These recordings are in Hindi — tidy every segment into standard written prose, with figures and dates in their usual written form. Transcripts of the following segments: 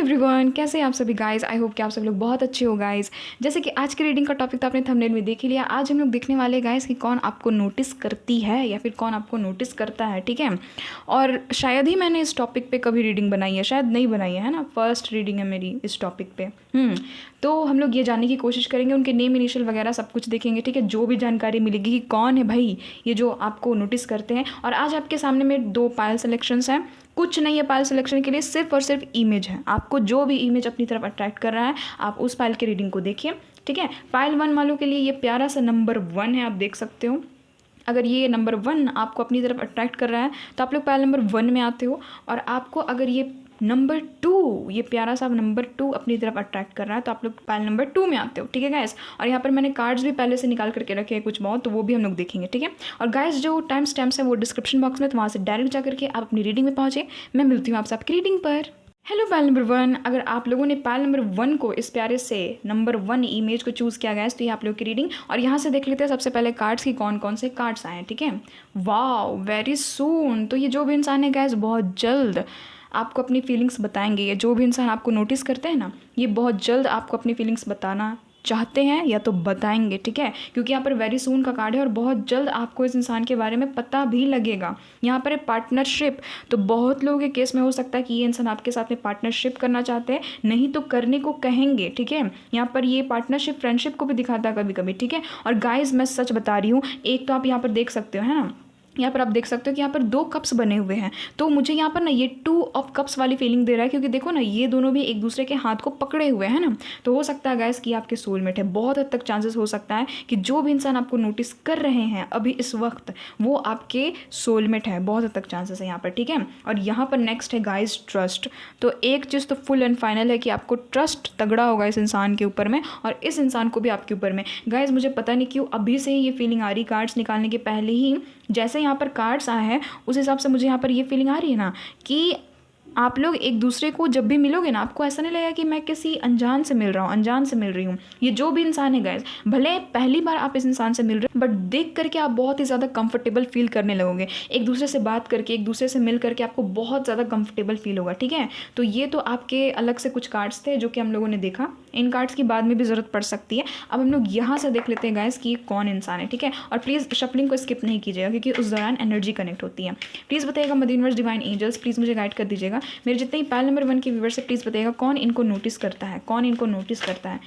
एवरीवन, कैसे हैं आप सभी गाइस। आई होप कि आप सब लोग बहुत अच्छे हो गाइस। जैसे कि आज के रीडिंग का टॉपिक तो आपने थंबनेल में देख ही लिया। आज हम लोग देखने वाले गाइस कि कौन आपको नोटिस करती है या फिर कौन आपको नोटिस करता है, ठीक है। और शायद ही मैंने इस टॉपिक पे कभी रीडिंग बनाई है, शायद नहीं बनाई है ना, फर्स्ट रीडिंग है मेरी इस टॉपिक पे। तो हम लोग ये जानने की कोशिश करेंगे, उनके नेम इनिशियल वगैरह सब कुछ देखेंगे, ठीक है। जो भी जानकारी मिलेगी कि कौन है भाई ये जो आपको नोटिस करते हैं। और आज आपके सामने में 2 पायल सिलेक्शंस हैं, कुछ नहीं है पायल सिलेक्शन के लिए, सिर्फ और सिर्फ इमेज है। आपको जो भी इमेज अपनी तरफ अट्रैक्ट कर रहा है आप उस पायल के रीडिंग को देखिए, ठीक है। पायल 1 वालों के लिए ये प्यारा सा नंबर 1 है, आप देख सकते हो। अगर ये नंबर 1 आपको अपनी तरफ अट्रैक्ट कर रहा है तो आप लोग पायल नंबर 1 में आते हो। और आपको अगर ये नंबर 2, ये प्यारा सा नंबर 2 अपनी तरफ अट्रैक्ट कर रहा है तो आप लोग पायल नंबर 2 में आते हो, ठीक है गाइस। और यहाँ पर मैंने कार्ड्स भी पहले से निकाल करके रखे हैं कुछ बहुत, तो वो भी हम लोग देखेंगे, ठीक है। और गाइस जो टाइम स्टैम्प्स है वो डिस्क्रिप्शन बॉक्स में, तो वहाँ से डायरेक्ट जा करके आप अपनी रीडिंग में पहुँचे। मैं मिलती हूँ आपसे आपकी रीडिंग पर। हेलो पायल नंबर 1, अगर आप लोगों ने पायल नंबर 1 को इस प्यारे से नंबर 1 इमेज को चूज़ किया गया है तो ये आप लोगों की रीडिंग। और यहाँ से देख लेते हैं सबसे पहले कार्ड्स की कौन कौन से कार्ड्स आए हैं, ठीक है। Wow, very soon. तो ये जो भी इंसान है गाइस बहुत जल्द आपको अपनी फीलिंग्स बताएंगे। ये जो भी इंसान आपको नोटिस करते हैं ना, ये बहुत जल्द आपको अपनी फीलिंग्स बताना चाहते हैं या तो बताएंगे, ठीक है। क्योंकि यहाँ पर वेरी सून का कार्ड है और बहुत जल्द आपको इस इंसान के बारे में पता भी लगेगा। यहाँ पर है पार्टनरशिप, तो बहुत लोगों के केस में हो सकता है कि ये इंसान आपके साथ में पार्टनरशिप करना चाहते हैं, नहीं तो करने को कहेंगे, ठीक है। यहाँ पर ये पार्टनरशिप फ्रेंडशिप को भी दिखाता है कभी कभी, ठीक है। और गाइज मैं सच बता रही हूँ, एक तो आप यहाँ पर देख सकते हो, है ना, यहाँ पर आप देख सकते हो कि यहाँ पर 2 कप्स बने हुए हैं। तो मुझे यहाँ पर ना ये 2 ऑफ कप्स वाली फीलिंग दे रहा है, क्योंकि देखो ना ये दोनों भी एक दूसरे के हाथ को पकड़े हुए हैं ना। तो हो सकता है गाइस कि आपके सोलमेट है। बहुत हद तक चांसेस हो सकता है कि जो भी इंसान आपको नोटिस कर रहे हैं अभी इस वक्त वो आपके सोलमेट है, बहुत हद तक चांसेस है यहाँ पर, ठीक है। और यहाँ पर नेक्स्ट है गाइस ट्रस्ट। तो एक चीज़ तो फुल एंड फाइनल है कि आपको ट्रस्ट तगड़ा होगा इस इंसान के ऊपर में और इस इंसान को भी आपके ऊपर में। गाइस मुझे पता नहीं क्यों अभी से ही ये फीलिंग आ रही, कार्ड्स निकालने के पहले ही जैसे यहाँ पर कार्ड्स आए हैं उस हिसाब से मुझे यहाँ पर ये फीलिंग आ रही है ना कि आप लोग एक दूसरे को जब भी मिलोगे ना, आपको ऐसा नहीं लगेगा कि मैं किसी अनजान से मिल रहा हूँ, अनजान से मिल रही हूँ। ये जो भी इंसान है गाइस, भले पहली बार आप इस इंसान से मिल रहे हो बट देख करके आप बहुत ही ज़्यादा कंफर्टेबल फील करने लगोगे। एक दूसरे से बात करके, एक दूसरे से मिल करके आपको बहुत ज़्यादा कंफर्टेबल फील होगा, ठीक है। तो ये तो आपके अलग से कुछ कार्ड्स थे जो कि हम लोगों ने देखा। इन कार्ड्स की बाद में भी ज़रूरत पड़ सकती है। अब हम लोग यहाँ से देख लेते हैं गाइस कि कौन इंसान है, ठीक है। और प्लीज़ शफलिंग को स्किप नहीं कीजिएगा क्योंकि उस दौरान एनर्जी कनेक्ट होती है। प्लीज़ बताइएगा mother universe divine angels, please मुझे गाइड कर दीजिएगा। मेरे जितने ही पायल नंबर 1 के व्यूअर्स से प्लीज़ बताइएगा कौन इनको नोटिस करता है, कौन इनको नोटिस करता है।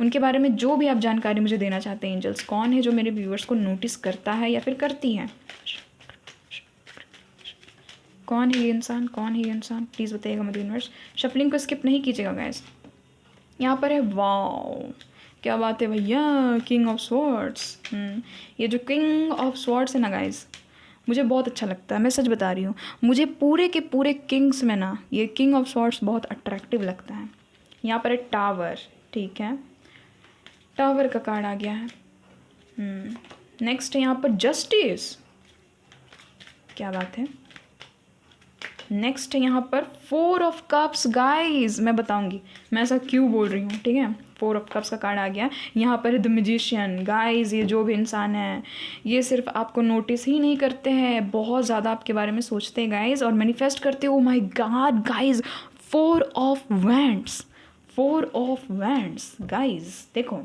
उनके बारे में जो भी आप जानकारी मुझे देना चाहते हैं एंजल्स, कौन है जो मेरे व्यूअर्स को नोटिस करता है या फिर करती है। कौन है ये इंसान, कौन है ये इंसान, प्लीज़ बताइएगा मदर यूनिवर्स। शफलिंग को स्किप नहीं कीजिएगा गाइस। यहाँ पर है वाओ, क्या बात है भैया, किंग ऑफ स्वॉर्ड्स। ये जो किंग ऑफ स्वॉर्ड्स है ना गाइस, मुझे बहुत अच्छा लगता है, मैं सच बता रही हूँ। मुझे पूरे के पूरे किंग्स में ना ये किंग ऑफ स्वॉर्ड्स बहुत अट्रैक्टिव लगता है। यहाँ पर है टावर, ठीक है, टावर का कार्ड आ गया है। नेक्स्ट है यहाँ पर जस्टिस, क्या बात है। नेक्स्ट है यहाँ पर 4 ऑफ कप्स। गाइज मैं बताऊंगी मैं ऐसा क्यों बोल रही हूँ, ठीक है। 4 ऑफ कप्स का कार्ड आ गया। यहाँ पर है द मैजिशियन। गाइज ये जो भी इंसान है ये सिर्फ आपको नोटिस ही नहीं करते हैं, बहुत ज़्यादा आपके बारे में सोचते हैं गाइज और मैनिफेस्ट करते हो। My God guys, 4 of wands, 4 of wands. Guys देखो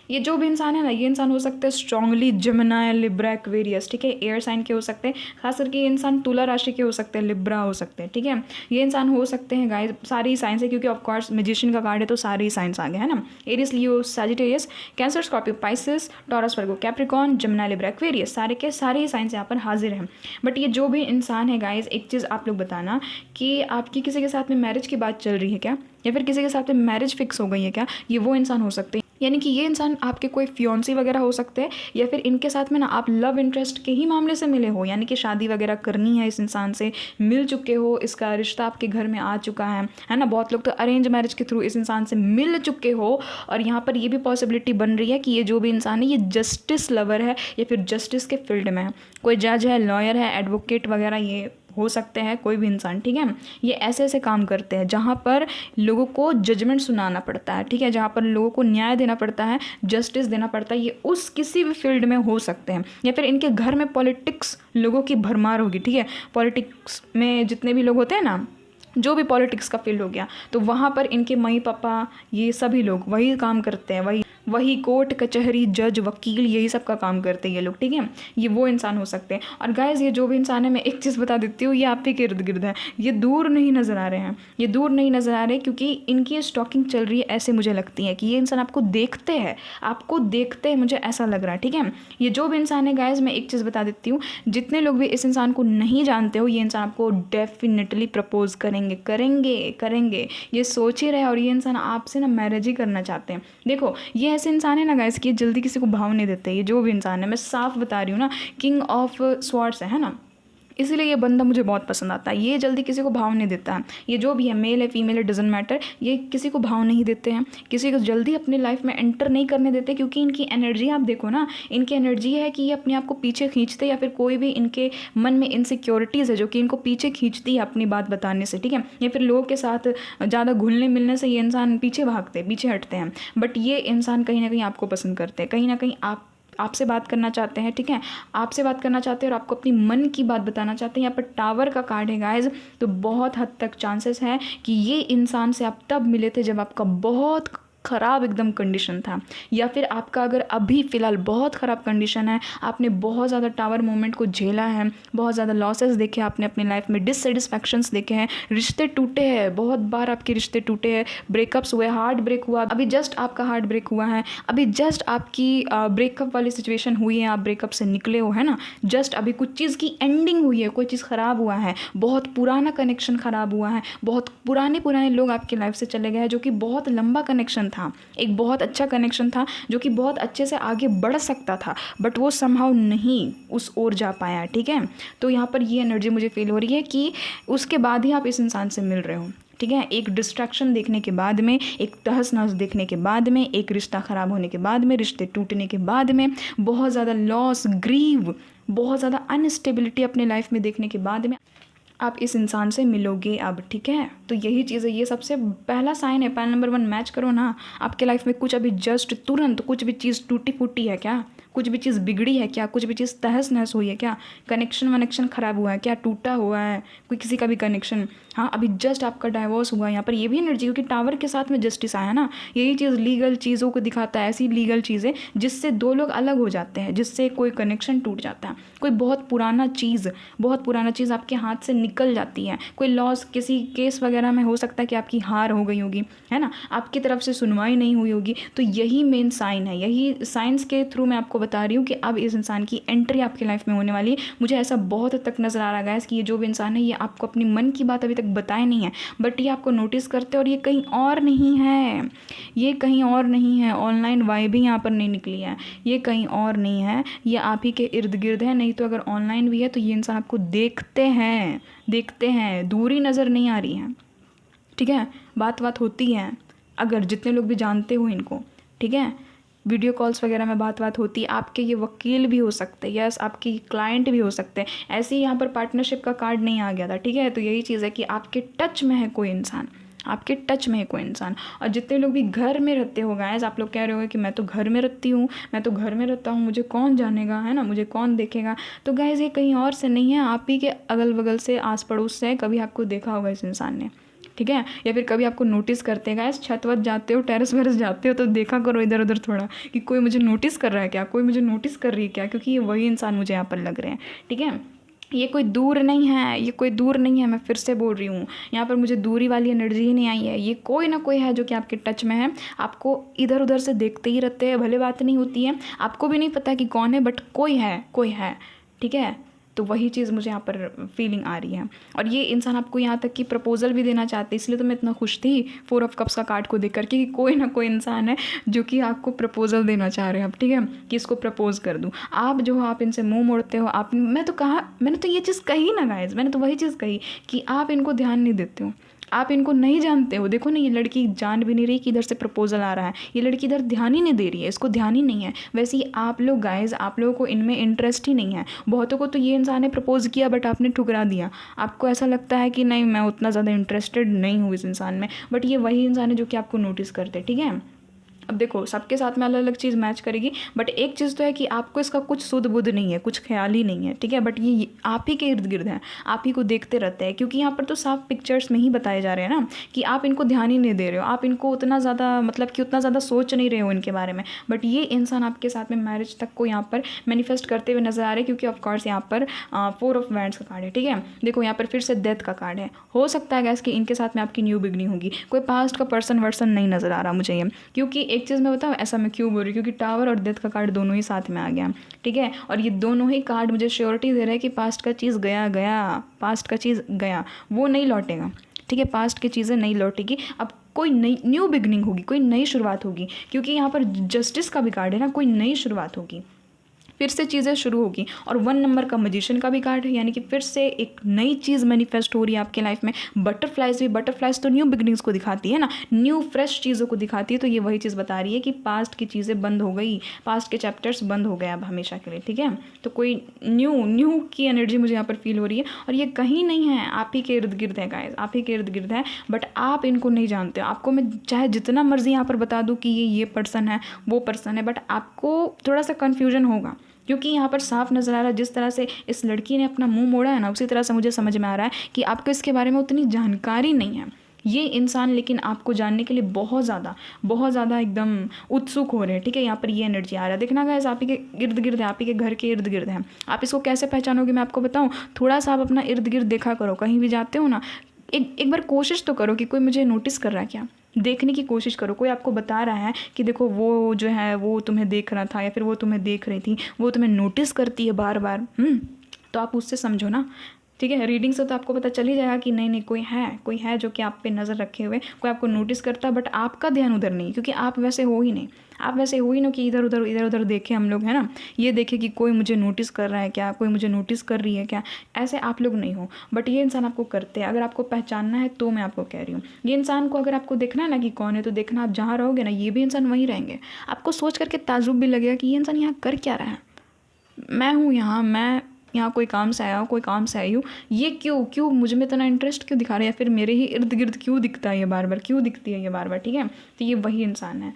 ये जो भी इंसान है ना, ये इंसान हो सकते हैं स्ट्रांगली जेमिनी, लिब्रा, एक्वेरियस, ठीक है, एयर साइन के हो सकते हैं। खास करके ये इंसान तुला राशि के हो सकते हैं, लिब्रा हो सकते हैं, ठीक है। ये इंसान हो सकते हैं गाइस सारे ही साइंस है, क्योंकि ऑफकोर्स मैजिशियन का कार्ड है तो सारे ही साइंस आ गए, है ना। Aries, Leo, Sagittarius, Cancer, Scorpio, Pisces, Taurus, Virgo, Capricorn, Gemini, Libra, Aquarius, सारे के सारे ही साइंस यहाँ पर हाजिर हैं। बट ये जो भी इंसान है गाइस, एक चीज़ आप लोग बताना कि आपकी किसी के साथ में मैरिज की बात चल रही है क्या, या फिर किसी के साथ में मैरिज फिक्स हो गई है क्या, ये वो इंसान हो सकते हैं। यानी कि ये इंसान आपके कोई फियोन्सी वगैरह हो सकते हैं, या फिर इनके साथ में ना आप लव इंटरेस्ट के ही मामले से मिले हो, यानी कि शादी वगैरह करनी है, इस इंसान से मिल चुके हो, इसका रिश्ता आपके घर में आ चुका है ना। बहुत लोग तो अरेंज मैरिज के थ्रू इस इंसान से मिल चुके हो। और यहाँ पर ये भी पॉसिबिलिटी बन रही है कि ये जो भी इंसान है ये जस्टिस लवर है या फिर जस्टिस के फील्ड में है, कोई जज है, लॉयर है, एडवोकेट वगैरह ये हो सकते हैं, कोई भी इंसान, ठीक है। ये ऐसे ऐसे काम करते हैं जहाँ पर लोगों को जजमेंट सुनाना पड़ता है, ठीक है, जहाँ पर लोगों को न्याय देना पड़ता है, जस्टिस देना पड़ता है। ये उस किसी भी फील्ड में हो सकते हैं, या फिर इनके घर में पॉलिटिक्स लोगों की भरमार होगी, ठीक है। पॉलिटिक्स में जितने भी लोग होते हैं ना, जो भी पॉलिटिक्स का फील्ड हो गया, तो वहाँ पर इनके मम्मी पापा ये सभी लोग वही काम करते हैं, वही कोर्ट कचहरी जज वकील यही सब का काम करते हैं ये लोग, ठीक है। ये वो इंसान हो सकते हैं। और गाइस ये जो भी इंसान है, मैं एक चीज़ बता देती हूँ, ये आप ही के इर्द गिर्द है, ये दूर नहीं नज़र आ रहे हैं, ये दूर नहीं नज़र आ रहे क्योंकि इनकी स्टॉकिंग चल रही है। ऐसे मुझे लगती है कि ये इंसान आपको देखते हैं, मुझे ऐसा लग रहा है, ठीक है। ये जो भी इंसान है गाइस, मैं एक चीज़ बता देती हूँ, जितने लोग भी इस इंसान को नहीं जानते हो, ये इंसान आपको डेफिनेटली प्रपोज करेंगे, ये सोच ही रहे। और ये इंसान आपसे ना मैरिज ही करना चाहते हैं। देखो ये ऐसे इंसान है ना गाइस कि जल्दी किसी को भाव नहीं देते। ये जो भी इंसान है, मैं साफ बता रही हूँ ना, किंग ऑफ स्वॉर्ड्स है ना, इसीलिए ये बंदा मुझे बहुत पसंद आता है। ये जल्दी किसी को भाव नहीं देता है। ये जो भी है, मेल है फीमेल है, डजेंट मैटर, ये किसी को भाव नहीं देते हैं, किसी को जल्दी अपनी लाइफ में एंटर नहीं करने देते, क्योंकि इनकी एनर्जी आप देखो ना, इनकी एनर्जी है कि ये अपने आप को पीछे खींचते, या फिर कोई भी इनके मन में इनसिक्योरिटीज़ है जो कि इनको पीछे खींचती है अपनी बात बताने से, ठीक है, या फिर लोगों के साथ ज़्यादा घुलने मिलने से ये इंसान पीछे भागते, पीछे हटते हैं। बट ये इंसान कहीं ना कहीं आपको पसंद करते हैं, कहीं ना कहीं आपसे बात करना चाहते हैं, ठीक है, आपसे बात करना चाहते हैं और आपको अपनी मन की बात बताना चाहते हैं। यहाँ पर टावर का कार्ड है गाइज, तो बहुत हद तक चांसेस है कि ये इंसान से आप तब मिले थे जब आपका बहुत ख़राब एकदम कंडीशन था, या फिर आपका अगर अभी फ़िलहाल बहुत ख़राब कंडीशन है, आपने बहुत ज़्यादा टावर मोमेंट को झेला है, बहुत ज़्यादा लॉसेस देखे आपने अपनी लाइफ में, डिससेटिस्फैक्शंस देखे हैं, रिश्ते टूटे हैं, बहुत बार आपके रिश्ते टूटे हैं, ब्रेकअप्स हुए, हार्ट ब्रेक हुआ, अभी जस्ट आपका हार्ट ब्रेक हुआ है, अभी जस्ट आपकी ब्रेकअप वाली सिचुएशन हुई है, आप ब्रेकअप से निकले हो, है ना, जस्ट अभी कुछ चीज़ की एंडिंग हुई है, कोई चीज़ ख़राब हुआ है, बहुत पुराना कनेक्शन ख़राब हुआ है, बहुत पुराने लोग आपकी लाइफ से चले गए हैं, जो कि बहुत लंबा कनेक्शन था, एक बहुत अच्छा कनेक्शन था जो कि बहुत अच्छे से आगे बढ़ सकता था, बट वो समहाउ नहीं उस ओर जा पाया, ठीक है। तो यहाँ पर ये एनर्जी मुझे फील हो रही है कि उसके बाद ही आप इस इंसान से मिल रहे हो, ठीक है। एक डिस्ट्रैक्शन देखने के बाद में, एक तहस नहस देखने के बाद में, एक रिश्ता ख़राब होने के बाद में, रिश्ते टूटने के बाद में, बहुत ज़्यादा लॉस, ग्रीव, बहुत ज़्यादा अनस्टेबिलिटी अपने लाइफ में देखने के बाद में आप इस इंसान से मिलोगे अब, ठीक है। तो यही चीज़ है, ये सबसे पहला साइन है, पहला नंबर 1 मैच करो ना। आपके लाइफ में कुछ अभी जस्ट तुरंत कुछ भी चीज़ टूटी फूटी है क्या, कुछ भी चीज़ बिगड़ी है क्या, कुछ भी चीज़ तहस नहस हुई है क्या, कनेक्शन ख़राब हुआ है क्या, टूटा हुआ है कोई किसी का भी कनेक्शन, हाँ अभी जस्ट आपका डाइवोर्स हुआ है। यहाँ पर ये भी एनर्जी, क्योंकि टावर के साथ में जस्टिस आया ना, यही चीज़ लीगल चीज़ों को दिखाता है, ऐसी लीगल चीज़ें जिससे दो लोग अलग हो जाते हैं, जिससे कोई कनेक्शन टूट जाता है, कोई बहुत पुराना चीज़ आपके हाथ से निकल जाती है, कोई लॉस किसी केस वगैरह में हो सकता है कि आपकी हार हो गई होगी, है ना, आपकी तरफ से सुनवाई नहीं हुई होगी। तो यही मेन साइन है, यही साइंस के थ्रू मैं आपको बता रही हूँ कि अब इस इंसान की एंट्री आपकी लाइफ में होने वाली है। मुझे ऐसा बहुत हद तक नज़र आ रहा है कि ये जो भी इंसान है, ये आपको अपनी मन की बात अभी तक बताए नहीं है, बट ये आपको नोटिस करते हैं, और ये कहीं और नहीं है, ये कहीं और नहीं है, ऑनलाइन वाइब ही यहाँ पर नहीं निकली है, ये कहीं और नहीं है, ये आप ही के इर्द गिर्द है। नहीं तो अगर ऑनलाइन भी है तो ये इंसान आपको देखते हैं, दूरी नज़र नहीं आ रही है, ठीक है, बात होती है, अगर जितने लोग भी जानते हो इनको, ठीक है, वीडियो कॉल्स वगैरह में बात होती है। आपके ये वकील भी हो सकते हैं, यस आपकी क्लाइंट भी हो सकते हैं। ऐसे ही यहाँ पर पार्टनरशिप का कार्ड नहीं आ गया था, ठीक है। तो यही चीज़ है कि आपके टच में है कोई इंसान, और जितने लोग भी घर में रहते हो गाइस, आप लोग कह रहे हो कि मैं तो घर में रहती हूँ, मैं तो घर में रहता हूँ, मुझे कौन जानेगा, है ना, मुझे कौन देखेगा। तो गाइस ये कहीं और से नहीं है, आप ही के अगल बगल से, आस पड़ोस से कभी आपको देखा होगा इस इंसान ने, ठीक है, या फिर कभी आपको नोटिस करते हैं गाइस, छत वत जाते हो, टेरेस वेरेस जाते हो तो देखा करो इधर उधर थोड़ा कि कोई मुझे नोटिस कर रहा है क्या, कोई मुझे नोटिस कर रही है क्या, क्योंकि ये वही इंसान मुझे यहाँ पर लग रहे हैं, ठीक है। ये कोई दूर नहीं है, मैं फिर से बोल रही हूँ, यहाँ पर मुझे दूरी वाली एनर्जी ही नहीं आई है। ये कोई ना कोई है जो कि आपके टच में है, आपको इधर उधर से देखते ही रहते हैं, भले बात नहीं होती है, आपको भी नहीं पता कि कौन है, बट कोई है, ठीक है। तो वही चीज़ मुझे यहाँ पर फीलिंग आ रही है। और ये इंसान आपको यहाँ तक कि प्रपोजल भी देना चाहते हैं, इसलिए तो मैं इतना खुश थी 4 ऑफ कप्स का कार्ड को देख करके कि कोई ना कोई इंसान है जो कि आपको प्रपोजल देना चाह रहे हैं अब, ठीक है, कि इसको प्रपोज कर दूँ। आप जो हो, आप इनसे मुंह मोड़ते हो, मैंने तो ये चीज़ कही ना गाइज, मैंने तो वही चीज़ कही कि आप इनको ध्यान नहीं देते हो, आप इनको नहीं जानते हो। देखो ना, ये लड़की जान भी नहीं रही कि इधर से प्रपोजल आ रहा है, ये लड़की इधर ध्यान ही नहीं दे रही है, इसको ध्यान ही नहीं है। वैसे ही आप लोग गाइज, आप लोगों को इनमें इंटरेस्ट ही नहीं है। बहुतों को तो ये इंसान ने प्रपोज किया बट आपने ठुकरा दिया, आपको ऐसा लगता है कि नहीं मैं उतना ज़्यादा इंटरेस्टेड नहीं हूँ इस इंसान में, बट ये वही इंसान है जो कि आपको नोटिस करते, ठीक है। अब देखो सबके साथ में अलग अलग चीज़ मैच करेगी, बट एक चीज़ तो है कि आपको इसका कुछ सुध बुध नहीं है, कुछ ख्याल ही नहीं है, ठीक है। बट ये आप ही के इर्द गिर्द हैं, आप ही को देखते रहते हैं, क्योंकि यहाँ पर तो साफ पिक्चर्स में ही बताए जा रहे हैं ना कि आप इनको ध्यान ही नहीं दे रहे हो, आप इनको उतना ज़्यादा मतलब कि उतना ज़्यादा सोच नहीं रहे हो इनके बारे में। बट ये इंसान आपके साथ में मैरिज तक को यहाँ पर मैनिफेस्ट करते हुए नजर आ रहे हैं, क्योंकि ऑफकोर्स यहाँ पर 4 ऑफ वैंड्स का कार्ड है, ठीक है। देखो यहाँ पर फिर से डेथ का कार्ड है। हो सकता है गैस कि इनके साथ में आपकी न्यू बिगनिंग होगी। कोई पास्ट का पर्सन वर्सन नहीं नज़र आ रहा मुझे ये, क्योंकि एक चीज़ मैं बताऊँ ऐसा मैं क्यों बोल रही हूँ, क्योंकि टावर और डेथ का कार्ड दोनों ही साथ में आ गया, ठीक है। और ये दोनों ही कार्ड मुझे श्योरिटी दे रहा है कि पास्ट का चीज़ गया गया, पास्ट का चीज़ गया, वो नहीं लौटेगा, ठीक है। पास्ट की चीज़ें नहीं लौटेगी, अब कोई नई न्यू बिगनिंग होगी, कोई नई शुरुआत होगी, क्योंकि यहाँ पर जस्टिस का भी कार्ड है ना, कोई नई शुरुआत होगी, फिर से चीज़ें शुरू होगी। और 1 नंबर का मैजिशियन का भी कार्ड है, यानी कि फिर से एक नई चीज़ मैनिफेस्ट हो रही है आपके लाइफ में। बटरफ्लाइज भी, बटरफ्लाइज तो न्यू बिगनिंग्स को दिखाती है ना, न्यू फ्रेश चीज़ों को दिखाती है। तो ये वही चीज़ बता रही है कि पास्ट की चीज़ें बंद हो गई, पास्ट के चैप्टर्स बंद हो गए अब हमेशा के लिए, ठीक है। तो कोई न्यू की एनर्जी मुझे यहाँ पर फील हो रही है, और ये कहीं नहीं है, आप ही के इर्द गिर्द है गाइस, आप ही के इर्द गिर्द है, बट आप इनको नहीं जानते हो। आपको मैं चाहे जितना मर्जी यहाँ पर बता दूँ कि ये पर्सन है, वो पर्सन है, बट आपको थोड़ा सा कन्फ्यूजन होगा, क्योंकि यहाँ पर साफ नज़र आ रहा है जिस तरह से इस लड़की ने अपना मुंह मोड़ा है ना, उसी तरह से मुझे समझ में आ रहा है कि आपको इसके बारे में उतनी जानकारी नहीं है। ये इंसान लेकिन आपको जानने के लिए बहुत ज़्यादा एकदम उत्सुक हो रहे हैं, ठीक है। यहाँ पर ये एनर्जी आ रहा है, देखना गाइस आप ही के इर्द गिर्द है, आप ही के घर के इर्द गिर्द है। आप इसको कैसे पहचानोगे मैं आपको बताऊँ, थोड़ा सा आप अपना इर्द गिर्द देखा करो, कहीं भी जाते हो ना, एक बार कोशिश तो करो कि कोई मुझे नोटिस कर रहा है क्या, देखने की कोशिश करो। कोई आपको बता रहा है कि देखो वो जो है वो तुम्हें देख रहा था, या फिर वो तुम्हें देख रही थी, वो तुम्हें नोटिस करती है बार बार, तो आप उससे समझो ना, ठीक है। रीडिंग से तो आपको पता चल ही जाएगा कि नहीं कोई है जो कि आप पे नज़र रखे हुए, कोई आपको नोटिस करता है, बट आपका ध्यान उधर नहीं, क्योंकि आप वैसे हो ही नहीं, आप वैसे हो ही ना कि इधर उधर देखें हम लोग, है ना, ये देखें कि कोई मुझे नोटिस कर रहा है क्या, कोई मुझे नोटिस कर रही है क्या, ऐसे आप लोग नहीं हो। बट ये इंसान आपको करते हैं। अगर आपको पहचानना है तो मैं आपको कह रही हूँ, ये इंसान को अगर आपको देखना है ना कि कौन है, तो देखना आप जहाँ रहोगे ना, ये भी इंसान वहीं रहेंगे। आपको सोच करके ताजुब भी लगेगा कि ये इंसान यहाँ कर क्या रहा है, मैं हूँ यहाँ कोई काम से आया हूँ, कोई काम से आई हूँ, ये क्यों मुझ में इतना इंटरेस्ट क्यों दिखा रहे हैं, या फिर मेरे ही इर्द गिर्द क्यों दिखता है ये बार बार, क्यों दिखती है ये बार बार, ठीक है। तो ये वही इंसान है,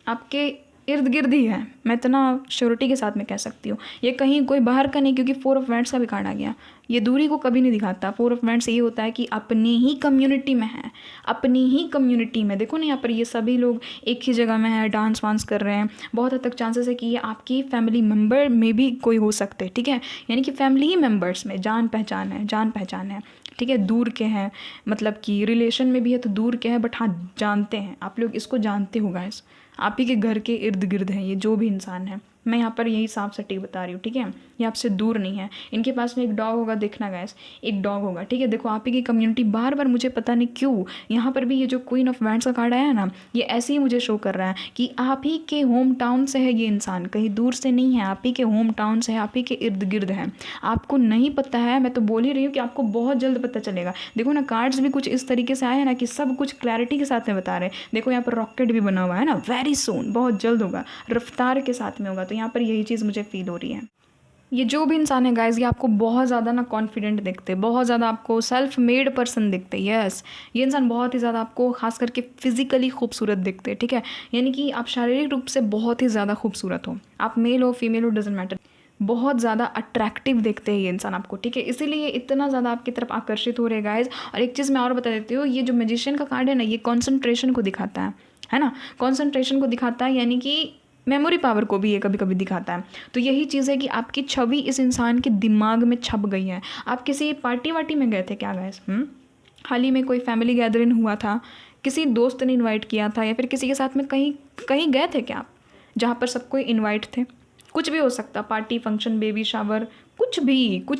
आपके इर्द गिर्द ही है, मैं इतना श्योरिटी के साथ में कह सकती हूँ। ये कहीं कोई बाहर का नहीं, क्योंकि 4 ऑफ वैंड्स का भी कार्ड आ गया, ये दूरी को कभी नहीं दिखाता। 4 ऑफ वैंड्स ये होता है कि अपनी ही कम्युनिटी में है, अपनी ही कम्युनिटी में। देखो ना यहाँ पर ये सभी लोग एक ही जगह में है, डांस वांस कर रहे हैं, बहुत हद तक चांसेस है कि ये आपकी फैमिली मेम्बर में भी कोई हो सकते हैं, ठीक है। यानी कि फैमिली ही मेम्बर्स में जान पहचान है, ठीक है। दूर के हैं, मतलब कि रिलेशन में भी है तो दूर के हैं, बट हाँ जानते हैं, आप लोग इसको जानते हो गाइस, आप ही के घर के इर्द गिर्द हैं ये जो भी इंसान है। मैं यहाँ पर यही साफ सटीक बता रही हूँ, ठीक है। ये आपसे दूर नहीं है। इनके पास में एक डॉग होगा, देखना गाइस, एक डॉग होगा, ठीक है। देखो आप ही की कम्युनिटी, बार बार मुझे पता नहीं क्यों यहाँ पर भी ये जो क्वीन ऑफ वैंड्स का कार्ड आया है ना, ये ऐसे ही मुझे शो कर रहा है कि आप ही के होम टाउन से है ये इंसान, कहीं दूर से नहीं है, आप ही के होम टाउन से है, आप ही के इर्द गिर्द है। आपको नहीं पता है, मैं तो बोल ही रही हूँ कि आपको बहुत जल्द पता चलेगा। देखो ना कार्ड्स भी कुछ इस तरीके से आए हैं ना कि सब कुछ क्लैरिटी के साथ में बता रहे हैं। देखो यहाँ पर रॉकेट भी बना हुआ है ना, वेरी सून, बहुत जल्द होगा, रफ्तार के साथ में होगा। तो यहाँ पर यही चीज़ मुझे फील हो रही है। ये जो भी इंसान है गाइज, ये आपको बहुत ज़्यादा ना कॉन्फिडेंट दिखते, बहुत ज़्यादा आपको सेल्फ मेड पर्सन दिखते। यस, ये इंसान बहुत ही ज़्यादा आपको खास करके फिजिकली खूबसूरत दिखते, ठीक है। यानी कि आप शारीरिक रूप से बहुत ही ज़्यादा खूबसूरत हो, आप मेल हो फीमेल हो डजेंट मैटर, बहुत ज़्यादा अट्रैक्टिव देखते हैं ये इंसान आपको, ठीक है। इसीलिए इतना ज़्यादा आपकी तरफ आकर्षित हो रहे हैं गाइज। और एक चीज़ मैं और बता देती हूँ, ये जो मैजिशियन का कार्ड है ना, ये कॉन्सेंट्रेशन को दिखाता है ना, कॉन्सेंट्रेशन को दिखाता है, यानी कि मेमोरी पावर को भी ये कभी कभी दिखाता है। तो यही चीज़ है कि आपकी छवि इस इंसान के दिमाग में छप गई है। आप किसी पार्टी वार्टी में गए थे क्या गाइस, हाल ही में कोई फैमिली गैदरिंग हुआ था, किसी दोस्त ने इनवाइट किया था, या फिर किसी के साथ में कहीं गए थे क्या आप, जहाँ पर सब कोई इन्वाइट थे, कुछ भी हो सकता, पार्टी फंक्शन बेबी शावर, कुछ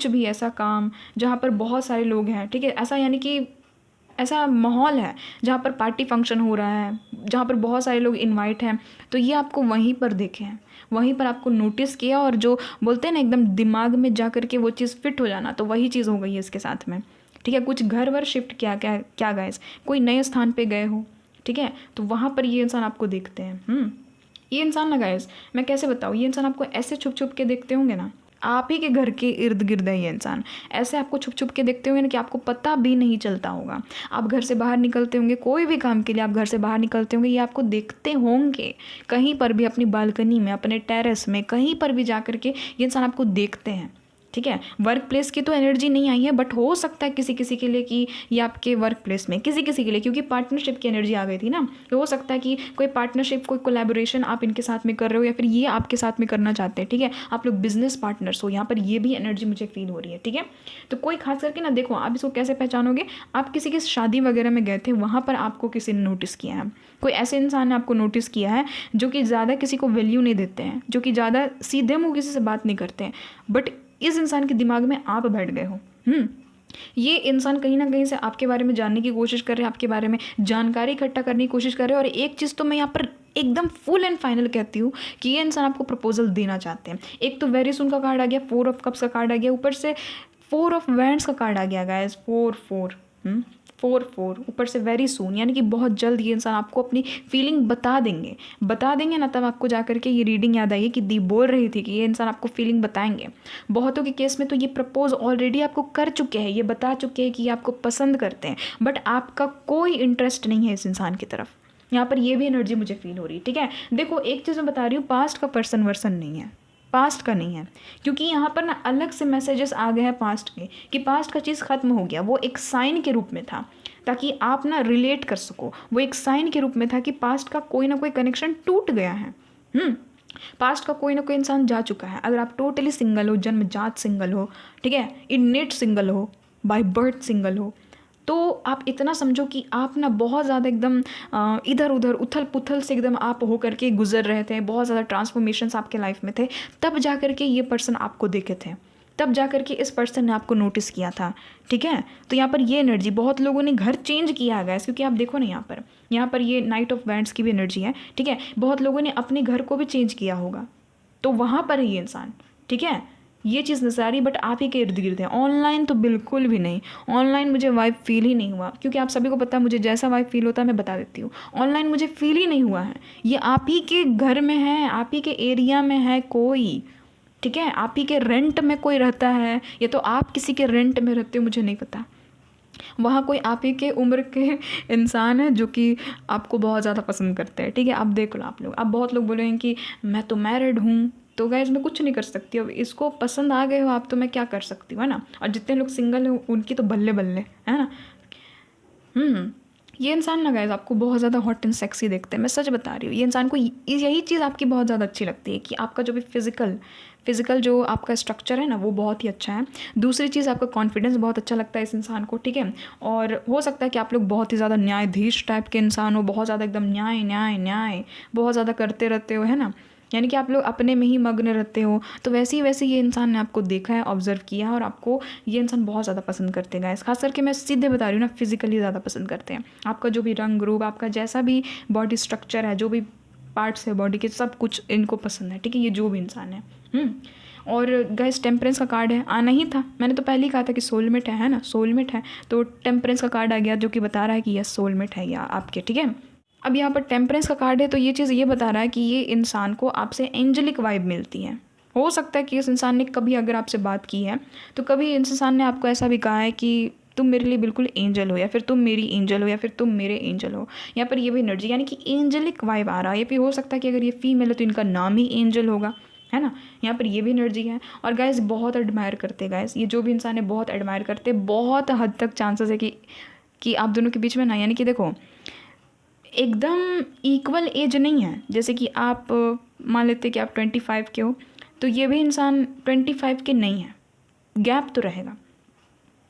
भी ऐसा काम जहाँ पर बहुत सारे लोग हैं, ठीक है। ऐसा यानी कि ऐसा माहौल है जहाँ पर पार्टी फंक्शन हो रहा है, जहाँ पर बहुत सारे लोग इनवाइट हैं, तो ये आपको वहीं पर देखे हैं, वहीं पर आपको नोटिस किया, और जो बोलते हैं ना एकदम दिमाग में जा कर के वो चीज़ फिट हो जाना, तो वही चीज़ हो गई है इसके साथ में, ठीक है। कुछ घर वर शिफ्ट किया क्या गाइस, कोई नए स्थान पे गए हो, ठीक है, तो वहाँ पर ये इंसान आपको देखते हैं। ये इंसान ना गाइस, मैं कैसे बताऊँ, ये इंसान आपको ऐसे छुप छुप के देखते होंगे ना, आप ही के घर के इर्द गिर्द है ये इंसान। ऐसे आपको छुप छुप के देखते होंगे ना कि आपको पता भी नहीं चलता होगा। आप घर से बाहर निकलते होंगे, कोई भी काम के लिए आप घर से बाहर निकलते होंगे, ये आपको देखते होंगे कहीं पर भी, अपनी बालकनी में, अपने टेरेस में, कहीं पर भी जा कर के ये इंसान आपको देखते हैं। ठीक है, वर्क प्लेस की तो एनर्जी नहीं आई है, बट हो सकता है किसी किसी के लिए कि ये आपके वर्क प्लेस में किसी किसी के लिए, क्योंकि पार्टनरशिप की एनर्जी आ गई थी ना, तो हो सकता है कि कोई पार्टनरशिप, कोई कोलैबोरेशन आप इनके साथ में कर रहे हो या फिर ये आपके साथ में करना चाहते हैं। ठीक है, आप लोग बिजनेस पार्टनर्स हो, यहाँ पर ये भी एनर्जी मुझे फील हो रही है। ठीक है, तो कोई खास करके ना देखो, आप इसको कैसे पहचानोगे, आप किसी की शादी वगैरह में गए थे, वहाँ पर आपको किसी ने नोटिस किया है, कोई ऐसे इंसान ने आपको नोटिस किया है जो कि ज़्यादा किसी को वैल्यू नहीं देते हैं, जो कि ज़्यादा सीधे मुँह किसी से बात नहीं करते हैं, बट इस इंसान के दिमाग में आप बैठ गए हो। ये इंसान कहीं ना कहीं से आपके बारे में जानने की कोशिश कर रहे हैं, आपके बारे में जानकारी इकट्ठा करने की कोशिश कर रहे हैं। और एक चीज़ तो मैं यहाँ पर एकदम फुल एंड फाइनल कहती हूँ कि ये इंसान आपको प्रपोजल देना चाहते हैं। एक तो वेरी सुन का कार्ड आ गया, 4 ऑफ कप्स का कार्ड आ गया, ऊपर से 4 ऑफ वैंड्स का कार्ड आ गया गाइस, 4 ऊपर से वेरी सून, यानी कि बहुत जल्द ये इंसान आपको अपनी फीलिंग बता देंगे ना, तब आपको जाकर के ये रीडिंग याद आई कि दी बोल रही थी कि ये इंसान आपको फीलिंग बताएंगे। बहुतों के केस में तो ये प्रपोज ऑलरेडी आपको कर चुके हैं, ये बता चुके हैं कि ये आपको पसंद करते हैं, बट आपका कोई इंटरेस्ट नहीं है इस इंसान की तरफ। यहाँ पर ये भी एनर्जी मुझे फील हो रही है। ठीक है, देखो एक चीज़ मैं बता रही हूँ, पास्ट का पर्सन वर्सन नहीं है, पास्ट का नहीं है, क्योंकि यहाँ पर ना अलग से मैसेजेस आ गए हैं पास्ट के कि पास्ट का चीज़ ख़त्म हो गया। वो एक साइन के रूप में था ताकि आप ना रिलेट कर सको, वो एक साइन के रूप में था कि पास्ट का कोई ना कोई कनेक्शन टूट गया है। पास्ट का कोई ना कोई इंसान जा चुका है। अगर आप टोटली सिंगल हो, जन्मजात सिंगल हो, ठीक है, इनेट सिंगल हो, बाय बर्थ सिंगल हो, तो आप इतना समझो कि आप ना बहुत ज़्यादा एकदम इधर उधर उथल पुथल से एकदम आप हो करके गुजर रहे थे, बहुत ज़्यादा ट्रांसफॉर्मेशंस आपके लाइफ में थे, तब जा कर के ये पर्सन आपको देखे थे, तब जा कर के इस पर्सन ने आपको नोटिस किया था। ठीक है, तो यहाँ पर ये एनर्जी, बहुत लोगों ने घर चेंज किया है गाइस, क्योंकि आप देखो ना यहाँ पर ये नाइट ऑफ वैंड्स की भी एनर्जी है। ठीक है, बहुत लोगों ने अपने घर को भी चेंज किया होगा, तो वहाँ पर है ये इंसान। ठीक है, ये चीज़ नजर आ रही, बट आप ही के इर्द गिर्द है। ऑनलाइन तो बिल्कुल भी नहीं, ऑनलाइन मुझे वाइब फील ही नहीं हुआ, क्योंकि आप सभी को पता है मुझे जैसा वाइब फील होता है मैं बता देती हूँ। ऑनलाइन मुझे फील ही नहीं हुआ है, ये आप ही के घर में है, आप ही के एरिया में है कोई। ठीक है, आप ही के रेंट में कोई रहता है, या तो आप किसी के रेंट में रहते हो, मुझे नहीं पता। वहाँ कोई आप ही के उम्र के इंसान है जो कि आपको बहुत ज़्यादा पसंद करते हैं। ठीक है, अब देख लो आप लोग, अब बहुत लोग बोलेंगे कि मैं तो मैरिड हूँ, तो गाइस मैं कुछ नहीं कर सकती, अब इसको पसंद आ गए हो आप तो मैं क्या कर सकती हूँ, है ना। और जितने लोग सिंगल हो उनकी तो बल्ले बल्ले, है ना। ये इंसान ना गाइस आपको बहुत ज़्यादा हॉट एंड सेक्सी देखते हैं, मैं सच बता रही हूँ। ये इंसान को यही चीज़ आपकी बहुत ज़्यादा अच्छी लगती है कि आपका जो भी फिजिकल जो आपका स्ट्रक्चर है ना, वो बहुत ही अच्छा है। दूसरी चीज़, आपका कॉन्फिडेंस बहुत अच्छा लगता है इस इंसान को। ठीक है, और हो सकता है कि आप लोग बहुत ही ज़्यादा न्यायाधीश टाइप के इंसान हो, बहुत ज़्यादा एकदम न्याय बहुत ज़्यादा करते रहते हो, है ना, यानी कि आप लोग अपने में ही मग्न रहते हो। तो वैसे ही ये इंसान ने आपको देखा है, ऑब्जर्व किया है, और आपको ये इंसान बहुत ज़्यादा पसंद करते हैं गाइस। खास करके मैं सीधे बता रही हूँ ना, फिजिकली ज़्यादा पसंद करते हैं। आपका जो भी रंग रूप, आपका जैसा भी बॉडी स्ट्रक्चर है, जो भी पार्ट्स है बॉडी के, सब कुछ इनको पसंद है। ठीक है, ये जो भी इंसान है। और गाइस टेम्परेंस का कार्ड है, आना ही था, मैंने तो पहले ही कहा था कि सोलमेट है ना, सोलमेट है, तो टेम्परेंस का कार्ड आ गया जो कि बता रहा है कि यस सोलमेट है या आपके। ठीक है, अब यहाँ पर टेम्परेंस का कार्ड है, तो ये चीज़ ये बता रहा है कि ये इंसान को आपसे एंजेलिक वाइब मिलती है। हो सकता है कि इस इंसान ने कभी अगर आपसे बात की है तो कभी इस इंसान ने आपको ऐसा भी कहा है कि तुम मेरे लिए बिल्कुल एंजल हो, या फिर तुम मेरी एंजल हो, या फिर तुम मेरे एंजल हो। यहाँ पर ये भी एनर्जी, यानी कि एंजेलिक वाइब आ रहा है। ये भी हो सकता है कि अगर ये फीमेल है तो इनका नाम ही एंजल होगा, है ना। यहाँ पर ये भी एनर्जी है। और गाइस बहुत एडमायर करते हैं गाइस, ये जो भी इंसान है बहुत एडमायर करते हैं। बहुत हद तक चांसेस है कि आप दोनों के बीच में ना, यानी कि देखो एकदम इक्वल एज नहीं है। जैसे कि आप मान लेते कि आप 25 के हो, तो ये भी इंसान 25 के नहीं है, गैप तो रहेगा,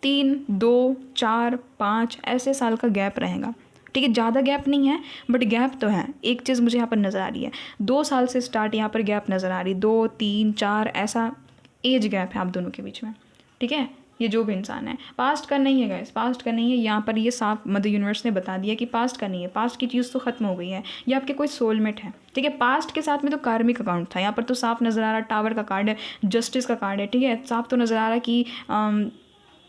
3, 2, 4, 5 ऐसे साल का गैप रहेगा। ठीक है, ज़्यादा गैप नहीं है बट गैप तो है। एक चीज़ मुझे यहाँ पर नज़र आ रही है, 2 साल से स्टार्ट यहाँ पर गैप नज़र आ रही, 2, 3, 4 ऐसा एज गैप है आप दोनों के बीच में। ठीक है, ये जो भी इंसान है, पास्ट का नहीं है गाइस, पास्ट का नहीं है। यहाँ पर ये साफ मदर यूनिवर्स ने बता दिया कि पास्ट का नहीं है, पास्ट की चीज़ तो खत्म हो गई है, ये आपके कोई सोलमेट है। ठीक है, पास्ट के साथ में तो कार्मिक अकाउंट था, यहाँ पर तो साफ नज़र आ रहा, टावर का कार्ड है, जस्टिस का कार्ड है। ठीक है, साफ तो नज़र आ रहा कि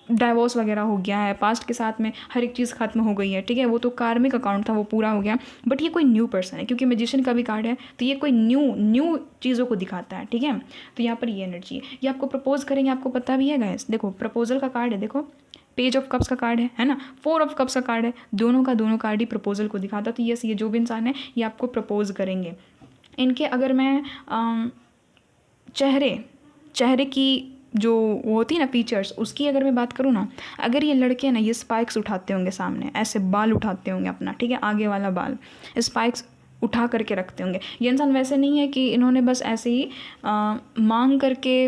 डाइवोर्स वगैरह हो गया है, पास्ट के साथ में हर एक चीज़ ख़त्म हो गई है, ठीक है, वो तो कार्मिक अकाउंट था, वो पूरा हो गया। बट ये कोई न्यू पर्सन है, क्योंकि मैजिशियन का भी कार्ड है, तो ये कोई न्यू चीज़ों को दिखाता है, ठीक है। तो यहाँ पर ये एनर्जी है, ये आपको प्रपोज करेंगे, आपको पता भी है गाइस। देखो प्रपोजल का कार्ड है, देखो पेज ऑफ कप्स का कार्ड है ना, 4 ऑफ कप्स का कार्ड है, दोनों कार्ड ही प्रपोजल को दिखाता। तो यस, ये जो भी इंसान है ये आपको प्रपोज करेंगे। इनके अगर मैं चेहरे की जो वो होती है ना फीचर्स, उसकी अगर मैं बात करूँ ना, अगर ये लड़के हैं ना, ये स्पाइक्स उठाते होंगे सामने, ऐसे बाल उठाते होंगे अपना, ठीक है, आगे वाला बाल स्पाइक्स उठा करके रखते होंगे। ये इंसान वैसे नहीं है कि इन्होंने बस ऐसे ही मांग करके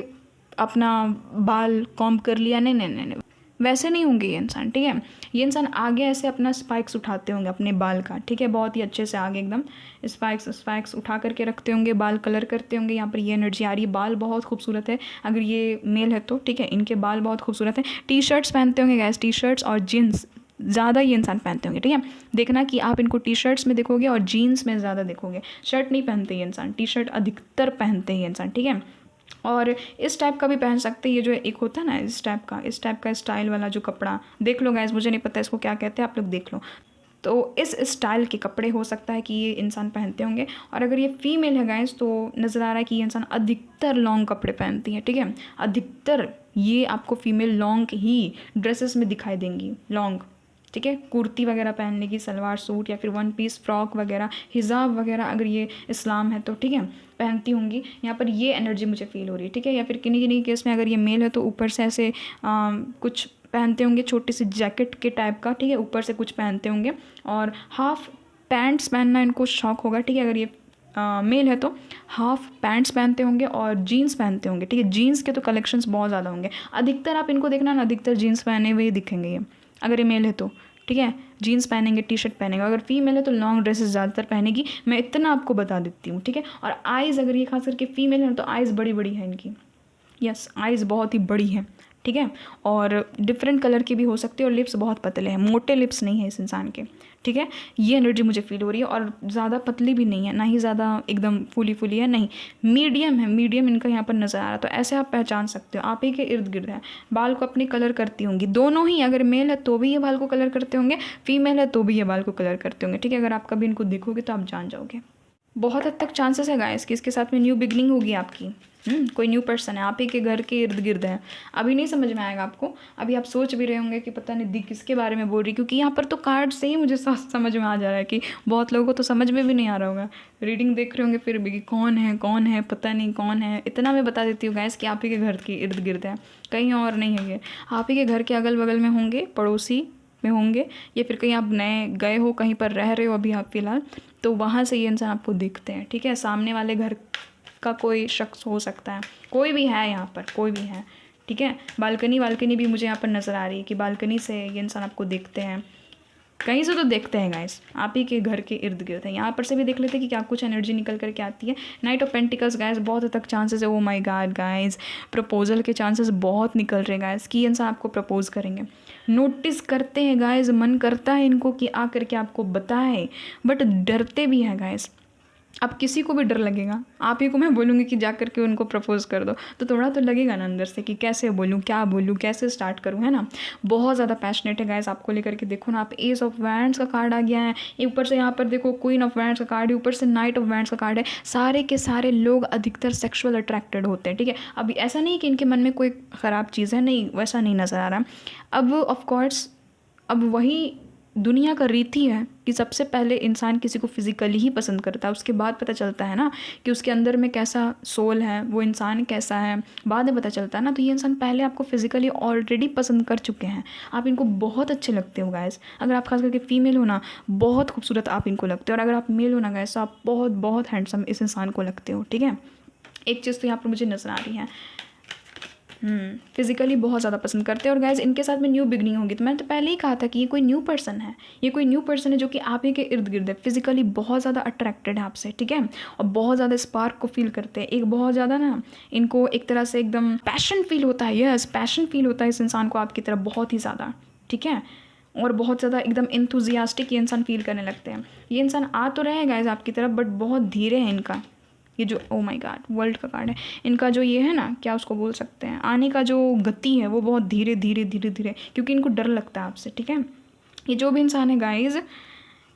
अपना बाल कॉम्ब कर लिया, नहीं, वैसे नहीं होंगे ये इंसान, ठीक है। ये इंसान आगे ऐसे अपना स्पाइक्स उठाते होंगे अपने बाल का, ठीक है, बहुत ही अच्छे से आगे एकदम स्पाइक्स उठा करके रखते होंगे, बाल कलर करते होंगे। यहाँ पर ये एनर्जी आ रही है, बाल बहुत खूबसूरत है, अगर ये मेल है तो, ठीक है, इनके बाल बहुत खूबसूरत है। टी शर्ट्स पहनते होंगे गैस, टी शर्ट्स और जीन्स ज़्यादा ये इंसान पहनते होंगे, ठीक है। देखना कि आप इनको टी शर्ट्स में देखोगे और जीन्स में ज़्यादा देखोगे, शर्ट नहीं पहनते ये इंसान, टी शर्ट अधिकतर पहनते हैं ये इंसान, ठीक है। और इस टाइप का भी पहन सकते हैं, ये जो एक होता है ना इस टाइप का स्टाइल वाला जो कपड़ा, देख लो गाइस, मुझे नहीं पता इसको क्या कहते हैं, आप लोग देख लो। तो इस स्टाइल के कपड़े हो सकता है कि ये इंसान पहनते होंगे। और अगर ये फीमेल है गाइस, तो नज़र आ रहा है कि ये इंसान अधिकतर लॉन्ग कपड़े पहनती है, ठीक है, अधिकतर ये आपको फीमेल लॉन्ग ही ड्रेसेस में दिखाई देंगी, लॉन्ग, ठीक है, कुर्ती वगैरह पहन लेगी, सलवार सूट या फिर वन पीस फ्रॉक वगैरह, हिजाब वगैरह, अगर ये इस्लाम है तो, ठीक है, पहनती होंगी। यहाँ पर ये एनर्जी मुझे फील हो रही है, ठीक है। या फिर किन्हीं केस में अगर ये मेल है तो ऊपर से ऐसे कुछ पहनते होंगे, छोटी सी जैकेट के टाइप का, ठीक है, ऊपर से कुछ पहनते होंगे। और हाफ पैंट्स पहनना इनको शौक होगा, ठीक है, अगर ये मेल है तो हाफ पैंट्स पहनते होंगे और जीन्स पहनते होंगे, ठीक है। जीन्स के तो कलेक्शंस बहुत ज़्यादा होंगे, अधिकतर आप इनको देखना ना, अधिकतर जीन्स पहने हुए दिखेंगे ये, अगर ये मेल है तो, ठीक है, जीन्स पहनेंगे, टी शर्ट पहनेंगे। अगर फीमेल है तो लॉन्ग ड्रेसेस ज़्यादातर पहनेगी, मैं इतना आपको बता देती हूँ, ठीक है। और आइज़, अगर ये खास करके फीमेल है तो आइज़ बड़ी बड़ी है इनकी, यस, आइज़ बहुत ही बड़ी है, ठीक है, और डिफरेंट कलर की भी हो सकती है। और लिप्स बहुत पतले हैं, मोटे लिप्स नहीं है इस इंसान के, ठीक है। ये एनर्जी मुझे फील हो रही है। और ज़्यादा पतली भी नहीं है, ना ही ज़्यादा एकदम फूली है, नहीं, मीडियम है, मीडियम इनका यहाँ पर नज़र आ रहा है। तो ऐसे आप पहचान सकते हो, आप ही के इर्द गिर्द है। बाल को अपनी कलर करती होंगी, दोनों ही, अगर मेल है तो भी ये बाल को कलर करते होंगे, फीमेल है तो भी ये बाल को कलर करते होंगे, ठीक है। अगर आप कभी इनको देखोगे तो आप जान जाओगे। बहुत हद तक चांसेस है गाइस कि इसके साथ में न्यू बिगनिंग होगी आपकी। कोई न्यू पर्सन है, आप ही के घर के इर्द गिर्द है। अभी नहीं समझ में आएगा आपको, अभी आप सोच भी रहे होंगे कि पता नहीं दी किसके बारे में बोल रही, क्योंकि यहाँ पर तो कार्ड से ही मुझे समझ में आ जा रहा है कि बहुत लोगों को तो समझ में भी नहीं आ रहा होगा, रीडिंग देख रहे होंगे फिर भी कि कौन है पता नहीं कौन है। इतना मैं बता देती हूँ गाइस कि आप ही के घर के इर्द गिर्द है, कहीं और नहीं है ये। आप ही के घर के अगल बगल में होंगे, पड़ोसी में होंगे, या फिर कहीं आप नए गए हो, कहीं पर रह रहे हो अभी आप फिलहाल, तो वहाँ से ये इंसान आपको दिखते हैं, ठीक है। सामने वाले घर का कोई शख्स हो सकता है, कोई भी है यहाँ पर, कोई भी है, ठीक है। बालकनी भी मुझे यहाँ पर नज़र आ रही है कि बालकनी से ये इंसान आपको देखते हैं, कहीं से तो देखते हैं गाइस, आप ही के घर के इर्द गिर्द है। यहाँ पर से भी देख लेते हैं कि क्या कुछ एनर्जी निकल करके आती है। नाइट ऑफ पेंटिकल्स गाइस, बहुत हद तक चांसेस है, ओ माय गॉड गाइस, प्रपोजल के चांसेस बहुत निकल रहे हैं गाइस कि इंसान आपको प्रपोज करेंगे। नोटिस करते हैं गाइस, मन करता है इनको कि आ करके आपको बताए, बट डरते भी हैं गाइस। अब किसी को भी डर लगेगा, आप ही को मैं बोलूँगी कि जा करके उनको प्रपोज़ कर दो, तो थोड़ा तो लगेगा ना अंदर से कि कैसे बोलूँ, क्या बोलूँ, कैसे स्टार्ट करूँ, है ना। बहुत ज़्यादा पैशनेट है गाइस आपको लेकर के। देखो ना, आप एस ऑफ वैंड्स का कार्ड आ गया है, ऊपर से यहाँ पर देखो क्वीन ऑफ वैंड्स का कार्ड है, ऊपर से नाइट ऑफ वैंड्स का कार्ड है। सारे के सारे लोग अधिकतर सेक्सुअल अट्रैक्टेड होते हैं, ठीक है। अभी ऐसा नहीं कि इनके मन में कोई ख़राब चीज़ है, नहीं, वैसा नहीं नज़र आ रहा। अब ऑफकोर्स, अब वही दुनिया का रीति है कि सबसे पहले इंसान किसी को फिज़िकली ही पसंद करता है, उसके बाद पता चलता है ना कि उसके अंदर में कैसा सोल है, वो इंसान कैसा है, बाद में पता चलता है ना। तो ये इंसान पहले आपको फिज़िकली ऑलरेडी पसंद कर चुके हैं, आप इनको बहुत अच्छे लगते हो गाइस। अगर आप खास करके फीमेल हो ना, बहुत खूबसूरत आप इनको लगते हो, और अगर आप मेल हो ना गाइस, तो आप बहुत बहुत हैंडसम इस इंसान को लगते हो, ठीक है। एक चीज़ तो यहाँ पर मुझे नज़र आ रही है, फिज़िकली बहुत ज़्यादा पसंद करते हैं। और गाइज, इनके साथ में न्यू बिगनिंग होगी, तो मैंने तो पहले ही कहा था कि ये कोई न्यू पर्सन है, ये कोई न्यू पर्सन है जो कि आप ही के इर्द गिर्द है, फिज़िकली बहुत ज़्यादा अट्रैक्टेड है आपसे, ठीक है। और बहुत ज़्यादा स्पार्क को फील करते हैं, एक बहुत ज़्यादा ना इनको एक तरह से एकदम पैशन फील होता है, यस, पैशन फील होता है इस इंसान को आपकी तरफ बहुत ही ज़्यादा, ठीक है। और बहुत ज़्यादा एकदम एंथुजियास्टिक ये इंसान फील करने लगते हैं। ये इंसान आ तो रहे हैं गाइज आपकी तरफ, बट बहुत धीरे है इनका ये जो ओ माय गॉड वर्ल्ड का कार्ड है, इनका जो ये है ना, क्या उसको बोल सकते हैं, आने का जो गति है वो बहुत धीरे धीरे धीरे धीरे, क्योंकि इनको डर लगता है आपसे, ठीक है। ये जो भी इंसान है गाइज,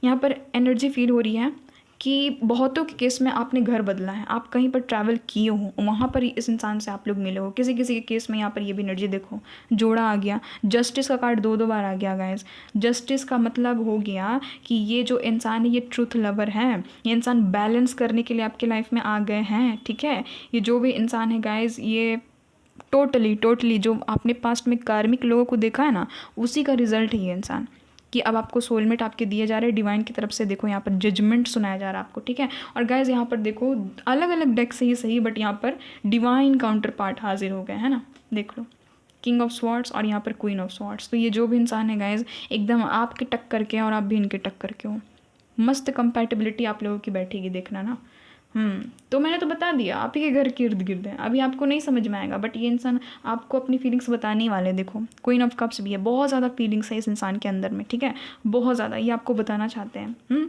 यहाँ पर एनर्जी फील हो रही है कि बहुतों के केस में आपने घर बदला है, आप कहीं पर ट्रैवल किए हो, वहाँ पर इस इंसान से आप लोग मिले हो। किसी किसी के केस में यहाँ पर ये भी एनर्जी देखो, जोड़ा आ गया, जस्टिस का कार्ड 2 बार आ गया गाइस। जस्टिस का मतलब हो गया कि ये जो इंसान है ये ट्रूथ लवर है, ये इंसान बैलेंस करने के लिए आपके लाइफ में आ गए हैं, ठीक है। ये जो भी इंसान है गाइज, ये टोटली जो आपने पास्ट में कार्मिक लोगों को देखा है ना, उसी का रिजल्ट है ये इंसान, कि अब आपको सोलमेट आपके दिए जा रहे हैं डिवाइन की तरफ से। देखो यहाँ पर जजमेंट सुनाया जा रहा है आपको, ठीक है। और गाइज यहाँ पर देखो अलग अलग डेक से ही सही, बट यहाँ पर डिवाइन काउंटर पार्ट हाजिर हो गए है ना, देख लो, किंग ऑफ स्वॉर्ड्स और यहाँ पर क्वीन ऑफ स्वॉर्ड्स। तो ये जो भी इंसान है गाइज, एकदम आपके टक्कर के और आप भी इनके टक्कर के हो, मस्त कंपैटिबिलिटी आप लोगों की बैठेगी, देखना ना। तो मैंने तो बता दिया, आप ही के घर के इर्द गिर्द है, अभी आपको नहीं समझ में आएगा, बट ये इंसान आपको अपनी फीलिंग्स बताने वाले। देखो क्वीन ऑफ कप्स भी है, बहुत ज़्यादा फीलिंग्स है इस इंसान के अंदर में, ठीक है, बहुत ज़्यादा, ये आपको बताना चाहते हैं।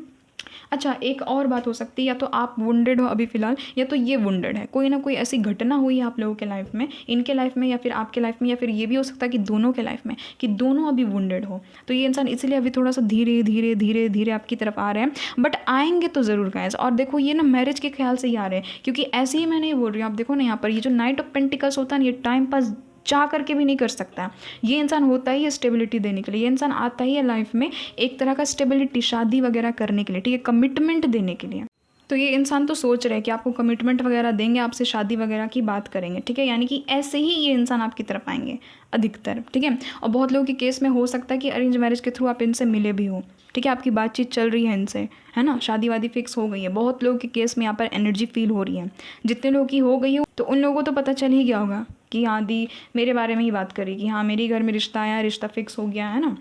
अच्छा, एक और बात हो सकती है, या तो आप वुंडेड हो अभी फ़िलहाल, या तो ये वुंडेड है, कोई ना कोई ऐसी घटना हुई है आप लोगों के लाइफ में, इनके लाइफ में या फिर आपके लाइफ में, या फिर ये भी हो सकता है कि दोनों के लाइफ में, कि दोनों अभी वुंडेड हो। तो ये इंसान इसलिए अभी थोड़ा सा धीरे धीरे धीरे धीरे आपकी तरफ आ रहे हैं, बट आएंगे तो ज़रूर गाइस। और देखो ये ना मैरिज के ख्याल से ही आ रहे हैं, क्योंकि ऐसे ही मैं नहीं बोल रही हूँ, आप देखो ना यहाँ पर ये जो नाइट ऑफ पेंटिकल्स होता है ना, ये टाइम पास चाह करके भी नहीं कर सकता है। ये इंसान होता ही है स्टेबिलिटी देने के लिए, ये इंसान आता ही है लाइफ में एक तरह का स्टेबिलिटी, शादी वगैरह करने के लिए, ठीक है, कमिटमेंट देने के लिए। तो ये इंसान तो सोच रहे हैं कि आपको कमिटमेंट वगैरह देंगे, आपसे शादी वगैरह की बात करेंगे, ठीक है, यानी कि ऐसे ही ये इंसान आपकी तरफ आएंगे अधिकतर, ठीक है। और बहुत लोगों के केस में हो सकता है कि अरेंज मैरिज के थ्रू आप इनसे मिले भी हो, ठीक है, आपकी बातचीत चल रही है इनसे, है ना, शादी वादी फिक्स हो गई है। बहुत लोगों के केस में यहाँ पर एनर्जी फील हो रही है, जितने लोगों की हो गई है तो उन लोगों को तो पता चल ही गया होगा कि हाँ दी मेरे बारे में ही बात करेगी, हाँ मेरे घर में रिश्ता आया, रिश्ता फिक्स हो गया है ना।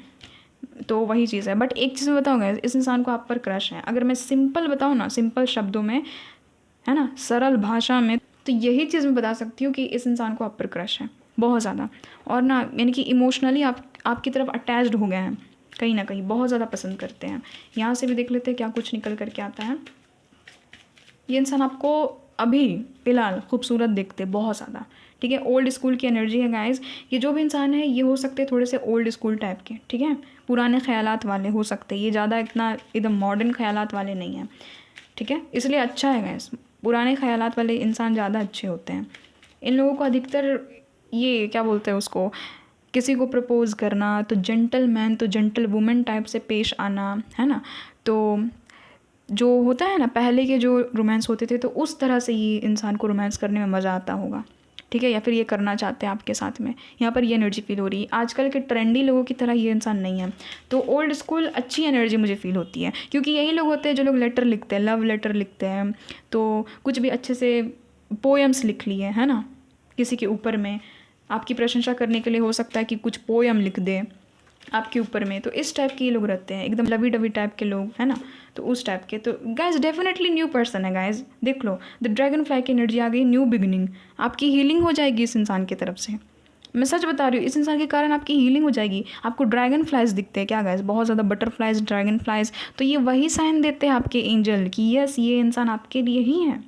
तो वही चीज़ है। बट एक चीज़ मैं बताऊँगा, इस इंसान को आप पर क्रश है। अगर मैं सिंपल बताऊँ ना, सिंपल शब्दों में, है ना, सरल भाषा में, तो यही चीज़ मैं बता सकती हूँ कि इस इंसान को आप पर क्रश है बहुत ज़्यादा, और ना यानी कि इमोशनली आपकी तरफ अटैच्ड हो गए हैं कहीं ना कहीं, बहुत ज़्यादा पसंद करते हैं। यहाँ से भी देख लेते हैं क्या कुछ निकल करके आता है। ये इंसान आपको अभी फ़िलहाल खूबसूरत देखते बहुत ज़्यादा, ठीक है। ओल्ड स्कूल की एनर्जी है गाइस। ये जो भी इंसान है ये हो सकते हैं थोड़े से ओल्ड स्कूल टाइप के, ठीक है, पुराने ख्यालात वाले हो सकते हैं। ये ज़्यादा इतना एकदम मॉडर्न ख्यालात वाले नहीं हैं, ठीक है, इसलिए अच्छा है गाइस। पुराने ख्यालात वाले इंसान ज़्यादा अच्छे होते हैं। इन लोगों को अधिकतर ये क्या बोलते हैं उसको, किसी को प्रपोज़ करना, तो जेंटलमैन तो जेंटल वुमेन टाइप से पेश आना, है ना। तो जो होता है ना पहले के जो रोमांस होते थे, तो उस तरह से ही इंसान को रोमांस करने में मज़ा आता होगा, ठीक है, या फिर ये करना चाहते हैं आपके साथ में। यहाँ पर ये एनर्जी फील हो रही है। आजकल के ट्रेंडी लोगों की तरह ये इंसान नहीं है। तो ओल्ड स्कूल अच्छी एनर्जी मुझे फील होती है, क्योंकि यही लोग होते हैं जो लोग लेटर लिखते हैं, लव लेटर लिखते हैं, तो कुछ भी अच्छे से पोएम्स लिख लिए, है ना, किसी के ऊपर में आपकी प्रशंसा करने के लिए हो सकता है कि कुछ पोएम लिख दे आपके ऊपर में। तो इस टाइप के ये लोग रहते हैं, एकदम लवी डवी टाइप के लोग, है ना, तो उस टाइप के। तो गाइज डेफिनेटली न्यू पर्सन है गाइज, देख लो द ड्रैगन फ्लाई की एनर्जी आ गई, न्यू बिगिनिंग, आपकी हीलिंग हो जाएगी इस इंसान की तरफ से। मैं सच बता रही हूँ, इस इंसान के कारण आपकी हीलिंग हो जाएगी। आपको ड्रैगन फ्लाइज दिखते हैं क्या गाइज, बहुत ज़्यादा बटरफ्लाइज, ड्रैगन फ्लाइज, तो ये वही साइन देते हैं आपके एंजल कि यस ये इंसान आपके लिए ही है,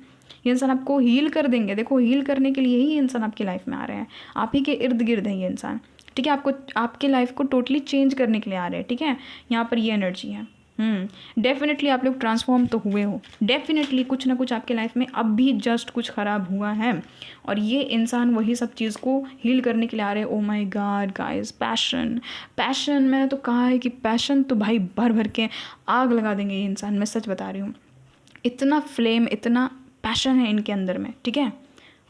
ये इंसान आपको हील कर देंगे। देखो हील करने के लिए ही इंसान आपकी लाइफ में आ रहे हैं, आप ही के इर्द गिर्द है ये इंसान, ठीक है, आपको आपके लाइफ को टोटली चेंज करने के लिए आ रहे हैं, ठीक है। यहाँ पर ये एनर्जी है। डेफिनेटली आप लोग ट्रांसफॉर्म तो हुए हो, डेफिनेटली कुछ ना कुछ आपके लाइफ में अब भी जस्ट कुछ ख़राब हुआ है, और ये इंसान वही सब चीज़ को हील करने के लिए आ रहे हैं। ओ माय गॉड गाइस, पैशन, मैंने तो कहा है कि पैशन तो भाई भर भर के आग लगा देंगे ये इंसान, मैं सच बता रही हूँ। इतना फ्लेम, इतना पैशन है इनके अंदर में, ठीक है।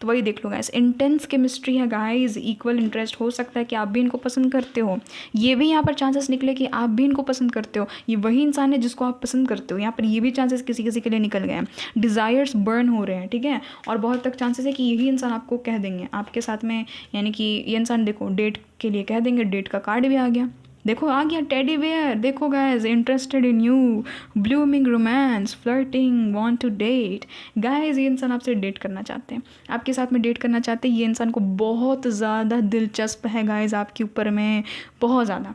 तो वही देख लो गाइस, इंटेंस केमिस्ट्री है गाइस, इक्वल इंटरेस्ट, हो सकता है कि आप भी इनको पसंद करते हो, ये भी यहाँ पर चांसेस निकले कि आप भी इनको पसंद करते हो, ये वही इंसान है जिसको आप पसंद करते हो। यहाँ पर ये भी चांसेस किसी किसी के लिए निकल गए हैं, डिज़ायर्स बर्न हो रहे हैं, ठीक है। और बहुत तक चांसेस है कि यही इंसान आपको कह देंगे आपके साथ में, यानी कि ये इंसान देखो डेट के लिए कह देंगे, डेट का कार्ड भी आ गया, देखो आ गया टेडी बेयर, देखो guys, interested in you, blooming romance, flirting, want to date. Guys ये इंसान आपसे डेट करना चाहते हैं, आपके साथ में डेट करना चाहते हैं। ये इंसान को बहुत ज़्यादा दिलचस्प है गाइज आपके ऊपर में, बहुत ज़्यादा।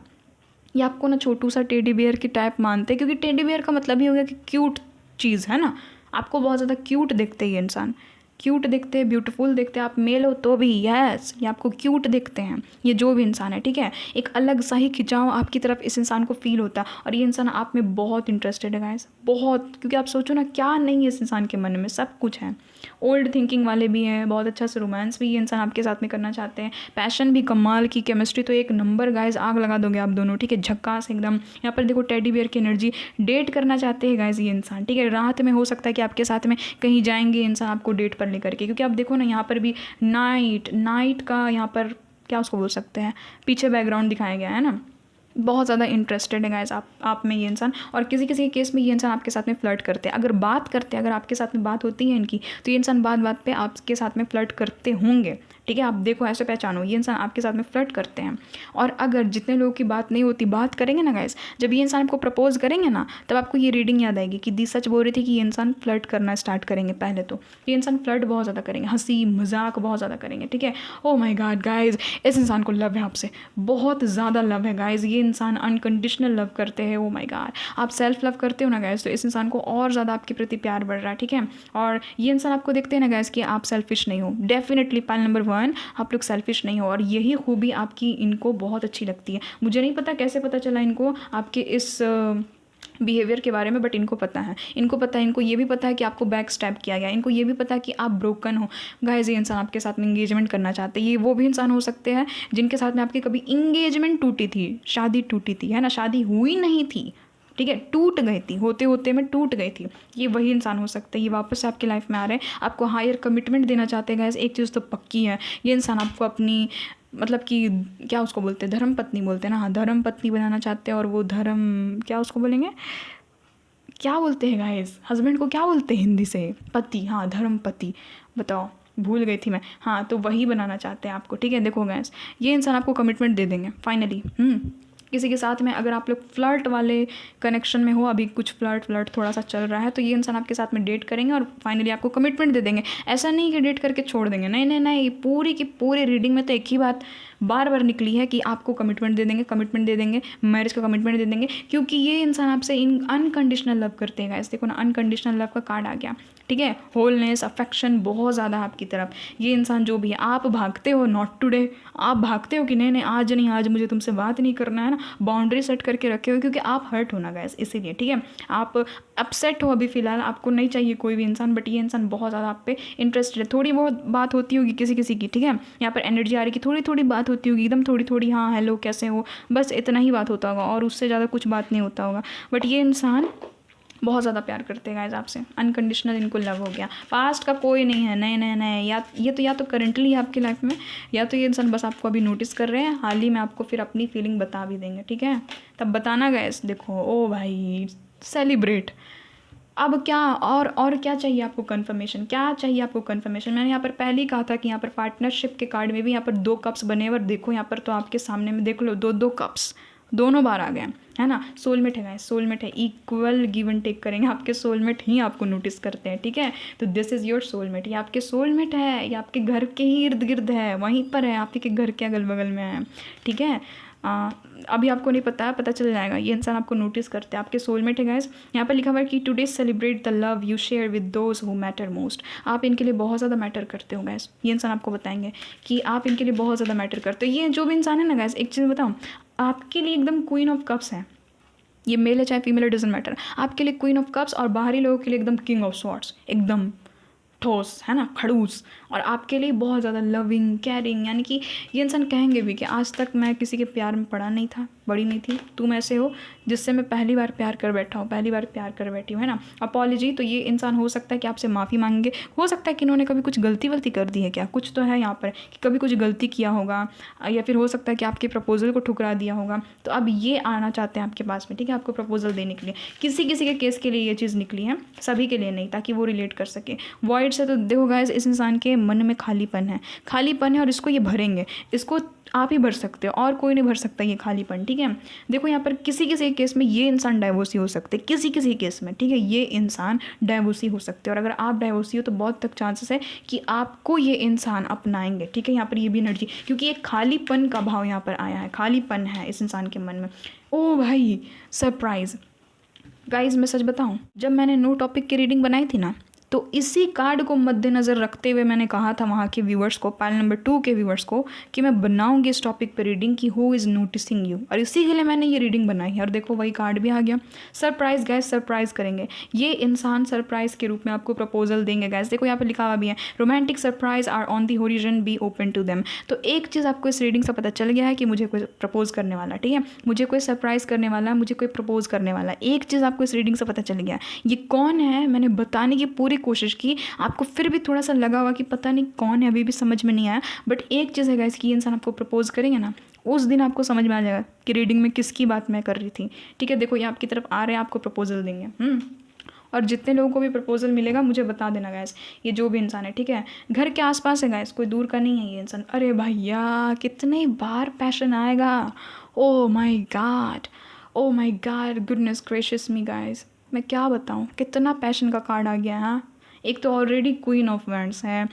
ये आपको ना छोटू सा टेडी बेयर की टाइप मानते हैं, क्योंकि टेडी बेयर का मतलब ही हो गया कि क्यूट चीज़ है ना, आपको बहुत ज़्यादा क्यूट दिखते हैं ये इंसान, क्यूट दिखते हैं, ब्यूटीफुल दिखते हैं। आप मेल हो तो भी यस, ये आपको क्यूट दिखते हैं, ये जो भी इंसान है, ठीक है। एक अलग सा ही खिंचाव आपकी तरफ इस इंसान को फील होता है और ये इंसान आप में बहुत इंटरेस्टेड है गाइस, बहुत। क्योंकि आप सोचो ना, क्या नहीं है इस इंसान के मन में, सब कुछ है। ओल्ड थिंकिंग वाले भी हैं, बहुत अच्छा से रोमांस भी ये इंसान आपके साथ में करना चाहते हैं, पैशन भी कमाल की, केमिस्ट्री तो एक नंबर गाइस, आग लगा दोगे आप दोनों, ठीक है, झक्कास एकदम। यहाँ पर देखो टेडी बियर की एनर्जी, डेट करना चाहते हैं गाइस ये इंसान, ठीक है। रात में हो सकता है कि आपके साथ में कहीं जाएंगे इंसान आपको डेट पर लेकर के, क्योंकि आप देखो ना यहाँ पर भी नाइट का यहाँ पर क्या उसको बोल सकते हैं, पीछे बैकग्राउंड दिखाया गया है ना। बहुत ज़्यादा इंटरेस्टेड है गाइस आप में ये इंसान, और किसी किसी के केस में ये इंसान आपके साथ में फ्लर्ट करते हैं। अगर बात करते हैं, अगर आपके साथ में बात होती है इनकी, तो ये इंसान बात बात पे आपके साथ में फ्लर्ट करते होंगे, ठीक है। आप देखो, ऐसे पहचानो, ये इंसान आपके साथ में फ्लर्ट करते हैं। और अगर जितने लोगों की बात नहीं होती, बात करेंगे ना गाइस, जब ये इंसान आपको प्रपोज करेंगे ना, तब आपको ये रीडिंग याद आएगी कि दी सच बोल रही थी कि ये इंसान फ्लर्ट करना स्टार्ट करेंगे। पहले तो ये इंसान फ्लर्ट बहुत ज़्यादा करेंगे, हंसी मजाक बहुत ज़्यादा करेंगे, ठीक है। ओ माय गॉड गाइज, इस इंसान को लव है आपसे, बहुत ज़्यादा लव है गाइज। ये इंसान अनकंडीशनल लव करते हैं। ओ माय गॉड, आप सेल्फ लव करते हो ना गाइज, तो इस इंसान को और ज़्यादा आपके प्रति प्यार बढ़ रहा है, ठीक है। और ये इंसान आपको देखते हैं ना गाइज कि आप सेल्फिश नहीं हो। डेफिनेटली पॉइंट नंबर 1, आप लोग सेल्फिश नहीं हो, और यही खूबी आपकी इनको बहुत अच्छी लगती है। मुझे नहीं पता कैसे पता चला इनको आपके इस बिहेवियर के बारे में, बट इनको पता है, इनको पता है, इनको ये भी पता है कि आपको बैक स्टैप किया गया, इनको ये भी पता है कि आप ब्रोकन हो। गाइस, ये इंसान आपके साथ में इंगेजमेंट करना चाहते हैं। ये वो भी इंसान हो सकते हैं जिनके साथ में आपकी कभी इंगेजमेंट टूटी थी, शादी टूटी थी, है ना, शादी हुई नहीं थी, ठीक है, टूट गई थी, होते होते में टूट गई थी। ये वही इंसान हो सकते हैं, ये वापस से आपकी लाइफ में आ रहे हैं, आपको हायर कमिटमेंट देना चाहते हैं गाइस। एक चीज़ तो पक्की है, ये इंसान आपको अपनी, मतलब कि क्या उसको बोलते हैं, धर्म पत्नी बोलते हैं ना, हाँ, धर्म पत्नी बनाना चाहते हैं। और वो धर्म, क्या उसको बोलेंगे, क्या बोलते हैं गाइस, हस्बैंड को क्या बोलते हैं हिंदी से, पति, हाँ, धर्म पति, बताओ, भूल गई थी मैं, हाँ, तो वही बनाना चाहते हैं आपको, ठीक है। देखो गाइस, ये इंसान आपको कमिटमेंट दे देंगे फाइनली। किसी के साथ में अगर आप लोग फ्लर्ट वाले कनेक्शन में हो, अभी कुछ फ्लर्ट थोड़ा सा चल रहा है, तो ये इंसान आपके साथ में डेट करेंगे और फाइनली आपको कमिटमेंट दे देंगे। ऐसा नहीं कि डेट करके छोड़ देंगे, नहीं नहीं नहीं, पूरी की पूरी रीडिंग में तो एक ही बात बार बार निकली है कि आपको कमिटमेंट दे देंगे, मैरिज का कमिटमेंट दे देंगे, क्योंकि ये इंसान आपसे अनकंडीशनल लव करते हैं गाइस। देखो ना, अनकंडीशनल लव का कार्ड आ गया, ठीक है। होलनेस, अफेक्शन बहुत ज़्यादा आपकी तरफ। ये इंसान जो भी है, आप भागते हो नॉट टुडे, आप भागते हो कि नहीं नहीं आज नहीं, आज मुझे तुमसे बात नहीं करना है ना, बाउंड्री सेट करके रखे हो, क्योंकि आप हर्ट हो ना गाइस, इसीलिए, ठीक है। आप अपसेट हो अभी फ़िलहाल, आपको नहीं चाहिए कोई भी इंसान, बट ये इंसान बहुत ज़्यादा आप पे इंटरेस्टेड है। थोड़ी बहुत बात होती होगी किसी किसी की, ठीक है, यहाँ पर एनर्जी आ रही कि थोड़ी थोड़ी बात होती होगी, एकदम थोड़ी थोड़ी, हाँ हेलो कैसे हो, बस इतना ही बात होता होगा, और उससे ज़्यादा कुछ बात नहीं होता होगा। बट ये इंसान बहुत ज़्यादा प्यार करते हैं गाइस आपसे, अनकंडीशनल इनको लव हो गया। पास्ट का कोई नहीं है, नए नए नए, या तो करंटली आपकी लाइफ में, या तो ये इंसान बस आपको अभी नोटिस कर रहे हैं, हाल ही में आपको फिर अपनी फीलिंग बता भी देंगे, ठीक है। तब बताना गाइस, देखो, ओ भाई, सेलिब्रेट। अब क्या और क्या चाहिए आपको कन्फर्मेशन, क्या चाहिए आपको कन्फर्मेशन। मैंने यहाँ पर पहले ही कहा था कि यहाँ पर पार्टनरशिप के कार्ड में भी यहाँ पर 2 कप्स बने हुए, और देखो यहाँ पर तो आपके सामने में देख लो, 2 कप्स दोनों बार आ गए, है ना। सोलमेट है गाइस, सोलमेट है, इक्वल गिव एंड टेक करेंगे, आपके सोलमेट ही आपको नोटिस करते हैं, ठीक है। तो दिस इज़ योर सोलमेट, ये आपके सोलमेट है, ये आपके घर के ही इर्द गिर्द है, वहीं पर है, आपके घर के अगल बगल में है, ठीक है। अभी आपको नहीं पता है, पता चल जाएगा। ये इंसान आपको नोटिस करते हैं, आपके सोलमेट है गाइस। यहाँ पर लिखा हुआ है कि today celebrate the love you share with those who matter most. आप इनके लिए बहुत ज़्यादा मैटर करते हो गाइस, ये इंसान आपको बताएंगे कि आप इनके लिए बहुत ज़्यादा मैटर करते हो। ये जो भी इंसान है ना गाइस, एक चीज़ बताऊँ, आपके लिए एकदम क्वीन ऑफ कप्स है। ये मेल है चाहे फीमेल है, डजंट मैटर, आपके लिए क्वीन ऑफ कप्स, और बाहरी लोगों के लिए एकदम किंग ऑफ स्वॉर्ड्स, एकदम ठोस, है ना, खड़ूस। और आपके लिए बहुत ज़्यादा लविंग, केयरिंग, यानी कि ये इंसान कहेंगे भी कि आज तक मैं किसी के प्यार में पड़ा नहीं था, बड़ी नहीं थी, तुम ऐसे हो जिससे मैं पहली बार प्यार कर बैठा हूँ, पहली बार प्यार कर बैठी हूँ, है ना। अपॉलॉजी, तो ये इंसान हो सकता है कि आपसे माफ़ी मांगेंगे, हो सकता है कि इन्होंने कभी कुछ गलती वलती कर दी है, क्या कुछ तो है यहाँ पर कि कभी कुछ गलती किया होगा, या फिर हो सकता है कि आपके प्रपोजल को ठुकरा दिया होगा। तो अब ये आना चाहते हैं आपके पास में, ठीक है, आपको प्रपोजल देने के लिए। किसी किसी के केस के लिए ये चीज़ निकली है, सभी के लिए नहीं, ताकि वो रिलेट कर सके। वॉइड से तो देखो गाइस, इस इंसान के मन में खालीपन है, और इसको ये भरेंगे, इसको आप ही भर सकते हो, और कोई नहीं भर सकता ये खालीपन, ठीक है। देखो यहाँ पर किसी किसी केस में ये इंसान डाइवोर्सी हो सकते हैं, किसी किसी केस में, ठीक है, ये इंसान डाइवोर्सी हो सकते हैं। और अगर आप डाइवोर्सी हो तो बहुत तक चांसेस है कि आपको ये इंसान अपनाएंगे, ठीक है। यहाँ पर ये भी एनर्जी, क्योंकि एक खालीपन का भाव यहाँ पर आया है, खालीपन है इस इंसान के मन में। ओ भाई, सरप्राइज, गाइज मैं सच बताऊं, जब मैंने नो टॉपिक की रीडिंग बनाई थी ना, तो इसी कार्ड को मद्देनज़र रखते हुए मैंने कहा था वहाँ के व्यूवर्स को, पाइल नंबर 2 के व्यूवर्स को, कि मैं बनाऊंगी इस टॉपिक पे रीडिंग की हु इज़ नोटिसिंग यू, और इसी के लिए मैंने ये रीडिंग बनाई है। और देखो वही कार्ड भी आ गया। सरप्राइज गैस, सरप्राइज करेंगे ये इंसान, सरप्राइज के रूप में आपको प्रपोजल देंगे गैस। देखो यहाँ पर लिखा हुआ भी है, romantic surprise are on the horizon, be open to them. तो एक चीज़ आपको इस रीडिंग से पता चल गया है कि मुझे कोई प्रपोज करने वाला, ठीक है, मुझे कोई सरप्राइज करने वाला, मुझे कोई प्रपोज करने वाला। एक चीज़ आपको इस रीडिंग से पता चल गया, ये कौन है मैंने बताने की पूरी कोशिश की, आपको फिर भी थोड़ा सा लगा हुआ कि पता नहीं कौन है, अभी भी समझ में नहीं आया। बट एक चीज़ है गाइस कि ये इंसान आपको प्रपोज करेंगे ना, उस दिन आपको समझ में आ जाएगा कि रीडिंग में किसकी बात मैं कर रही थी। ठीक है, देखो ये आपकी तरफ आ रहे हैं, आपको प्रपोजल देंगे। और जितने लोगों को भी प्रपोजल मिलेगा मुझे बता देना गैस, ये जो भी इंसान है, ठीक है, घर के आसपास है गैस, कोई दूर का नहीं है ये इंसान। अरे भैया कितने बार पैशन आएगा, oh my God, oh my God, goodness gracious me guys, मैं क्या बताऊँ कितना पैशन का कार्ड आ गया है। एक तो ऑलरेडी क्वीन ऑफ वैंड्स है,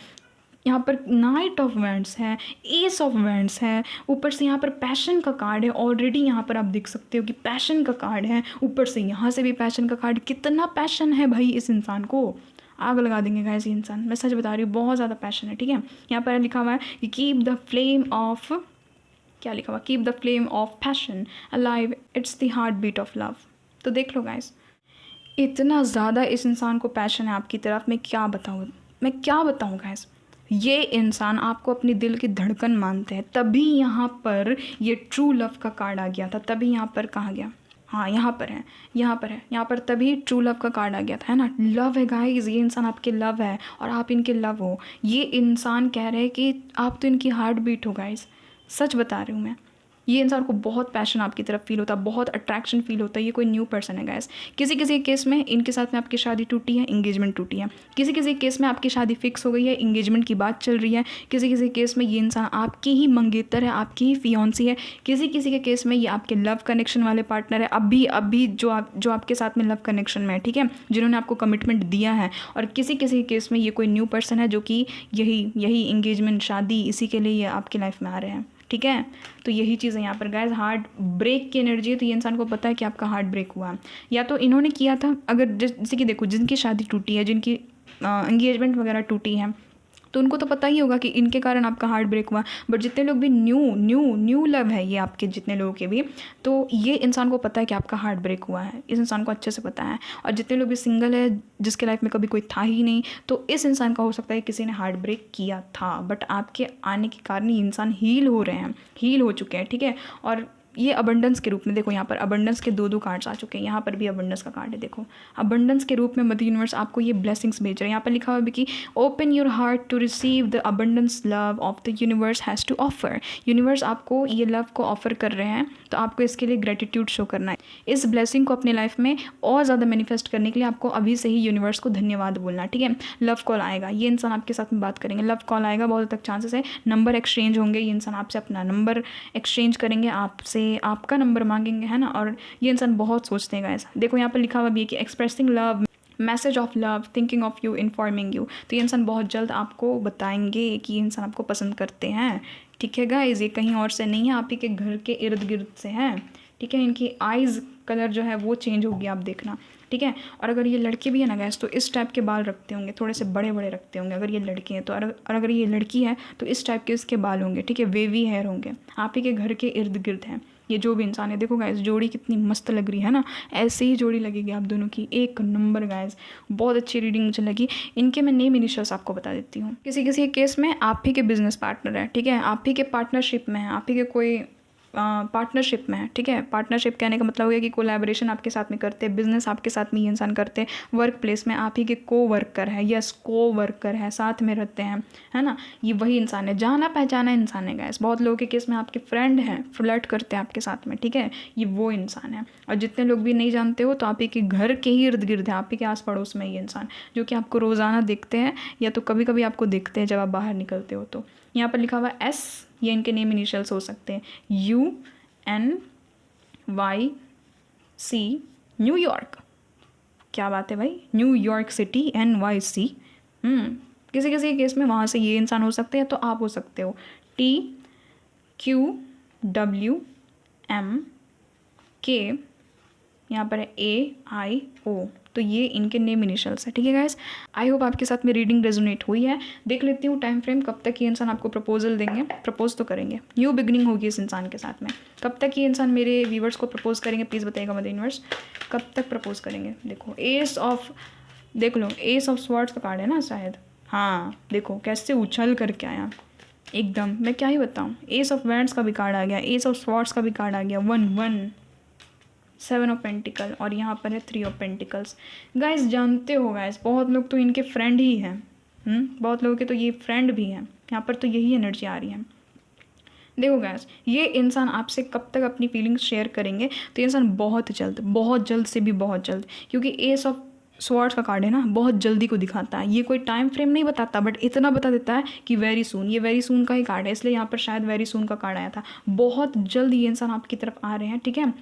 यहाँ पर नाइट ऑफ वैंड्स है, एस ऑफ वैंड्स है, ऊपर से यहाँ पर पैशन का कार्ड है। ऑलरेडी यहाँ पर आप देख सकते हो कि पैशन का कार्ड है, ऊपर से यहाँ से भी पैशन का कार्ड। कितना पैशन है भाई इस इंसान को, आग लगा देंगे गाइस ये इंसान, मैं सच बता रही हूँ, बहुत ज़्यादा पैशन है। ठीक है, यहाँ पर लिखा हुआ है कि कीप द फ्लेम ऑफ, क्या लिखा हुआ, keep the flame of passion alive, it's the heartbeat of love. तो देख लो गाइस, इतना ज़्यादा इस इंसान को पैशन है आपकी तरफ, मैं क्या बताऊँ गाइस। ये इंसान आपको अपनी दिल की धड़कन मानते हैं, तभी यहाँ पर ये ट्रू लव का कार्ड आ गया था। तभी यहाँ पर कहा गया, हाँ यहाँ पर है, यहाँ पर तभी ट्रू लव का कार्ड आ गया था, है ना। लव है गाइस, ये इंसान आपके लव है और आप इनके लव हो। ये इंसान कह रहे हैं कि आप तो इनकी हार्ट बीट हो गाइस, सच बता रही हूँ मैं। ये इंसान को बहुत पैशन आपकी तरफ फील होता है, बहुत अट्रैक्शन फील होता है। ये कोई न्यू पर्सन है गाइस। किसी किसी केस में इनके साथ में आपकी शादी टूटी है, इंगेजमेंट टूटी है। किसी किसी केस में आपकी शादी फिक्स हो गई है, इंगेजमेंट की बात चल रही है। किसी किसी केस में ये इंसान आपकी ही मंगेतर है, आपकी ही फियांसी है। किसी किसी के केस में ये आपके लव कनेक्शन वाले पार्टनर है, अभी जो आपके साथ में लव कनेक्शन में है, ठीक है, जिन्होंने आपको कमिटमेंट दिया है। और किसी किसी केस में ये कोई न्यू पर्सन है जो कि यही इंगेजमेंट, शादी, इसी के लिए ये आपकी लाइफ में आ रहे हैं। ठीक है, तो यही चीज़ है यहाँ पर गाइस, हार्ट ब्रेक की एनर्जी है। तो ये इंसान को पता है कि आपका हार्ट ब्रेक हुआ है, या तो इन्होंने किया था। अगर जैसे कि देखो, जिनकी शादी टूटी है, जिनकी एंगेजमेंट वगैरह टूटी है, तो उनको तो पता ही होगा कि इनके कारण आपका हार्ट ब्रेक हुआ। बट जितने लोग भी न्यू लव है ये आपके, जितने लोगों के भी, तो ये इंसान को पता है कि आपका हार्ट ब्रेक हुआ है, इस इंसान को अच्छे से पता है। और जितने लोग भी सिंगल है, जिसके लाइफ में कभी कोई था ही नहीं, तो इस इंसान का हो सकता है किसी ने हार्ट ब्रेक किया था, बट आपके आने के कारण ये इंसान हील हो रहे हैं, हील हो चुके हैं। ठीक है, और ये अबंडेंस के रूप में, देखो यहाँ पर अबंडेंस के दो कार्ड्स आ चुके हैं। यहाँ पर भी अबंडेंस का कार्ड है, देखो अबंडेंस के रूप में मदर यूनिवर्स आपको ये ब्लेसिंग्स भेज रहे हैं। यहाँ पर लिखा हुआ है कि open your heart to receive the abundance love of the universe has to offer. Universe आपको ये लव को ऑफर कर रहे हैं, तो आपको इसके लिए ग्रेटिट्यूड शो करना है। इस ब्लेसिंग को अपने लाइफ में और ज़्यादा मैनिफेस्ट करने के लिए आपको अभी से ही यूनिवर्स को धन्यवाद बोलना। ठीक है, लव कॉल आएगा, ये इंसान आपके साथ में बात करेंगे, लव कॉल आएगा, बहुत तक चांसेस है। नंबर एक्सचेंज होंगे, ये इंसान आपसे अपना नंबर एक्सचेंज करेंगे, आपसे आपका नंबर मांगेंगे, है ना। और ये इंसान बहुत सोचते हैं गाइस। देखो यहाँ पर लिखा हुआ भी है कि expressing love, message of love, thinking of you, informing you. तो ये इंसान बहुत जल्द आपको बताएंगे कि ये इंसान आपको पसंद करते हैं। ठीक है गाइस, ये कहीं और से नहीं है, आप ही के घर के इर्द गिर्द से हैं। ठीक है, इनकी आइज़ कलर जो है वो चेंज होगी, आप देखना। ठीक है, और अगर ये लड़के भी है ना गैस, तो इस टाइप के बाल रखते होंगे, थोड़े से बड़े बड़े रखते होंगे अगर ये लड़के हैं तो। और अगर ये लड़की है तो इस टाइप के इसके बाल होंगे। ठीक है, वेवी हेयर होंगे, आप ही के घर के इर्द गिर्द हैं ये जो भी इंसान है। देखो गाइस, जोड़ी कितनी मस्त लग रही है ना, ऐसे ही जोड़ी लगेगी आप दोनों की, एक नंबर गाइस। बहुत अच्छी रीडिंग मुझे लगी। इनके मैं नेम इनिशियल्स आपको बता देती हूँ। किसी किसी केस में आप ही के बिजनेस पार्टनर है, ठीक है, आप ही के पार्टनरशिप में है, आप ही के कोई पार्टनरशिप में है। ठीक है, पार्टनरशिप कहने का मतलब हो गया कि कोलैबोरेशन आपके साथ में करते हैं, बिजनेस आपके साथ में ये इंसान करते हैं, वर्क प्लेस में आप ही के को वर्कर है, यस को वर्कर है, साथ में रहते हैं, है ना। ये वही इंसान है, जाना पहचाना इंसान है गाइस। बहुत लोगों के केस में आपके फ्रेंड हैं, फ्लर्ट करते हैं आपके साथ में। ठीक है, ये वो इंसान है। और जितने लोग भी नहीं जानते हो, तो आप ही के घर के ही इर्द गिर्द है, आप ही के आस पड़ोस में ये इंसान, जो कि आपको रोज़ाना देखते हैं या तो कभी कभी आपको देखते हैं जब आप बाहर निकलते हो। तो यहाँ पर लिखा हुआ एस, ये इनके नेम इनिशियल्स हो सकते हैं, UNYC, न्यूयॉर्क। क्या बात है भाई, न्यूयॉर्क सिटी, NYC। किसी किसी केस में वहाँ से ये इंसान हो सकते हैं, तो आप हो सकते हो TQWMK यहाँ पर है AIO, तो ये इनके नेम इनिशियल्स है। ठीक है गाइस, आई होप आपके साथ में रीडिंग रेजोनेट हुई है। देख लेती हूँ टाइम फ्रेम, कब तक ये इंसान आपको प्रपोजल देंगे, प्रपोज तो करेंगे, न्यू बिगनिंग होगी इस इंसान के साथ में। कब तक ये इंसान मेरे व्यूवर्स को प्रपोज करेंगे, प्लीज़ बताइएगा मदर यूनिवर्स, कब तक प्रपोज करेंगे। देखो एस ऑफ, देख लो एस ऑफ स्वॉर्ड्स का कार्ड है ना शायद, हाँ देखो कैसे उछल करके आया एकदम, मैं क्या ही बताऊँ। एस ऑफ वैंड्स का भी कार्ड आ गया, एस ऑफ स्वॉर्ड्स का भी कार्ड आ गया, 1 7 ऑफ पेंटिकल, और यहाँ पर है 3 ऑफ पेंटिकल्स। गाइस जानते हो गाइस, बहुत लोग तो इनके फ्रेंड ही हैं, बहुत लोगों के तो ये फ्रेंड भी हैं। यहाँ पर तो यही एनर्जी आ रही है। देखो गाइस, ये इंसान आपसे कब तक अपनी फीलिंग्स शेयर करेंगे, तो ये इंसान बहुत जल्द से भी बहुत जल्द, क्योंकि एस ऑफ स्वॉर्ड्स का कार्ड है ना, बहुत जल्दी को दिखाता है। ये कोई टाइम फ्रेम नहीं बताता, बट इतना बता देता है कि वेरी सून, ये वेरी सून का ही कार्ड है, इसलिए यहाँ पर शायद वेरी सून का कार्ड आया था। बहुत जल्द ये इंसान आपकी तरफ आ रहे हैं। ठीक है,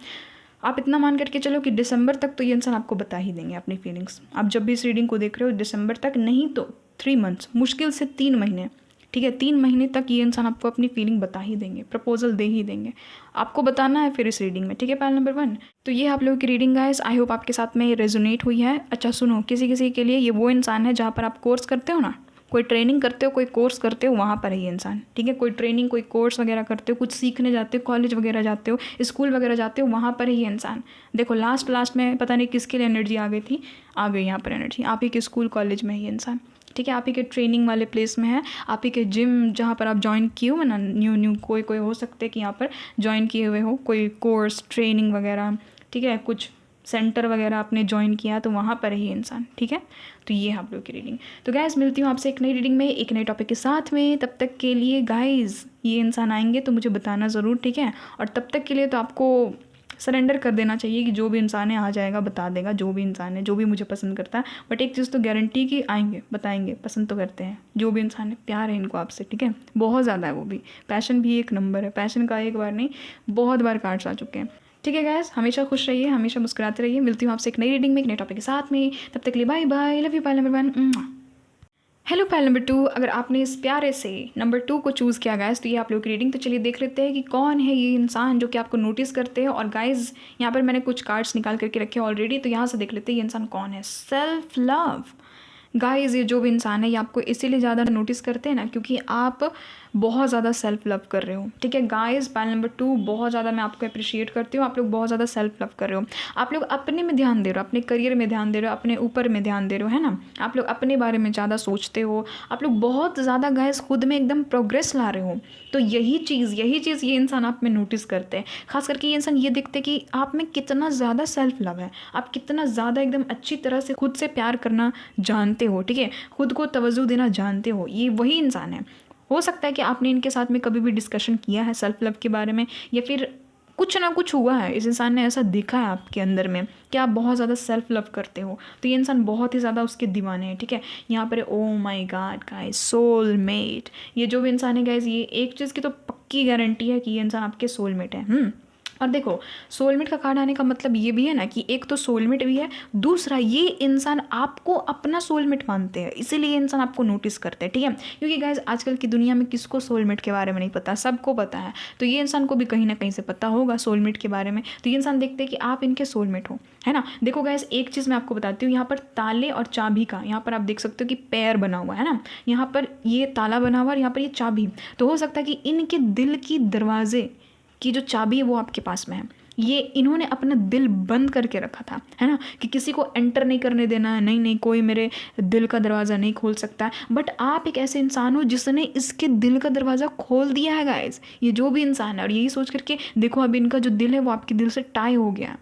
आप इतना मान करके चलो कि दिसंबर तक तो ये इंसान आपको बता ही देंगे अपनी फीलिंग्स। आप जब भी इस रीडिंग को देख रहे हो, दिसंबर तक नहीं तो 3 मंथ्स, मुश्किल से 3 महीने, ठीक है 3 महीने तक ये इंसान आपको अपनी फीलिंग बता ही देंगे, प्रपोजल दे ही देंगे। आपको बताना है फिर इस रीडिंग में। ठीक है, पायल नंबर 1। तो ये आप लोगों की रीडिंग गाइस, आई होप आपके साथ में रेजोनेट हुई है। अच्छा सुनो, किसी किसी के लिए ये वो इंसान है जहाँ पर आप कोर्स करते हो ना, कोई ट्रेनिंग करते हो, कोई कोर्स करते हो, वहाँ पर है ये इंसान। ठीक है, कोई ट्रेनिंग, कोई कोर्स वगैरह करते हो, कुछ सीखने जाते हो, कॉलेज वगैरह जाते हो, स्कूल वगैरह जाते हो, वहाँ पर है ये इंसान। देखो लास्ट में पता नहीं किसके लिए एनर्जी आ गई थी, आ गई यहाँ पर एनर्जी, आप ही के स्कूल कॉलेज में है ये इंसान। ठीक है, आप ही के ट्रेनिंग वाले प्लेस में है, आप ही के जिम जहाँ पर आप ज्वाइन किए हो ना, न्यू कोई हो सकते हैं कि यहाँ पर ज्वाइन किए हुए हो, कोई कोर्स ट्रेनिंग वगैरह, ठीक है कुछ सेंटर वगैरह आपने ज्वाइन किया, तो वहाँ पर ही इंसान। ठीक है, तो ये आप लोग की रीडिंग। तो गाइज़ मिलती हूँ आपसे एक नई रीडिंग में, एक नए टॉपिक के साथ में। तब तक के लिए गाइज़, ये इंसान आएंगे तो मुझे बताना ज़रूर, ठीक है। और तब तक के लिए तो आपको सरेंडर कर देना चाहिए कि जो भी इंसान है आ जाएगा, बता देगा, जो भी इंसान है, जो भी मुझे पसंद करता है। बट एक चीज़ तो गारंटी कि आएंगे, बताएंगे, पसंद तो करते हैं जो भी इंसान है, प्यार है इनको आपसे। ठीक है, बहुत ज़्यादा है, वो भी पैशन भी एक नंबर है, पैशन का एक बार नहीं बहुत बार कार्ड्स आ चुके हैं। ठीक है गाइस, हमेशा खुश रहिए, हमेशा मुस्कुराते रहिए। मिलती हूँ आपसे एक नई रीडिंग में, एक नए टॉपिक के साथ में। तब तक के लिए bye bye, love you Payal number 1। Hello Payal number 2। अगर आपने इस प्यारे से नंबर 2 को चूज़ किया गाइस, तो ये आप लोग की रीडिंग। तो चलिए देख लेते हैं कि कौन है ये इंसान जो कि आपको नोटिस करते हैं। और गाइस यहाँ पर मैंने कुछ कार्ड्स निकाल करके रखे ऑलरेडी, तो यहाँ से देख लेते हैं ये इंसान कौन है। सेल्फ लव गाइस, ये जो भी इंसान है ये आपको इसीलिए ज़्यादा नोटिस करते हैं ना, क्योंकि आप बहुत ज़्यादा सेल्फ लव कर रहे हो। ठीक है गाइस, पायल नंबर 2 बहुत ज़्यादा मैं आपको अप्रिशिएट करती हूँ। आप लोग बहुत ज़्यादा सेल्फ लव कर रहे हो, आप लोग अपने में ध्यान दे रहे हो, अपने करियर में ध्यान दे रहे हो, अपने ऊपर में ध्यान दे रहे हो, है ना। आप लोग अपने बारे में ज़्यादा सोचते हो, आप लोग बहुत ज़्यादा गाइस खुद में एकदम प्रोग्रेस ला रहे हो। तो यही चीज़ ये इंसान आप में नोटिस करते हैं। खास करके ये इंसान ये देखते हैं कि आप में कितना ज़्यादा सेल्फ लव है, आप कितना ज़्यादा एकदम अच्छी तरह से खुद से प्यार करना जानते हो। ठीक है, खुद को तवज्जो देना जानते हो, ये वही इंसान है। हो सकता है कि आपने इनके साथ में कभी भी डिस्कशन किया है सेल्फ लव के बारे में, या फिर कुछ ना कुछ हुआ है, इस इंसान ने ऐसा देखा है आपके अंदर में कि आप बहुत ज़्यादा सेल्फ लव करते हो। तो ये इंसान बहुत ही ज़्यादा उसके दीवाने हैं। ठीक है, यहाँ पर ओ माय गॉड गाइस, सोलमेट। ये जो भी इंसान है गाइस, ये एक चीज़ की तो पक्की गारंटी है कि ये इंसान आपके सोलमेट है। और देखो सोलमेट का कार्ड आने का मतलब ये भी है ना कि एक तो सोलमेट भी है, दूसरा ये इंसान आपको अपना सोलमेट मानते हैं, इसीलिए ये इंसान आपको नोटिस करते हैं। ठीक है, क्योंकि गाइज आजकल की दुनिया में किसको सोलमेट के बारे में नहीं पता, सबको पता है। तो ये इंसान को भी कहीं ना कहीं से पता होगा सोलमेट के बारे में। तो ये इंसान देखते हैं कि आप इनके सोलमेट हो, है ना। देखो गाइज एक चीज़ मैं आपको बताती हूँ, यहाँ पर ताले और चाबी का, यहाँ पर आप देख सकते हो कि पैर बना हुआ है ना, यहाँ पर ये ताला बना हुआ और यहाँ पर ये चाबी। तो हो सकता है कि इनके दिल की दरवाजे की जो चाबी है वो आपके पास में है। ये इन्होंने अपना दिल बंद करके रखा था, है ना, कि किसी को एंटर नहीं करने देना है, नहीं कोई मेरे दिल का दरवाज़ा नहीं खोल सकता है। बट आप एक ऐसे इंसान हो जिसने इसके दिल का दरवाज़ा खोल दिया है गाइज, ये जो भी इंसान है। और यही सोच करके देखो अब इनका जो दिल है वो आपके दिल से टाई हो गया,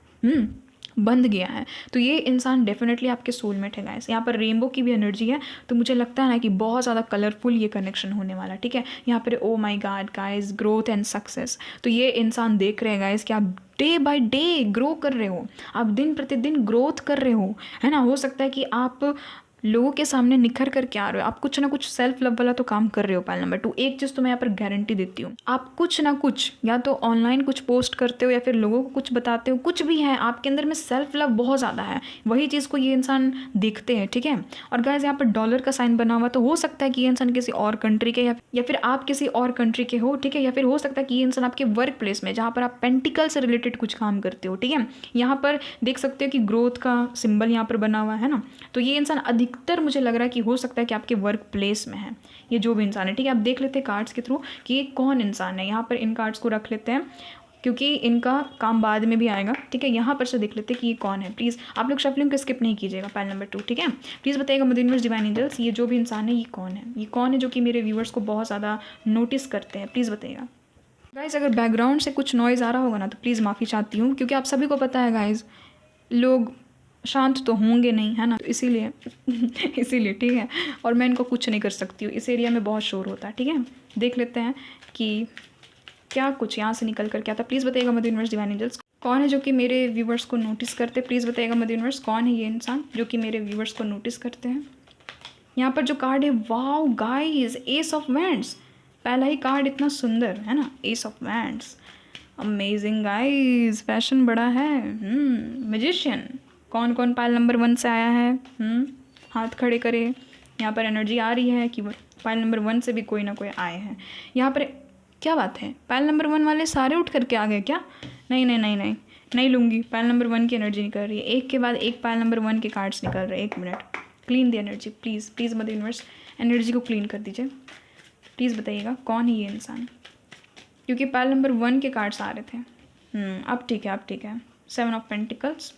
बंद गया है। तो ये इंसान डेफिनेटली आपके सोलमेट है गाइस। यहाँ पर रेनबो की भी एनर्जी है, तो मुझे लगता है ना कि बहुत ज़्यादा कलरफुल ये कनेक्शन होने वाला। ठीक है, यहाँ पर ओ my God guys, growth and success. तो ये इंसान देख रहे हैं गाइस कि आप डे बाय डे ग्रो कर रहे हो, आप दिन प्रतिदिन ग्रोथ कर रहे हो, है ना। हो सकता है कि आप लोगों के सामने निखर कर क्या आ रहे हो, आप कुछ ना कुछ सेल्फ लव वाला तो काम कर रहे हो। पाइल नंबर 2, एक चीज़ तो मैं यहाँ पर गारंटी देती हूँ, आप कुछ ना कुछ या तो ऑनलाइन कुछ पोस्ट करते हो या फिर लोगों को कुछ बताते हो, कुछ भी है आपके अंदर में सेल्फ लव बहुत ज़्यादा है, वही चीज़ को ये इंसान देखते हैं, ठीक है। और गाइस यहाँ पर डॉलर का साइन बना हुआ, तो हो सकता है कि ये इंसान किसी और कंट्री के या फिर आप किसी और कंट्री के हो, ठीक है। या फिर हो सकता है कि ये इंसान आपके वर्क प्लेस में, जहाँ पर आप पेंटिकल से रिलेटेड कुछ काम करते हो, ठीक है। यहाँ पर देख सकते हो कि ग्रोथ का सिंबल यहाँ पर बना हुआ है ना, तो ये इंसान अधिकतर मुझे लग रहा है कि हो सकता है कि आपके वर्क प्लेस में है ये जो भी इंसान है, ठीक है। आप देख लेते हैं कार्ड्स के थ्रू कि ये कौन इंसान है। यहाँ पर इन कार्ड्स को रख लेते हैं क्योंकि इनका काम बाद में भी आएगा, ठीक है। यहाँ पर से देख लेते हैं कि ये कौन है। प्लीज़ आप लोग शफलिंग को स्किप नहीं कीजिएगा। पाइल नंबर 2, ठीक है। प्लीज़ बताइएगा मदर यूनिवर्स डिवाइन एंजल्स, ये जो भी इंसान है ये कौन है, ये कौन है जो कि मेरे व्यूअर्स को बहुत ज़्यादा नोटिस करते हैं, प्लीज़ बताइएगा। गाइज़ अगर बैकग्राउंड से कुछ नॉइज़ आ रहा होगा ना तो प्लीज़ माफ़ी चाहती हूँ, क्योंकि आप सभी को पता है गाइज़ लोग शांत तो होंगे नहीं, है ना, तो इसीलिए इसीलिए, ठीक है। और मैं इनको कुछ नहीं कर सकती हूँ, इस एरिया में बहुत शोर होता है, ठीक है। देख लेते हैं कि क्या कुछ यहाँ से निकल कर क्या था। प्लीज़ बताइएगा मदर यूनिवर्स डिवाइन एंजल्स, कौन है जो कि मेरे व्यूवर्स को नोटिस करते हैं। प्लीज़ बताइएगा मदर यूनिवर्स, कौन है ये इंसान जो कि मेरे व्यूवर्स को नोटिस करते हैं। यहाँ पर जो कार्ड है, wow guys, S of wands, पहला ही कार्ड इतना सुंदर है ना, S of wands, amazing guys, fashion बड़ा है। मैजिशियन, कौन कौन पाइल नंबर 1 से आया है, हाथ खड़े करे। यहाँ पर एनर्जी आ रही है कि पाइल नंबर 1 से भी कोई ना कोई आए हैं यहाँ पर। क्या बात है, पाइल नंबर 1 वाले सारे उठ करके आ गए क्या? नहीं नहीं नहीं नहीं नहीं लूँगी, पाइल नंबर 1 की एनर्जी निकल रही है, एक के बाद एक पाइल नंबर 1 के कार्ड्स निकल रहे हैं। एक minute, clean the energy please, please mother universe energy को क्लीन कर दीजिए। प्लीज़ बताइएगा कौन है ये इंसान, क्योंकि पाइल नंबर 1 के कार्ड्स आ रहे थे। अब ठीक है, अब ठीक है। 7 of pentacles,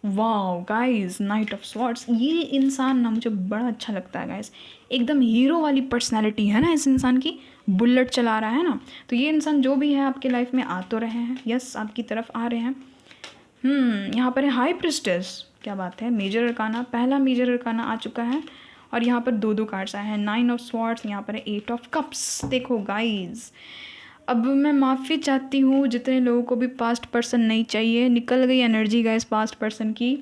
wow guys, night of swords. ये इंसान ना मुझे बड़ा अच्छा लगता है गाइस, एकदम हीरो वाली पर्सनालिटी है ना इस इंसान की, बुलेट चला रहा है ना। तो ये इंसान जो भी है आपके लाइफ में आ तो रहे हैं, यस आपकी तरफ आ रहे हैं। यहाँ पर है हाई प्रिस्टेस, क्या बात है। मेजर अरकाना, पहला मेजर अरकाना आ चुका है और यहाँ पर 2 कार्ड्स आए हैं, 9 ऑफ स्वॉर्ड्स, यहाँ पर है 8 ऑफ कप्स। देखो गाइज, अब मैं माफ़ी चाहती हूँ जितने लोगों को भी पास्ट पर्सन नहीं चाहिए, निकल गई एनर्जी गाइस पास्ट पर्सन की,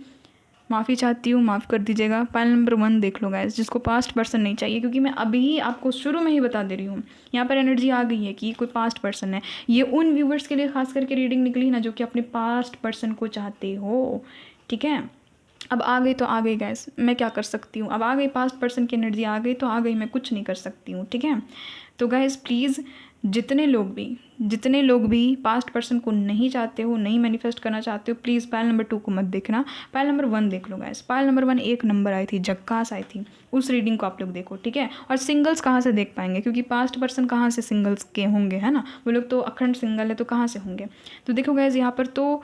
माफ़ी चाहती हूँ, माफ़ कर दीजिएगा। पाइल नंबर 1 देख लो गाइस, जिसको पास्ट पर्सन नहीं चाहिए, क्योंकि मैं अभी आपको शुरू में ही बता दे रही हूँ, यहाँ पर एनर्जी आ गई है कि कोई पास्ट पर्सन है। ये उन व्यूवर्स के लिए खास करके रीडिंग निकली ना जो कि अपने पास्ट पर्सन को चाहते हो, ठीक है। अब आ गई तो आ गई गैस, मैं क्या कर सकती हूँ, अब आ गई पास्ट पर्सन की एनर्जी आ गई तो आ गई, मैं कुछ नहीं कर सकती हूँ, ठीक है। तो गैस प्लीज़ जितने लोग भी पास्ट पर्सन को नहीं चाहते हो, नहीं मैनिफेस्ट करना चाहते हो, प्लीज़ पाइल नंबर 2 को मत देखना, पाइल नंबर 1 देख लो गैस। पाइल नंबर 1 एक नंबर आई थी, जक्कास आई थी, उस रीडिंग को आप लोग देखो, ठीक है। और सिंगल्स कहाँ से देख पाएंगे, क्योंकि पास्ट पर्सन कहाँ से सिंगल्स के होंगे, है ना, वो लोग तो अखंड सिंगल है, तो कहाँ से होंगे। तो देखो गैस यहाँ पर तो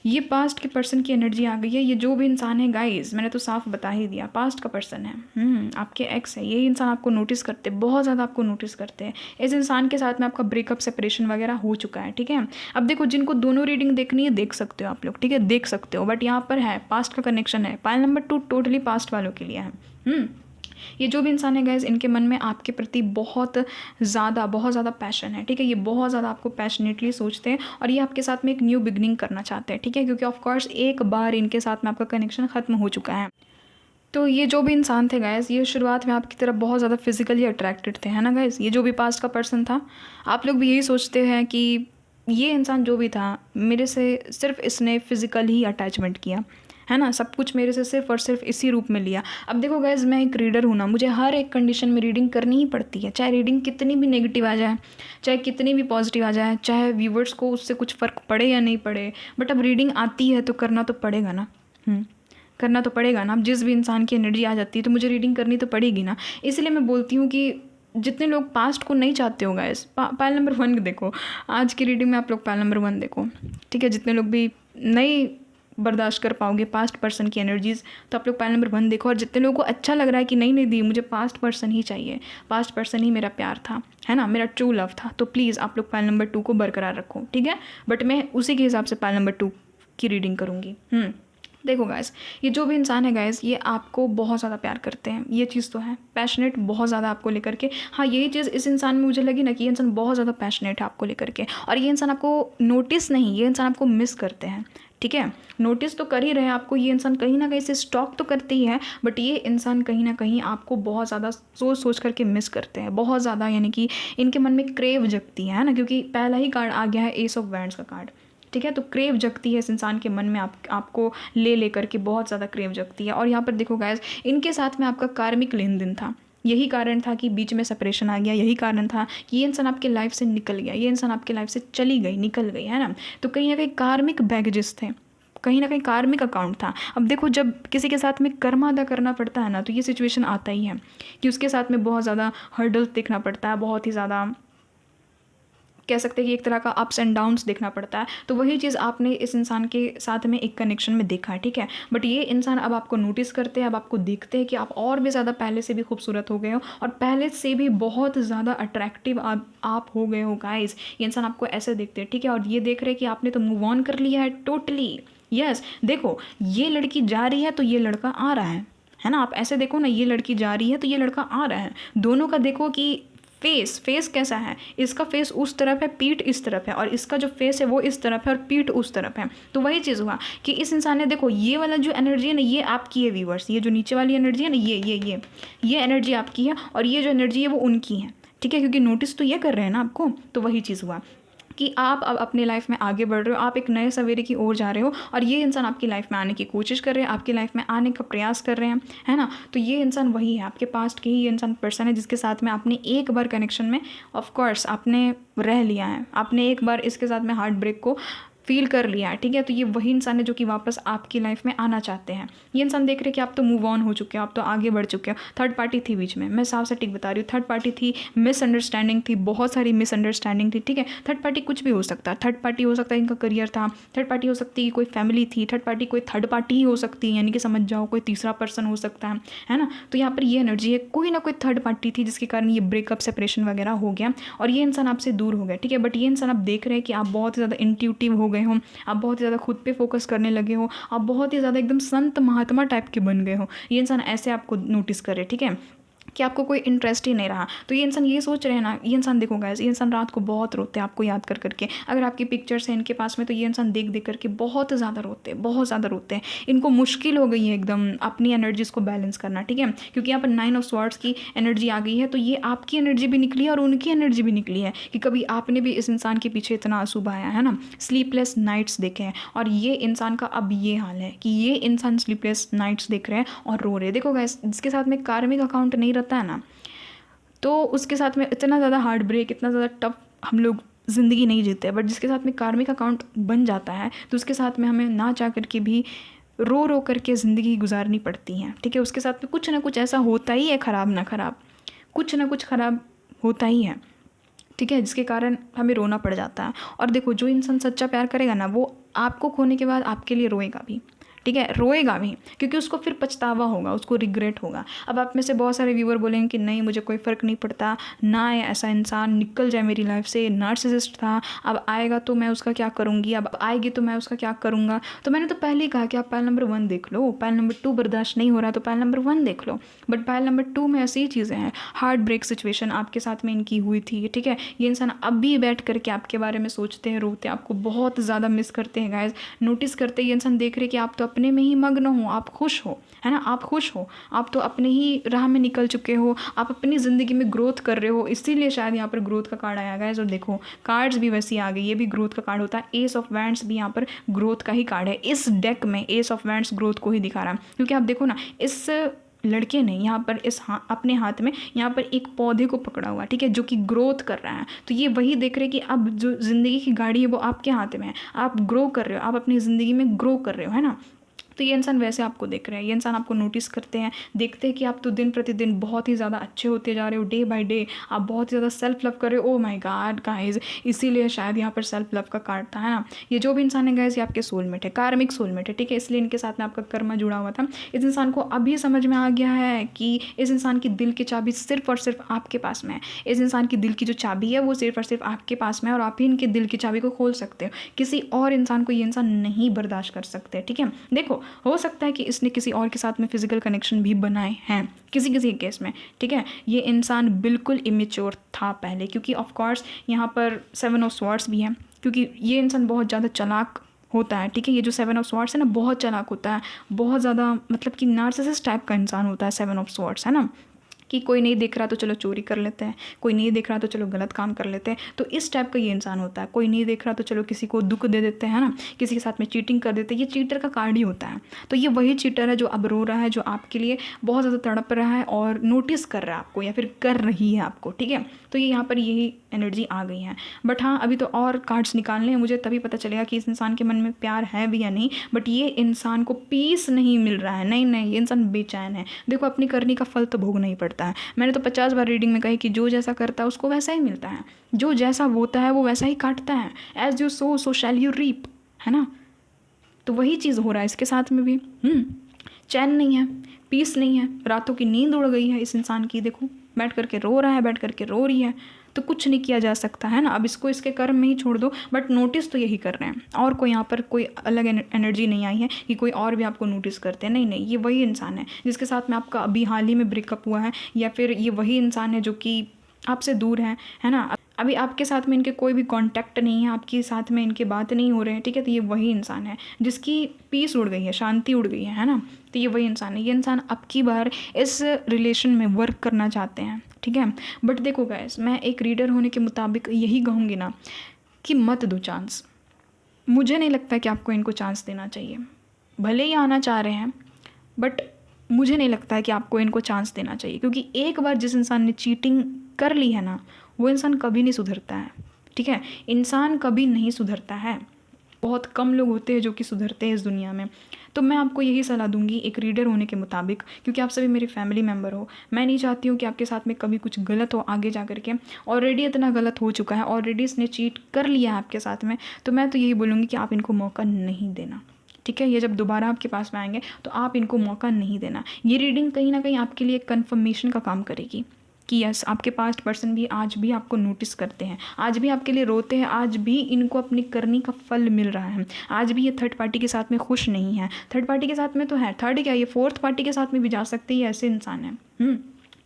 ये पास्ट के पर्सन की एनर्जी आ गई है। ये जो भी इंसान है गाइस, मैंने तो साफ बता ही दिया, पास्ट का पर्सन है, आपके एक्स है। ये इंसान आपको नोटिस करते, बहुत ज़्यादा आपको नोटिस करते हैं। इस इंसान के साथ में आपका ब्रेकअप, सेपरेशन वगैरह हो चुका है, ठीक है। अब देखो, जिनको दोनों रीडिंग देखनी है देख सकते हो आप लोग, ठीक है, देख सकते हो, बट यहाँ पर है पास्ट का कनेक्शन है। पाइल नंबर 2 टोटली पास्ट वालों के लिए है। ये जो भी इंसान है गाइज, इनके मन में आपके प्रति बहुत ज़्यादा पैशन है, ठीक है। ये बहुत ज़्यादा आपको पैशनेटली सोचते हैं और ये आपके साथ में एक न्यू बिगनिंग करना चाहते हैं, ठीक है, क्योंकि ऑफकोर्स एक बार इनके साथ में आपका कनेक्शन ख़त्म हो चुका है। तो ये जो भी इंसान थे गाइज, ये शुरुआत में आपकी तरफ बहुत ज़्यादा फिजिकली अट्रैक्टेड थे, है ना गाइज। ये जो भी पास्ट का पर्सन था, आप लोग भी यही सोचते हैं कि ये इंसान जो भी था मेरे से सिर्फ इसने फिज़िकली ही अटैचमेंट किया, है ना, सब कुछ मेरे से सिर्फ और सिर्फ इसी रूप में लिया। अब देखो गाइज, मैं एक रीडर हूँ ना, मुझे हर एक कंडीशन में रीडिंग करनी ही पड़ती है, चाहे रीडिंग कितनी भी नेगेटिव आ जाए, चाहे कितनी भी पॉजिटिव आ जाए, चाहे व्यूवर्स को उससे कुछ फ़र्क पड़े या नहीं पड़े, बट अब रीडिंग आती है तो करना तो पड़ेगा ना, करना तो पड़ेगा ना। अब जिस भी इंसान की एनर्जी आ जाती है तो मुझे रीडिंग करनी तो पड़ेगी ना। इसलिए मैं बोलती हूँ कि जितने लोग पास्ट को नहीं चाहते हो गाइस, पाइल नंबर 1 देखो, आज की रीडिंग में आप लोग पाइल नंबर 1 देखो, ठीक है। जितने लोग भी नहीं बर्दाश्त कर पाओगे पास्ट पर्सन की एनर्जीज़, तो आप लोग पाइल नंबर 1 देखो। और जितने लोगों को अच्छा लग रहा है कि नहीं दी, मुझे पास्ट पर्सन ही चाहिए, पास्ट पर्सन ही मेरा प्यार था, है ना, मेरा ट्रू लव था, तो प्लीज़ आप लोग पाइल नंबर 2 को बरकरार रखो, ठीक है। बट मैं उसी के हिसाब से पाइल नंबर 2 की रीडिंग करूँगी। देखो गाइस, ये जो भी इंसान है गाइस, ये आपको बहुत ज़्यादा प्यार करते हैं, ये चीज़ तो है। पैशनेट बहुत ज़्यादा आपको लेकर के। हाँ, यही चीज़ इस इंसान में मुझे लगी ना कि ये इंसान बहुत ज़्यादा पैशनेट है आपको लेकर के, और ये इंसान आपको नोटिस नहीं, ये इंसान आपको मिस करते हैं। ठीक है, नोटिस तो कर ही रहे हैं आपको, ये इंसान कहीं ना कहीं से स्टॉक तो करते ही है, बट ये इंसान कहीं ना कहीं आपको बहुत ज़्यादा सोच सोच करके मिस करते हैं, बहुत ज़्यादा। यानी कि इनके मन में क्रेव जगती है ना, क्योंकि पहला ही कार्ड आ गया है एस ऑफ वैंड्स का कार्ड। ठीक है, तो क्रेव जगती है इस इंसान के मन में, आपको ले करके बहुत ज़्यादा क्रेव जगती है। और यहाँ पर देखो गाइस, इनके साथ में आपका कार्मिक लेन देन था, यही कारण था कि बीच में सेपरेशन आ गया, यही कारण था कि ये इंसान आपके लाइफ से निकल गया, ये इंसान आपके लाइफ से चली गई, निकल गई, है ना। तो कहीं ना कहीं कार्मिक बैगेजेस थे, कहीं ना कहीं कार्मिक अकाउंट था। अब देखो, जब किसी के साथ में कर्म अदा करना पड़ता है ना, तो ये सिचुएशन आता ही है कि उसके साथ में बहुत ज़्यादा हर्डल्स देखना पड़ता है, बहुत ही ज़्यादा कह सकते हैं कि एक तरह का अप्स एंड डाउन्स देखना पड़ता है। तो वही चीज़ आपने इस इंसान के साथ में एक कनेक्शन में देखा है। ठीक है, बट ये इंसान अब आपको नोटिस करते हैं, अब आपको देखते हैं कि आप और भी ज़्यादा पहले से भी खूबसूरत हो गए हो, और पहले से भी बहुत ज़्यादा अट्रैक्टिव आप हो गए हो गाइस। ये इंसान आपको ऐसे देखते हैं। ठीक है, और ये देख रहे हैं कि आपने तो मूव ऑन कर लिया है टोटली। यस, देखो, ये लड़की जा रही है तो ये लड़का आ रहा है ना। आप ऐसे देखो ना, ये लड़की जा रही है तो ये लड़का आ रहा है। दोनों का देखो कि फेस कैसा है, इसका फेस उस तरफ है, पीठ इस तरफ है, और इसका जो फेस है वो इस तरफ है और पीठ उस तरफ है। तो वही चीज़ हुआ कि इस इंसान ने, देखो, ये वाला जो एनर्जी है ना, ये आपकी है व्यूअर्स, ये जो नीचे वाली एनर्जी है ना, ये एनर्जी आपकी है, और ये जो एनर्जी है वो उनकी है। ठीक है, क्योंकि नोटिस तो ये कर रहे हैं ना आपको। तो वही चीज़ हुआ कि आप अब अपने लाइफ में आगे बढ़ रहे हो, आप एक नए सवेरे की ओर जा रहे हो, और ये इंसान आपकी लाइफ में आने की कोशिश कर रहे हैं, आपकी लाइफ में आने का प्रयास कर रहे हैं, है ना। तो ये इंसान वही है, आपके पास्ट के ही ये इंसान पर्सन है, जिसके साथ में आपने एक बार कनेक्शन में ऑफ कोर्स आपने रह लिया है, आपने एक बार इसके साथ में हार्ट ब्रेक को फील कर लिया है। ठीक है, तो ये वही इंसान है जो कि वापस आपकी लाइफ में आना चाहते हैं। ये इंसान देख रहे हैं कि आप तो मूव ऑन हो चुके हो, आप तो आगे बढ़ चुके हो। थर्ड पार्टी थी बीच में, मैं साफ सटीक बता रही हूँ, थर्ड पार्टी थी, मिसअंडरस्टैंडिंग थी, बहुत सारी मिसअंडरस्टैंडिंग थी। ठीक है, थर्ड पार्टी कुछ भी हो सकता है, थर्ड पार्टी हो सकता है इनका करियर था, थर्ड पार्टी हो सकती है कोई फैमिली थी, थर्ड पार्टी कोई थर्ड पार्टी ही हो सकती है, यानी कि समझ जाओ कोई तीसरा पर्सन हो सकता है ना। तो यहाँ पर ये एनर्जी है, कोई ना कोई थर्ड पार्टी थी जिसके कारण ये ब्रेकअप सेपरेशन वगैरह हो गया, और ये इंसान आपसे दूर हो गया। ठीक है, बट ये इंसान आप देख रहे हैं कि आप बहुत ज़्यादा इंट्यूटिव हो गए हो, आप बहुत ज़्यादा खुद पे फोकस करने लगे हो, आप बहुत ही ज़्यादा एकदम संत महात्मा टाइप के बन गए हो। ये इंसान ऐसे आपको नोटिस करे, ठीक है, कि आपको कोई इंटरेस्ट ही नहीं रहा। तो ये इंसान ये सोच रहे हैं ना, ये इंसान देखो गाइस, ये इंसान रात को बहुत रोते हैं आपको याद कर करके। अगर आपकी पिक्चर्स हैं इनके पास में, तो ये इंसान देख देख करके बहुत ज़्यादा रोते हैं, बहुत ज़्यादा रोते हैं। इनको मुश्किल हो गई है एकदम अपनी एनर्जीज़ को बैलेंस करना। ठीक है, क्योंकि यहाँ पर 9 ऑफ स्वॉर्ड्स की एनर्जी आ गई है, तो ये आपकी एनर्जी भी निकली है और उनकी एनर्जी भी निकली है कि कभी आपने भी इस इंसान के पीछे इतना आंसू बहाया है ना, स्लीपलेस नाइट्स देखे हैं, और ये इंसान का अब ये हाल है कि ये इंसान स्लीपलेस नाइट्स देख रहे हैं और रो रहे हैं। देखो गाइस, जिसके साथ में कार्मिक अकाउंट नहीं रहता है ना, तो उसके साथ में इतना ज़्यादा हार्ट ब्रेक, इतना ज़्यादा टफ हम लोग ज़िंदगी नहीं जीते। बट जिसके साथ में कार्मिक अकाउंट बन जाता है, तो उसके साथ में हमें ना चाह करके भी रो रो करके ज़िंदगी गुजारनी पड़ती है। ठीक है, उसके साथ में कुछ ना कुछ ऐसा होता ही है, ख़राब ना ख़राब, कुछ ना कुछ ख़राब होता ही है। ठीक है, जिसके कारण हमें रोना पड़ जाता है। और देखो, जो इंसान सच्चा प्यार करेगा ना, वो आपको खोने के बाद आपके लिए रोएगा भी। ठीक है, रोएगा भी, क्योंकि उसको फिर पछतावा होगा, उसको रिग्रेट होगा। अब आप में से बहुत सारे व्यूअर बोलेंगे कि नहीं, मुझे कोई फ़र्क नहीं पड़ता, ना ऐसा इंसान निकल जाए मेरी लाइफ से, नार्सिसिस्ट था, अब आएगा तो मैं उसका क्या करूँगी, अब आएगी तो मैं उसका क्या करूँगा। तो मैंने तो पहले ही कहा कि आप पायल नंबर 1 देख लो, पायल नंबर 2 बर्दाश्त नहीं हो रहा तो पायल नंबर 1 देख लो। बट पायल नंबर 2 में ऐसी ही चीज़ें हैं, हार्ट ब्रेक सिचुएशन आपके साथ में इनकी हुई थी। ठीक है, ये इंसान अब भी बैठ करके आपके बारे में सोचते हैं, रोते हैं, आपको बहुत ज़्यादा मिस करते हैं गाइस, नोटिस करते हैं। ये इंसान देख रहे कि आप तो अपने में ही मग्न हो, आप खुश हो, है ना, आप खुश हो, आप तो अपने ही राह में निकल चुके हो, आप अपनी ज़िंदगी में ग्रोथ कर रहे हो, इसीलिए शायद यहाँ पर ग्रोथ का कार्ड आया गाइस। और देखो, कार्ड्स भी वैसी आ गई, ये भी ग्रोथ का कार्ड होता है। एस ऑफ वैंड्स भी यहाँ पर ग्रोथ का ही कार्ड है। इस डेक में एस ऑफ वैंड्स ग्रोथ को ही दिखा रहा है, क्योंकि आप देखो ना, इस लड़के ने यहाँ पर अपने हाथ में यहाँ पर एक पौधे को पकड़ा हुआ, ठीक है, जो कि ग्रोथ कर रहा है। तो ये वही देख रहे हैं कि अब जो ज़िंदगी की गाड़ी है वो आपके हाथ में है, आप ग्रो कर रहे हो, आप अपनी ज़िंदगी में ग्रो कर रहे हो, है ना। तो ये इंसान वैसे आपको देख रहे हैं, ये इंसान आपको नोटिस करते हैं, देखते हैं कि आप तो दिन प्रतिदिन बहुत ही ज़्यादा अच्छे होते जा रहे हो, डे बाय डे आप बहुत ही ज़्यादा सेल्फ लव कर रहे हो। ओ माय गॉड गाइस, इसीलिए शायद यहाँ पर सेल्फ लव का कार्ड था, है ना। ये जो भी इंसान है गाइस, ये आपके सोलमेट है, कार्मिक सोलमेट है। ठीक है, इसलिए इनके साथ में आपका कर्मा जुड़ा हुआ था। इस इंसान को अभी समझ में आ गया है कि इस इंसान की दिल की चाबी सिर्फ और सिर्फ आपके पास में है। इस इंसान की दिल की जो चाबी है वो सिर्फ और सिर्फ आपके पास में है, और आप ही इनके दिल की चाबी को खोल सकते हो। किसी और इंसान को ये इंसान नहीं बर्दाश्त कर सकते। ठीक है, देखो, हो सकता है कि इसने किसी और के साथ में फिजिकल कनेक्शन भी बनाए हैं किसी किसी केस में, ठीक है। ये इंसान बिल्कुल इमेच्योर था पहले, क्योंकि ऑफ कोर्स यहाँ पर 7 ऑफ स्वॉर्ड्स भी है, क्योंकि ये इंसान बहुत ज़्यादा चालाक होता है, ठीक है। ये जो 7 ऑफ स्वॉर्ड्स है ना, बहुत चालाक होता है, बहुत ज़्यादा मतलब कि नार्सिसिस्ट टाइप का इंसान होता है 7 ऑफ स्वॉर्ड्स, है ना, कि कोई नहीं देख रहा तो चलो चोरी कर लेते हैं, कोई नहीं देख रहा तो चलो गलत काम कर लेते हैं। तो इस टाइप का ये इंसान होता है। कोई नहीं देख रहा तो चलो किसी को दुख दे देते हैं ना, किसी के साथ में चीटिंग कर देते हैं। ये चीटर का कार्ड ही होता है। तो ये वही चीटर है जो अब रो रहा है, जो आपके लिए बहुत ज़्यादा तड़प रहा है और नोटिस कर रहा है आपको, या फिर कर रही है आपको, ठीक है। तो ये यहाँ पर यही एनर्जी आ गई है। बट हाँ, अभी तो और कार्ड्स निकालने हैं मुझे, तभी पता चलेगा कि इस इंसान के मन में प्यार है भी या नहीं। बट ये इंसान को पीस नहीं मिल रहा है, नहीं, ये इंसान बेचैन है। देखो, अपनी करनी का फल तो भोगना ही पड़ता है। मैंने तो 50 बार रीडिंग में कही कि जो जैसा करता है उसको वैसा ही मिलता है, जो जैसा बोता है वो वैसा ही काटता है। As you sow so shall you reap, है ना। तो वही चीज़ हो रहा है इसके साथ में भी। चैन नहीं है, पीस नहीं है, रातों की नींद उड़ गई है इस इंसान की। देखो, बैठ करके रो रहा है, बैठ करके रो रही है, तो कुछ नहीं किया जा सकता, है ना। अब इसको इसके कर्म में ही छोड़ दो। बट नोटिस तो यही कर रहे हैं, और कोई यहाँ पर कोई अलग एनर्जी नहीं आई है कि कोई और भी आपको नोटिस करते हैं। नहीं, ये वही इंसान है जिसके साथ में आपका अभी हाल ही में ब्रेकअप हुआ है, या फिर ये वही इंसान है जो कि आपसे दूर है ना। अभी आपके साथ में इनके कोई भी कांटेक्ट नहीं है, आपके साथ में इनके बात नहीं हो रहे हैं, ठीक है। तो ये वही इंसान है जिसकी पीस उड़ गई है, शांति उड़ गई है ना। तो ये वही इंसान है। ये इंसान अब की बार इस रिलेशन में वर्क करना चाहते हैं, ठीक है। बट देखो गाइस, मैं एक रीडर होने के मुताबिक यही कहूँगी ना कि मत दो चांस। मुझे नहीं लगता कि आपको इनको चांस देना चाहिए। भले ही आना चाह रहे हैं, बट मुझे नहीं लगता है कि आपको इनको चांस देना चाहिए, क्योंकि एक बार जिस इंसान ने चीटिंग कर ली है ना, वो इंसान कभी नहीं सुधरता है, ठीक है। इंसान कभी नहीं सुधरता है। बहुत कम लोग होते हैं जो कि सुधरते हैं इस दुनिया में। तो मैं आपको यही सलाह दूंगी एक रीडर होने के मुताबिक, क्योंकि आप सभी मेरे फैमिली मेम्बर हो। मैं नहीं चाहती हूँ कि आपके साथ में कभी कुछ गलत हो आगे जा करके। ऑलरेडी इतना गलत हो चुका है, ऑलरेडी इसने चीट कर लिया है आपके साथ में। तो मैं तो यही बोलूँगी कि आप इनको मौका नहीं देना, ठीक है। ये जब दोबारा आपके पास में आएंगे तो आप इनको मौका नहीं देना। ये रीडिंग कहीं ना कहीं आपके लिए कन्फर्मेशन का काम करेगी कि यस, आपके पास्ट पर्सन भी आज भी आपको नोटिस करते हैं, आज भी आपके लिए रोते हैं, आज भी इनको अपनी करनी का फल मिल रहा है। आज भी ये थर्ड पार्टी के साथ में खुश नहीं है। थर्ड पार्टी के साथ में तो है, थर्ड क्या, ये फोर्थ पार्टी के साथ में भी जा सकते हैं। ऐसे इंसान है,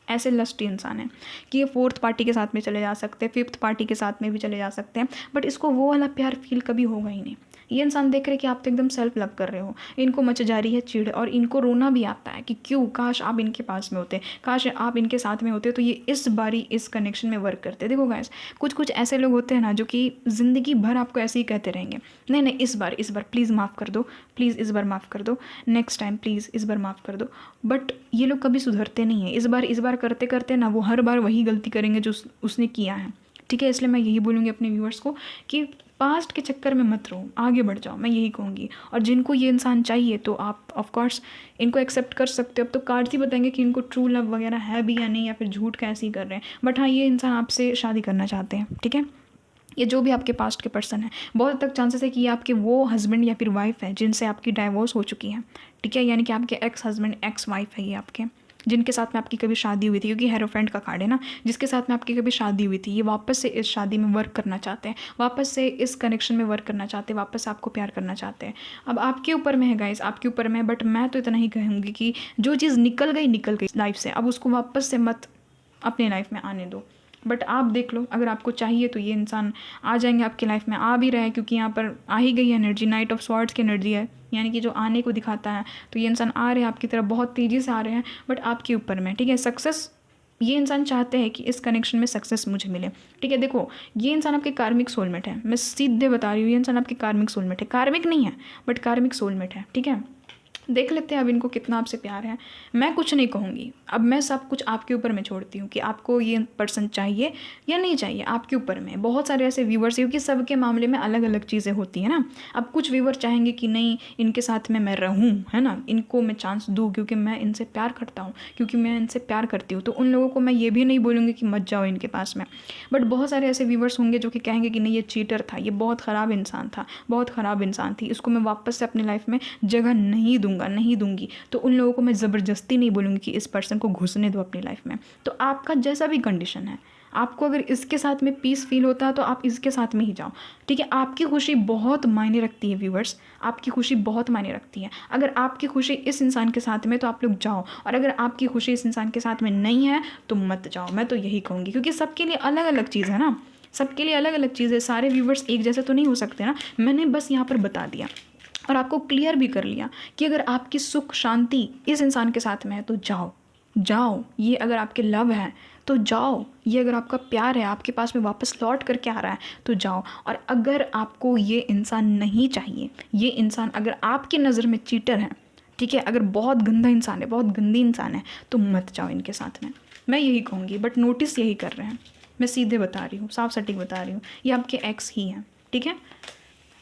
ऐसे लस्टी इंसान है कि ये फोर्थ पार्टी के साथ में चले जा सकते हैं, फिफ्थ पार्टी के साथ में भी चले जा सकते हैं। बट इसको वो वाला प्यार फील कभी होगा ही नहीं। ये इंसान देख रहे कि आप तो एकदम सेल्फ लव कर रहे हो, इनको मच जा रही है चिढ़, और इनको रोना भी आता है कि क्यों, काश आप इनके पास में होते, काश आप इनके साथ में होते, तो ये इस बारी इस कनेक्शन में वर्क करते। देखो गाइस, कुछ ऐसे लोग होते हैं ना जो कि ज़िंदगी भर आपको ऐसे ही कहते रहेंगे, नहीं इस बार प्लीज़ माफ़ कर दो, प्लीज़ इस बार माफ़ कर दो, नेक्स्ट टाइम प्लीज़ इस बार माफ़ कर दो। बट ये लोग कभी सुधरते नहीं हैं। इस बार करते करते ना वो हर बार वही गलती करेंगे जो उसने किया है, ठीक है। इसलिए मैं यही बोलूँगी अपने व्यूअर्स को कि पास्ट के चक्कर में मत रहो, आगे बढ़ जाओ, मैं यही कहूँगी। और जिनको ये इंसान चाहिए तो आप ऑफ कोर्स इनको एक्सेप्ट कर सकते हो। अब तो कार्ड्स ही बताएंगे कि इनको ट्रू लव वगैरह है भी या नहीं, या फिर झूठ कैसे ही कर रहे हैं। बट हाँ, ये इंसान आपसे शादी करना चाहते हैं, ठीक है। ये जो भी आपके पास्ट के पर्सन है, बहुत हद तक चांसेस है कि ये आपके वो हस्बैंड या फिर वाइफ है जिनसे आपकी डाइवोर्स हो चुकी है, ठीक है। यानी कि आपके एक्स हस्बैंड एक्स वाइफ है ये आपके, जिनके साथ में आपकी कभी शादी हुई थी, क्योंकि हेरोफ्रेंड का कार्ड है ना, जिसके साथ में आपकी कभी शादी हुई थी। ये वापस से इस शादी में वर्क करना चाहते हैं, वापस से इस कनेक्शन में वर्क करना चाहते हैं, वापस आपको प्यार करना चाहते हैं। अब आपके ऊपर में है गाइस, आपके ऊपर में है। बट मैं तो इतना ही कहूँगी कि जो चीज़ निकल गई लाइफ से, अब उसको वापस से मत अपनी लाइफ में आने दो। बट आप देख लो, अगर आपको चाहिए तो ये इंसान आ जाएंगे आपकी लाइफ में, आ भी रहे, क्योंकि यहाँ पर आ ही गई एनर्जी, नाइट ऑफ स्वॉर्ड्स की एनर्जी है, यानी कि जो आने को दिखाता है। तो ये इंसान आ रहे हैं आपकी तरफ, बहुत तेज़ी से आ रहे हैं, बट आपके ऊपर में, ठीक है। सक्सेस ये इंसान चाहते हैं कि इस कनेक्शन में सक्सेस मुझे मिले, ठीक है। देखो, ये इंसान आपके कार्मिक सोलमेट है, मैं सीधे बता रही हूँ, ये इंसान आपके कार्मिक सोलमेट है। कार्मिक नहीं है बट कार्मिक सोलमेट है, ठीक है। देख लेते हैं अब इनको कितना आपसे प्यार है। मैं कुछ नहीं कहूँगी, अब मैं सब कुछ आपके ऊपर में छोड़ती हूँ कि आपको ये पर्सन चाहिए या नहीं चाहिए, आपके ऊपर में। बहुत सारे ऐसे व्यूवर्स, क्योंकि सबके मामले में अलग अलग चीज़ें होती हैं ना। अब कुछ व्यूवर चाहेंगे कि नहीं, इनके साथ में मैं रहूँ, है ना, इनको मैं चांस दूँ क्योंकि मैं इनसे प्यार करता हूँ, क्योंकि मैं इनसे प्यार करती हूँ। तो उन लोगों को मैं ये भी नहीं बोलूँगी कि मत जाओ इनके पास में। बट बहुत सारे ऐसे व्यूवर्स होंगे जो कि कहेंगे कि नहीं, ये चीटर था, ये बहुत ख़राब इंसान था, बहुत ख़राब इंसान थी, इसको मैं वापस से अपनी लाइफ में जगह नहीं दूंगी। तो उन लोगों को मैं ज़बरदस्ती नहीं बोलूँगी कि इस पर्सन को घुसने दो अपनी लाइफ में। तो आपका जैसा भी कंडीशन है, आपको अगर इसके साथ में पीस फील होता है तो आप इसके साथ में ही जाओ, ठीक है। आपकी खुशी बहुत मायने रखती है व्यूवर्स, आपकी खुशी बहुत मायने रखती है। अगर आपकी खुशी इस इंसान के साथ में तो आप लोग जाओ, और अगर आपकी खुशी इस इंसान के साथ में नहीं है तो मत जाओ। मैं तो यही कहूँगी, क्योंकि सबके लिए अलग अलग चीज़ है ना, सबके लिए अलग अलग चीज़ है। सारे व्यूवर्स एक जैसे तो नहीं हो सकते ना। मैंने बस यहाँ पर बता दिया और आपको क्लियर भी कर लिया कि अगर आपकी सुख शांति इस इंसान के साथ में है तो जाओ, जाओ। ये अगर आपके लव है तो जाओ, ये अगर आपका प्यार है, आपके पास में वापस लौट करके आ रहा है तो जाओ। और अगर आपको ये इंसान नहीं चाहिए, ये इंसान अगर आपकी नज़र में चीटर है, ठीक है, अगर बहुत गंदा इंसान है, बहुत गंदी इंसान है, तो मत जाओ इनके साथ में। मैं यही कहूँगी, बट नोटिस यही कर रहे हैं। मैं सीधे बता रही हूँ, साफ सटीक बता रही हूँ, ये आपके एक्स ही हैं, ठीक है।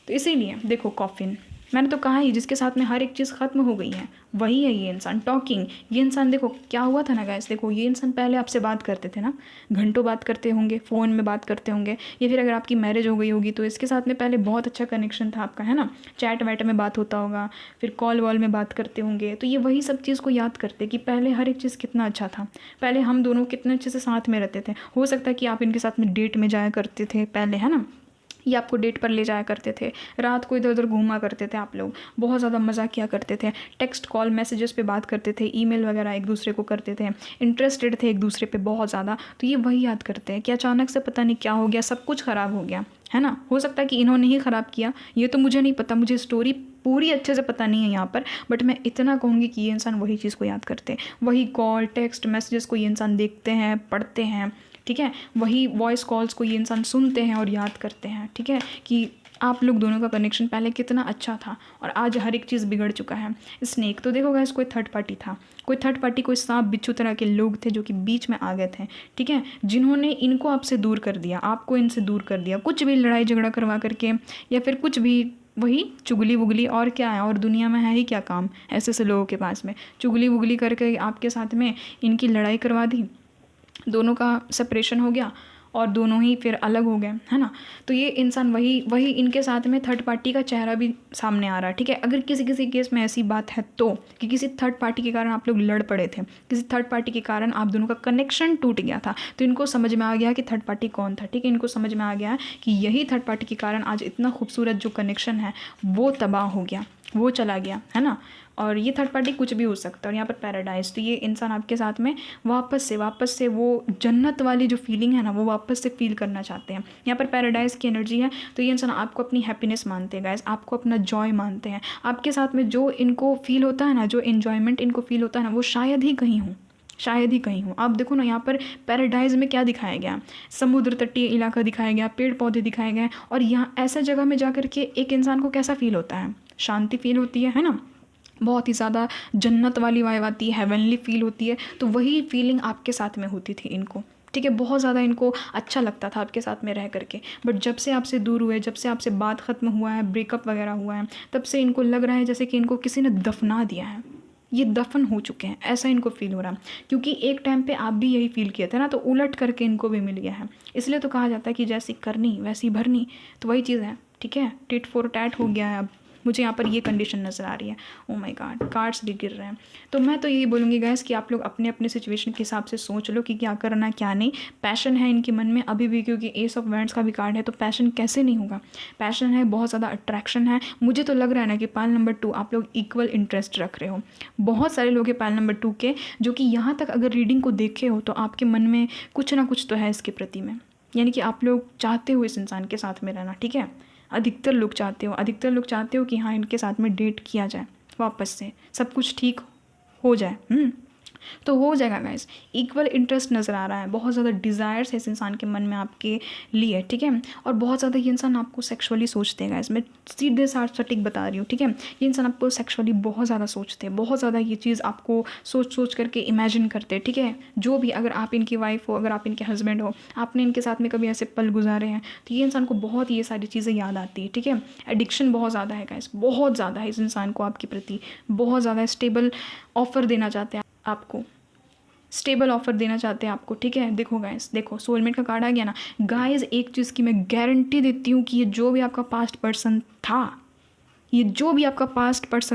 तो इसीलिए देखो कॉफिन, मैंने तो कहा ही, जिसके साथ में हर एक चीज़ ख़त्म हो गई है वही है ये इंसान। टॉकिंग, ये इंसान देखो क्या हुआ था ना गाइस, देखो ये इंसान पहले आपसे बात करते थे ना, घंटों बात करते होंगे, फ़ोन में बात करते होंगे, या फिर अगर आपकी मैरिज हो गई होगी तो इसके साथ में पहले बहुत अच्छा कनेक्शन था आपका, है ना, चैट वैट में बात होता होगा, फिर कॉल वॉल में बात करते होंगे। तो ये वही सब चीज़ को याद करते कि पहले हर एक चीज़ कितना अच्छा था, पहले हम दोनों कितने अच्छे से साथ में रहते थे। हो सकता है कि आप इनके साथ में डेट में जाया करते थे पहले, है ना, ये आपको डेट पर ले जाया करते थे, रात को इधर उधर घूमा करते थे आप लोग, बहुत ज़्यादा मज़ा किया करते थे, टेक्स्ट कॉल मैसेजेस पे बात करते थे, ईमेल वगैरह एक दूसरे को करते थे, इंटरेस्टेड थे एक दूसरे पे बहुत ज़्यादा। तो ये वही याद करते हैं कि अचानक से पता नहीं क्या हो गया, सब कुछ ख़राब हो गया, है ना। हो सकता है कि इन्होंने ही ख़राब किया, ये तो मुझे नहीं पता, मुझे स्टोरी पूरी अच्छे से पता नहीं है यहाँ पर, बट मैं इतना कहूँगी कि ये इंसान वही चीज़ को याद करते हैं, वही कॉल टेक्स्ट मैसेजेस को ये इंसान देखते हैं, पढ़ते हैं, ठीक है, वही वॉइस कॉल्स को ये इंसान सुनते हैं और याद करते हैं, ठीक है, कि आप लोग दोनों का कनेक्शन पहले कितना अच्छा था और आज हर एक चीज़ बिगड़ चुका है। स्नेक तो देखो गाइस, कोई थर्ड पार्टी था, कोई थर्ड पार्टी, कोई सांप बिच्छू तरह के लोग थे जो कि बीच में आ गए थे, ठीक है, जिन्होंने इनको आपसे दूर कर दिया, आपको इनसे दूर कर दिया, कुछ भी लड़ाई झगड़ा करवा करके, या फिर कुछ भी वही चुगली वुगली, और क्या है, और दुनिया में है ही क्या काम ऐसे ऐसे लोगों के पास में, चुगली वुगली करके आपके साथ में इनकी लड़ाई करवा दी, दोनों का सेपरेशन हो गया और दोनों ही फिर अलग हो गए, है ना। तो ये इंसान वही इनके साथ में थर्ड पार्टी का चेहरा भी सामने आ रहा है, ठीक है। अगर किसी किसी केस में ऐसी बात है तो, कि किसी थर्ड पार्टी के कारण आप लोग लड़ पड़े थे, किसी थर्ड पार्टी के कारण आप दोनों का कनेक्शन टूट गया था, तो इनको समझ में आ गया कि थर्ड पार्टी कौन था, ठीक है। इनको समझ में आ गया कि यही थर्ड पार्टी के कारण आज इतना खूबसूरत जो कनेक्शन है वो तबाह हो गया, वो चला गया, है ना। और ये थर्ड पार्टी कुछ भी हो सकता है। और यहाँ पर पैराडाइज, तो ये इंसान आपके साथ में वापस से वो जन्नत वाली जो फीलिंग है ना, वो वापस से फील करना चाहते हैं। यहाँ पर पैराडाइज की एनर्जी है, तो ये इंसान आपको अपनी हैप्पीनेस मानते हैं गाइस, आपको अपना जॉय मानते हैं। आपके साथ में जो इनको फील होता है ना, जो इन्जॉयमेंट इनको फील होता है ना, वो शायद ही कहीं हो, शायद ही कहीं हो। आप देखो ना, यहाँ पर पैराडाइज में क्या दिखाया गया, समुद्र तटीय इलाका दिखाया गया, पेड़ पौधे दिखाए गए, और यहाँ ऐसा जगह में जा करके एक इंसान को कैसा फील होता है, शांति फील होती है ना, बहुत ही ज़्यादा जन्नत वाली वाइब आती है, हेवनली फील होती है। तो वही फीलिंग आपके साथ में होती थी इनको, ठीक है। बहुत ज़्यादा इनको अच्छा लगता था आपके साथ में रह करके, बट जब से आपसे दूर हुए, जब से आपसे बात ख़त्म हुआ है, ब्रेकअप वगैरह हुआ है, तब से इनको लग रहा है जैसे कि इनको किसी ने दफना दिया है, ये दफन हो चुके हैं, ऐसा इनको फील हो रहा है। क्योंकि एक टाइम पे आप भी यही फील किए थे ना, तो उलट करके इनको भी मिल गया है। इसलिए तो कहा जाता है कि जैसी करनी वैसी भरनी, तो वही चीज़ है, ठीक है। टिट फॉर टैट हो गया है अब। मुझे यहाँ पर ये कंडीशन नज़र आ रही है। ओ माय गॉड, कार्ड्स भी गिर रहे हैं। तो मैं तो यही बोलूँगी गाइस कि आप लोग अपने अपने सिचुएशन के हिसाब से सोच लो कि क्या करना क्या नहीं। पैशन है इनके मन में अभी भी, क्योंकि एस ऑफ वैंड्स का भी कार्ड है, तो पैशन कैसे नहीं होगा, पैशन है, बहुत ज़्यादा अट्रैक्शन है। मुझे तो लग रहा है ना कि पाइल नंबर 2 आप लोग इक्वल इंटरेस्ट रख रहे हो। बहुत सारे लोग हैं पाइल नंबर 2 के जो कि यहाँ तक अगर रीडिंग को देखे हो तो आपके मन में कुछ ना कुछ तो है इसके प्रति में, यानी कि आप लोग चाहते हो इस इंसान के साथ में रहना, ठीक है। अधिकतर लोग चाहते हो कि हाँ इनके साथ में डेट किया जाए, वापस से सब कुछ ठीक हो जाए। तो हो जाएगा गाइस, इक्वल इंटरेस्ट नज़र आ रहा है, बहुत ज़्यादा डिज़ायर्स है इस इंसान के मन में आपके लिए, ठीक है। और बहुत ज़्यादा ये इंसान आपको सेक्सुअली सोचते हैं गाइस, मैं सीधे सटीक बता रही हूँ, ठीक है। ये इंसान आपको सेक्सुअली बहुत ज़्यादा सोचते हैं, बहुत ज़्यादा ये चीज़ आपको सोच करके इमेजिन करते हैं, ठीक है। जो भी, अगर आप इनकी वाइफ हो, अगर आप इनके हस्बैंड हो, आपने इनके साथ में कभी ऐसे पल गुजारे हैं, तो ये इंसान को बहुत ये सारी चीज़ें याद आती है, ठीक है। एडिक्शन बहुत ज़्यादा है गाइस, बहुत ज़्यादा है इस इंसान को आपके प्रति, बहुत ज़्यादा स्टेबल ऑफ़र देना चाहते हैं आपको, स्टेबल ऑफर देना चाहते हैं आपको, ठीक है। देखो गाइस, देखो सोलमेट का कार्ड आ गया ना गाइस। एक चीज़ की मैं गारंटी देती हूँ कि ये जो भी आपका पास्ट पर्सन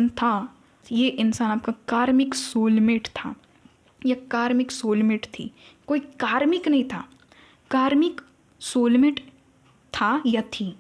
था, ये इंसान आपका कार्मिक सोलमेट था या कार्मिक सोलमेट थी, कोई कार्मिक नहीं था, कार्मिक सोलमेट था या थी,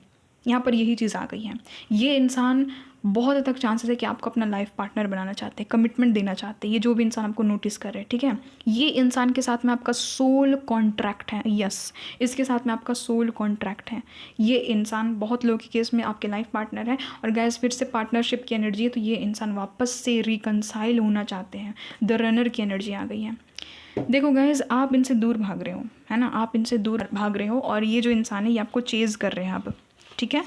यहाँ पर यही चीज़ आ गई है। ये इंसान बहुत हद तक चांसेस है कि आपको अपना लाइफ पार्टनर बनाना चाहते हैं, कमिटमेंट देना चाहते हैं। ये जो भी इंसान आपको नोटिस कर रहे हैं, ठीक है, ये इंसान के साथ में आपका सोल कॉन्ट्रैक्ट है। यस, इसके साथ में आपका सोल कॉन्ट्रैक्ट है। ये इंसान बहुत लोगों के केस में आपके लाइफ पार्टनर है। और गैस फिर से पार्टनरशिप की एनर्जी है, तो ये इंसान वापस से रिकनसाइल होना चाहते हैं। द रनर की एनर्जी आ गई है। देखो गाइज, आप इनसे दूर भाग रहे हो, है ना, आप इनसे दूर भाग रहे हो और ये जो इंसान है ये आपको चेज कर रहे हैं अब, ठीक है।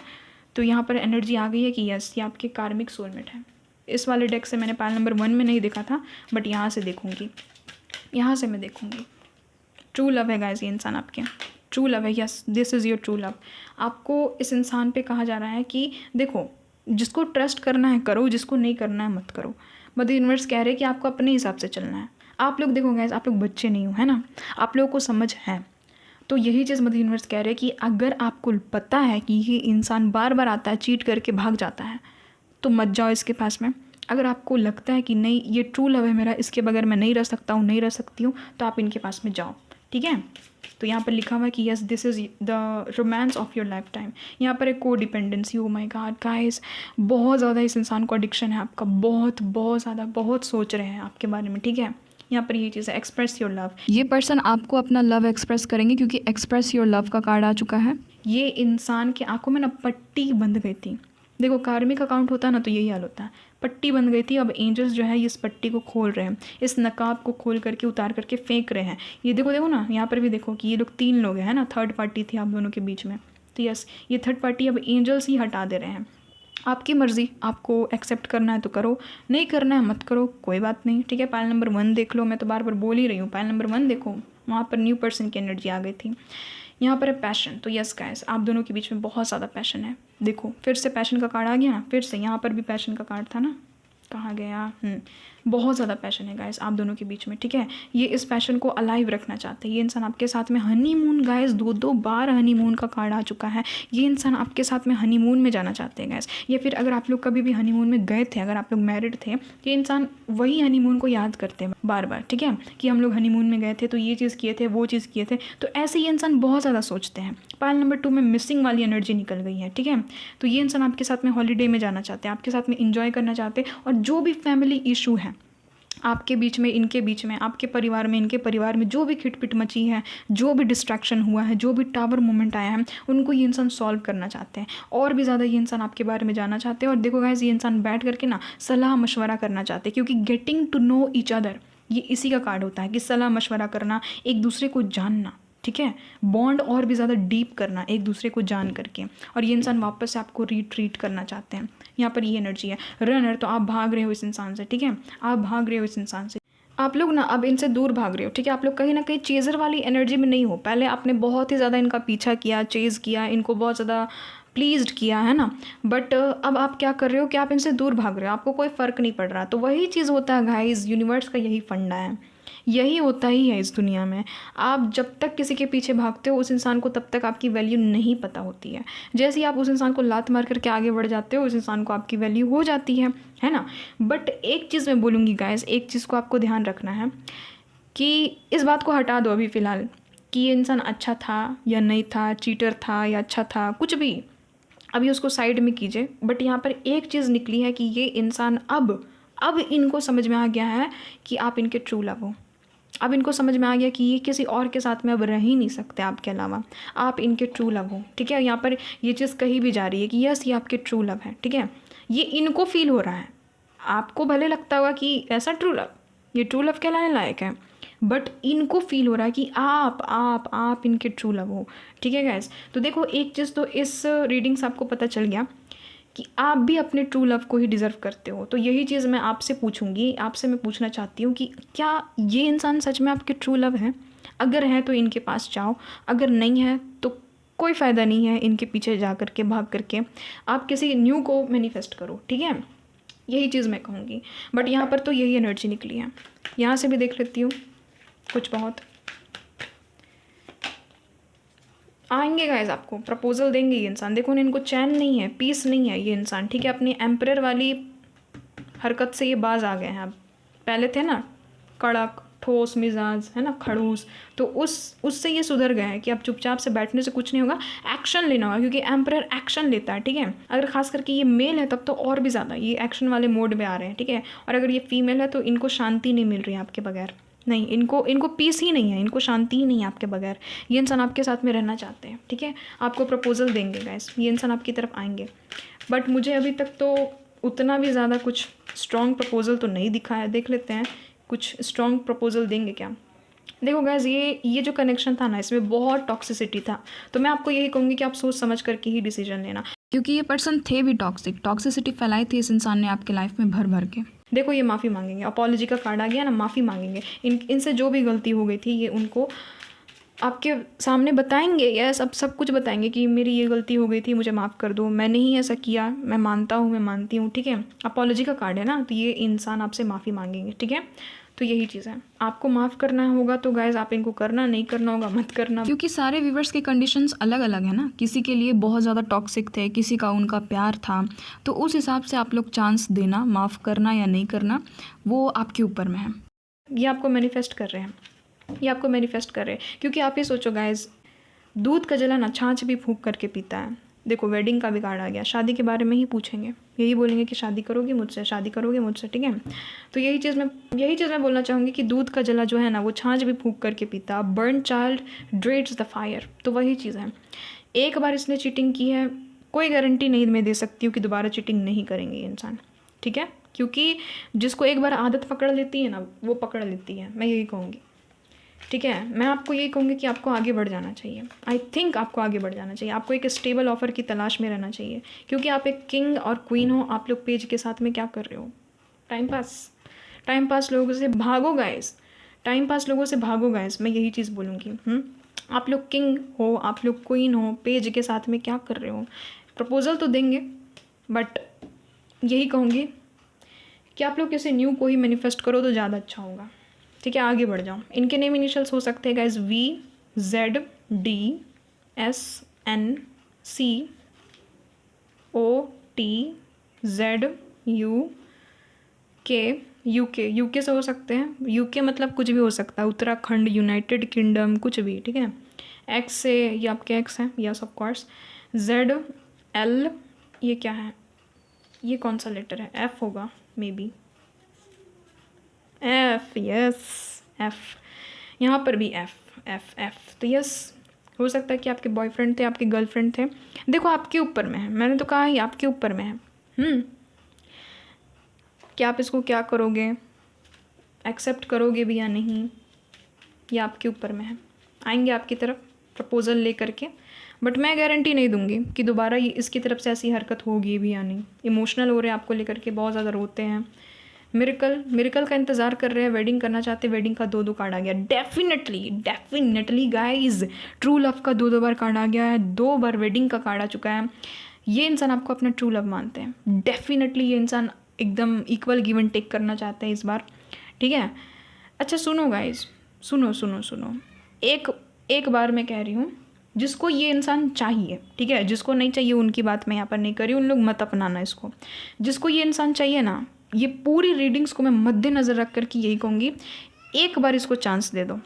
तो यहाँ पर एनर्जी आ गई है कि यस, ये आपके कार्मिक सोलमेट है। इस वाले डेक से मैंने पाइल नंबर 1 में नहीं देखा था, बट यहाँ से देखूँगी, यहाँ से मैं देखूँगी। ट्रू लव है गाइज, ये इंसान आपके ट्रू लव है। Yes, this is your true love. आपको इस इंसान पे कहा जा रहा है कि देखो, जिसको ट्रस्ट करना है करो, जिसको नहीं करना है मत करो। मदर यूनिवर्स कह रहे हैं कि आपको अपने हिसाब से चलना है। आप लोग देखो गाइज, आप लोग बच्चे नहीं हो, है ना, आप लोगों को समझ है। तो यही चीज़ मदर यूनिवर्स कह रहे हैं कि अगर आपको पता है कि ये इंसान बार बार आता है, चीट करके भाग जाता है, तो मत जाओ इसके पास में। अगर आपको लगता है कि नहीं, ये ट्रू लव है मेरा, इसके बगैर मैं नहीं रह सकता हूँ, नहीं रह सकती हूँ, तो आप इनके पास में जाओ, ठीक है। तो यहाँ पर लिखा हुआ है कि yes, this is the romance of your life time. यहाँ पर एक को dependency. O my God guys, बहुत ज़्यादा इस इंसान को एडिक्शन है आपका, बहुत बहुत ज़्यादा, बहुत सोच रहे हैं आपके बारे में, ठीक है। यहाँ पर ये चीज़ है, एक्सप्रेस योर लव। ये पर्सन आपको अपना लव एक्सप्रेस करेंगे, क्योंकि एक्सप्रेस योर लव का कार्ड आ चुका है। ये इंसान की आंखों में ना पट्टी बंध गई थी। देखो, कार्मिक अकाउंट होता है ना, तो यही हाल होता है, पट्टी बंध गई थी। अब एंजल्स जो है इस पट्टी को खोल रहे हैं, इस नकाब को खोल करके उतार करके फेंक रहे हैं। ये देखो देखो ना, यहाँ पर भी देखो कि ये लोग 3 लोग हैं ना, थर्ड पार्टी थी आप दोनों के बीच में। तो यस, ये थर्ड पार्टी अब एंजल्स ही हटा दे रहे हैं। आपकी मर्ज़ी, आपको एक्सेप्ट करना है तो करो, नहीं करना है मत करो, कोई बात नहीं, ठीक है। पाइल नंबर 1 देख लो, मैं तो बार बार बोल ही रही हूँ, पाइल नंबर 1 देखो, वहाँ पर न्यू पर्सन की एनर्जी आ गई थी। यहाँ पर है पैशन। तो यस गाइस, आप दोनों के बीच में बहुत ज़्यादा पैशन है। देखो, फिर से पैशन का कार्ड आ गया ना, फिर से यहाँ पर भी पैशन का कार्ड था ना, कहाँ गया, बहुत ज़्यादा पैशन है गाइस आप दोनों के बीच में, ठीक है। ये इस पैशन को अलाइव रखना चाहते हैं। ये इंसान आपके साथ में हनीमून, गाइस 2-2 बार हनीमून का कार्ड आ चुका है। ये इंसान आपके साथ में हनीमून में जाना चाहते हैं गाइस। या फिर अगर आप लोग कभी भी हनीमून में गए थे, अगर आप लोग मैरिड थे, ये इंसान वही हनीमून को याद करते हैं बार बार, ठीक है, कि हम लोग हनीमून में गए थे तो ये चीज़ किए थे, वो चीज़ किए थे। तो ऐसे ये इंसान बहुत ज़्यादा सोचते हैं। पाइल नंबर 2 में मिसिंग वाली एनर्जी निकल गई है, ठीक है। तो ये इंसान आपके साथ में हॉलीडे में जाना चाहते हैं, आपके साथ में इंजॉय करना चाहते हैं। और जो भी फैमिली इशू है आपके बीच में, इनके बीच में, आपके परिवार में, इनके परिवार में, जो भी खिटपिट मची है, जो भी डिस्ट्रैक्शन हुआ है, जो भी टावर मोमेंट आया है, उनको ये इंसान सॉल्व करना चाहते हैं। और भी ज़्यादा ये इंसान आपके बारे में जानना चाहते हैं। और देखो गाइस, ये इंसान बैठ करके ना सलाह मशवरा करना चाहते हैं, क्योंकि getting to know each other, ये इसी का कार्ड होता है कि सलाह मशवरा करना, एक दूसरे को जानना, ठीक है, बॉन्ड और भी ज़्यादा डीप करना एक दूसरे को जान करके। और ये इंसान वापस से आपको रिट्रीट करना चाहते हैं। यहाँ पर ये एनर्जी है। रनर, तो आप भाग रहे हो इस इंसान से, ठीक है, आप भाग रहे हो इस इंसान से। आप लोग ना अब इनसे दूर भाग रहे हो, ठीक है। आप लोग कहीं ना कहीं चेज़र वाली एनर्जी में नहीं हो। पहले आपने बहुत ही ज़्यादा इनका पीछा किया, चेज़ किया, इनको बहुत ज़्यादा प्लीज्ड किया, है ना। बट अब आप क्या कर रहे हो कि आप इनसे दूर भाग रहे हो, आपको कोई फ़र्क नहीं पड़ रहा। तो वही चीज़ होता है गाइस, यूनिवर्स का यही फंडा है, यही होता ही है इस दुनिया में। आप जब तक किसी के पीछे भागते हो, उस इंसान को तब तक आपकी वैल्यू नहीं पता होती है। जैसे ही आप उस इंसान को लात मार करके आगे बढ़ जाते हो, उस इंसान को आपकी वैल्यू हो जाती है ना। बट एक चीज़ मैं बोलूँगी गाइस, एक चीज़ को आपको ध्यान रखना है कि इस बात को हटा दो अभी फ़िलहाल कि ये इंसान अच्छा था या नहीं था, चीटर था या अच्छा था, कुछ भी अभी उसको साइड में कीजिए। बट यहाँ पर एक चीज़ निकली है कि ये इंसान अब इनको समझ में आ गया है कि आप इनके ट्रू लव हो। अब इनको समझ में आ गया कि ये किसी और के साथ में अब रह ही नहीं सकते आपके अलावा, आप इनके ट्रू लव हो, ठीक है। यहाँ पर ये चीज़ कही भी जा रही है कि यस, ये आपके ट्रू लव है, ठीक है। ये इनको फील हो रहा है। आपको भले लगता होगा कि ऐसा ट्रू लव, ये ट्रू लव कहलाने लायक है, बट इनको फील हो रहा है कि आप इनके ट्रू लव हो, ठीक है गाइस। तो देखो, एक चीज़ तो इस रीडिंग से आपको पता चल गया कि आप भी अपने ट्रू लव को ही डिज़र्व करते हो। तो यही चीज़ मैं आपसे पूछूंगी, आपसे मैं पूछना चाहती हूँ कि क्या ये इंसान सच में आपके ट्रू लव है? अगर है तो इनके पास जाओ, अगर नहीं है तो कोई फ़ायदा नहीं है इनके पीछे जा कर के, भाग करके। आप किसी न्यू को मैनिफेस्ट करो, ठीक है, यही चीज़ मैं कहूँगी। बट यहाँ पर तो यही एनर्जी निकली है। यहाँ से भी देख लेती हूँ, कुछ बहुत आएंगे गाइस, आपको प्रपोजल देंगे ये इंसान। देखो ना, इनको चैन नहीं है, पीस नहीं है ये इंसान, ठीक है। अपनी एम्परर वाली हरकत से ये बाज आ गए हैं। अब पहले थे ना कड़क, ठोस मिजाज है ना, खड़ूस, तो उससे ये सुधर गया है कि अब चुपचाप से बैठने से कुछ नहीं होगा, एक्शन लेना होगा, क्योंकि एम्परर एक्शन लेता है, ठीक है। अगर खास करके ये मेल है तब तो और भी ज़्यादा ये एक्शन वाले मोड में आ रहे हैं, ठीक है। और अगर ये फीमेल है तो इनको शांति नहीं मिल रही है आपके बगैर, नहीं, इनको पीस ही नहीं है, इनको शांति ही नहीं है आपके बगैर। ये इंसान आपके साथ में रहना चाहते हैं, ठीक है। आपको प्रपोजल देंगे गाइस, ये इंसान आपकी तरफ आएंगे, बट मुझे अभी तक तो उतना भी ज़्यादा कुछ स्ट्रॉन्ग प्रपोजल तो नहीं दिखा है। देख लेते हैं कुछ स्ट्रॉन्ग प्रपोजल देंगे क्या। देखो गाइज, ये जो कनेक्शन था ना, इसमें बहुत टॉक्सिसिटी था, तो मैं आपको यही कहूँगी कि आप सोच समझ करके ही डिसीजन लेना, क्योंकि ये पर्सन थे भी टॉक्सिसिटी फैलाई थी इस इंसान ने आपके लाइफ में भर भर के। देखो ये माफ़ी मांगेंगे, अपॉलॉजी का कार्ड आ गया ना, माफ़ी मांगेंगे, इनसे जो भी गलती हो गई थी ये उनको आपके सामने बताएंगे, यस, अब सब कुछ बताएंगे कि मेरी ये गलती हो गई थी, मुझे माफ़ कर दो, मैंने ही ऐसा किया, मैं मानता हूँ, मैं मानती हूँ, ठीक है। अपॉलॉजी का कार्ड है ना, तो ये इंसान आपसे माफ़ी मांगेंगे, ठीक है। तो यही चीज़ है, आपको माफ़ करना होगा तो गाइज आप इनको करना, नहीं करना होगा मत करना, क्योंकि सारे व्यूवर्स के कंडीशंस अलग अलग है ना। किसी के लिए बहुत ज़्यादा टॉक्सिक थे, किसी का उनका प्यार था, तो उस हिसाब से आप लोग चांस देना, माफ़ करना या नहीं करना वो आपके ऊपर में है। ये आपको मैनिफेस्ट कर रहे हैं, ये आपको मैनिफेस्ट कर रहे हैं, क्योंकि आप ये सोचो गाइज, दूध का जला ना छाछ भी फूंक करके पीता है। देखो वेडिंग का भी कार्ड आ गया, शादी के बारे में ही पूछेंगे, यही बोलेंगे कि शादी करोगी मुझसे, शादी करोगे मुझसे, ठीक है। तो यही चीज़ मैं बोलना चाहूँगी कि दूध का जला जो है ना वो छाछ भी फूंक करके पीता, burn child dreads the fire, तो वही चीज़ है। एक बार इसने चीटिंग की है, कोई गारंटी नहीं मैं दे सकती हूँ कि दोबारा चीटिंग नहीं करेंगे ये इंसान, ठीक है, क्योंकि जिसको एक बार आदत पकड़ लेती है ना वो पकड़ लेती है, मैं यही कहूँगी, ठीक है। मैं आपको यही कहूँगी कि आपको आगे बढ़ जाना चाहिए, आई थिंक आपको आगे बढ़ जाना चाहिए, आपको एक स्टेबल ऑफर की तलाश में रहना चाहिए, क्योंकि आप एक किंग और क्वीन हो। आप लोग पेज के साथ में क्या कर रहे हो, टाइम पास लोगों से भागो गाइस, टाइम पास लोगों से भागो गाइस, मैं यही चीज़ बोलूँगी। आप लोग किंग हो, आप लोग क्वीन हो, पेज के साथ में क्या कर रहे हो। प्रपोजल तो देंगे, बट यही कहूँगी कि आप लोग किसी न्यू को ही मैनिफेस्ट करो तो ज़्यादा अच्छा होगा, ठीक है। आगे बढ़ जाओ, इनके नेम इनिशियल्स हो सकते हैं गाइज, VZDSNCOTZUK, यूके से हो सकते हैं, यूके मतलब कुछ भी हो सकता है, उत्तराखंड, यूनाइटेड किंगडम, कुछ भी, ठीक है। एक्स से, ये आपके एक्स हैं, यस ऑफ कोर्स। ZL, ये क्या है, ये कौन सा लेटर है, F होगा may be, F, yes F, यहाँ पर भी F, तो यस हो सकता है कि आपके बॉयफ्रेंड थे, आपके गर्लफ्रेंड थे। देखो आपके ऊपर में है, मैंने तो कहा ही आपके ऊपर में है। क्या आप इसको क्या करोगे, एक्सेप्ट करोगे भी या नहीं, ये आपके ऊपर में है। आएंगे आपकी तरफ प्रपोजल ले करके, बट मैं गारंटी नहीं दूंगी कि दोबारा ये इसकी तरफ से ऐसी हरकत होगी भी या नहीं। इमोशनल हो रहे हैं आपको लेकर के, बहुत ज़्यादा रोते हैं, मिरेकल का इंतज़ार कर रहे हैं, वेडिंग करना चाहते हैं, वेडिंग का 2 कार्ड आ गया। डेफिनेटली गाइज, ट्रू लव का 2 बार कार्ड आ गया है, 2 बार वेडिंग का कार्ड आ चुका है। ये इंसान आपको अपना ट्रू लव मानते हैं, डेफिनेटली ये इंसान एकदम इक्वल गिव एंड टेक करना चाहते हैं इस बार, ठीक है। अच्छा सुनो गाइज, सुनो, एक बार मैं कह रही हूँ, जिसको ये इंसान चाहिए, ठीक है, जिसको नहीं चाहिए उनकी बात मैं यहाँ पर नहीं कर रही हूँ, उन लोग मत अपनाना इसको। जिसको ये इंसान चाहिए ना, ये पूरी रीडिंग्स को मैं मद्देनज़र रख कर के यही कहूँगी, एक बार इसको चांस दे दो।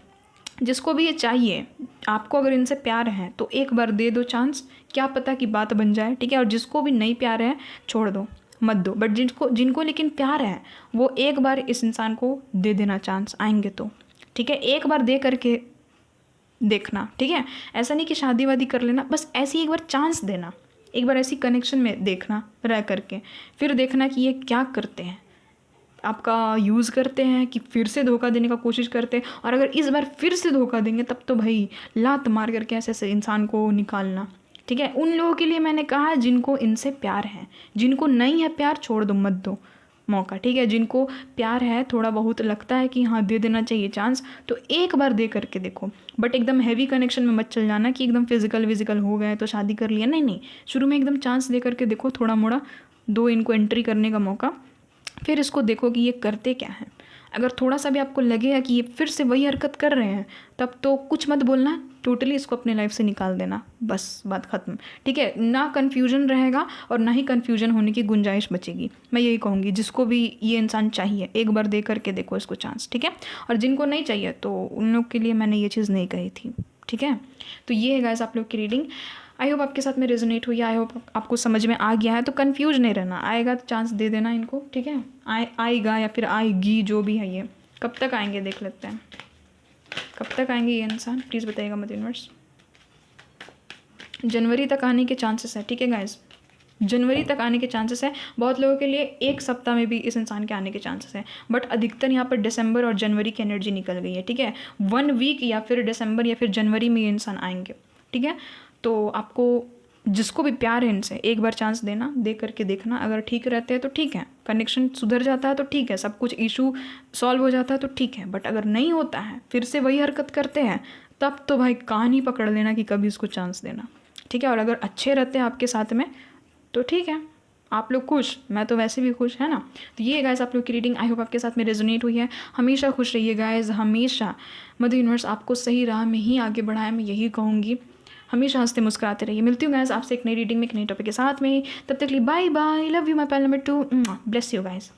जिसको भी ये चाहिए, आपको अगर इनसे प्यार है तो एक बार दे दो चांस, क्या पता कि बात बन जाए, ठीक है। और जिसको भी नहीं प्यार है छोड़ दो, मत दो, बट जिनको लेकिन प्यार है वो एक बार इस इंसान को दे देना चांस, आएंगे तो, ठीक है। एक बार दे करके देखना, ठीक है। ऐसा नहीं कि शादी वादी कर लेना, बस ऐसी एक बार चांस देना, एक बार ऐसी कनेक्शन में देखना रह करके, फिर देखना कि ये क्या करते हैं, आपका यूज़ करते हैं कि फिर से धोखा देने का कोशिश करते हैं। और अगर इस बार फिर से धोखा देंगे तब तो भाई लात मार करके ऐसे इंसान को निकालना, ठीक है। उन लोगों के लिए मैंने कहा जिनको इनसे प्यार है, जिनको नहीं है प्यार छोड़ दो, मत दो मौका, ठीक है। जिनको प्यार है, थोड़ा बहुत लगता है कि हाँ दे देना चाहिए चांस, तो एक बार दे करके देखो, बट एकदम हैवी कनेक्शन में मत चल जाना कि एकदम फिजिकल हो गए तो शादी कर लिया, नहीं। शुरू में एकदम चांस दे करके देखो, थोड़ा मोड़ा दो इनको एंट्री करने का मौका, फिर इसको देखो कि ये करते क्या हैं। अगर थोड़ा सा भी आपको लगेगा कि ये फिर से वही हरकत कर रहे हैं, तब तो कुछ मत बोलना, टोटली इसको अपने लाइफ से निकाल देना, बस बात ख़त्म। ठीक है, ना कन्फ्यूजन रहेगा और ना ही कन्फ्यूजन होने की गुंजाइश बचेगी। मैं यही कहूँगी, जिसको भी ये इंसान चाहिए एक बार दे करके देखो इसको चांस, ठीक है। और जिनको नहीं चाहिए तो उन लोग के लिए मैंने ये चीज़ नहीं कही थी, ठीक है। तो ये है गाइस आप लोग की रीडिंग। आई होप आपके साथ में रेजोनेट हुई, आई होप आपको समझ में आ गया है। तो कंफ्यूज नहीं रहना, आएगा तो चांस दे देना इनको, ठीक है। आएगा या फिर आएगी, जो भी है ये। कब तक आएंगे देख लेते हैं, कब तक आएंगे ये इंसान, प्लीज़ बताइएगा मत यूनिवर्स। जनवरी तक आने के चांसेस है, ठीक है गाइस, जनवरी तक आने के चांसेस है। बहुत लोगों के लिए एक सप्ताह में भी इस इंसान के आने के चांसेस है, बट अधिकतर यहाँ पर दिसंबर और जनवरी की एनर्जी निकल गई है, ठीक है। 1 वीक या फिर दिसंबर या फिर जनवरी में ये इंसान आएंगे, ठीक है। तो आपको जिसको भी प्यार है इनसे एक बार चांस देना, दे करके देखना। अगर ठीक रहते हैं तो ठीक है, कनेक्शन सुधर जाता है तो ठीक है, सब कुछ इशू सॉल्व हो जाता है तो ठीक है। बट अगर नहीं होता है, फिर से वही हरकत करते हैं, तब तो भाई कान ही पकड़ लेना कि कभी उसको चांस देना, ठीक है। और अगर अच्छे रहते हैं आपके साथ में तो ठीक है, आप लोग खुश, मैं तो वैसे भी खुश, है ना। तो ये गाइस आप लोग की रीडिंग, आई होप आपके साथ में रेजोनेट हुई है। हमेशा खुश रहिए गाइस, हमेशा मदर यूनिवर्स आपको सही राह में ही आगे बढ़ाए, मैं यही कहूँगी। हमेशा हंसते मुस्कुराते रहिए। मिलती हूँ गाइस आपसे एक नई रीडिंग में, एक नई टॉपिक के साथ में। तब तक लिए bye bye, love you my pal number 2, bless you guys.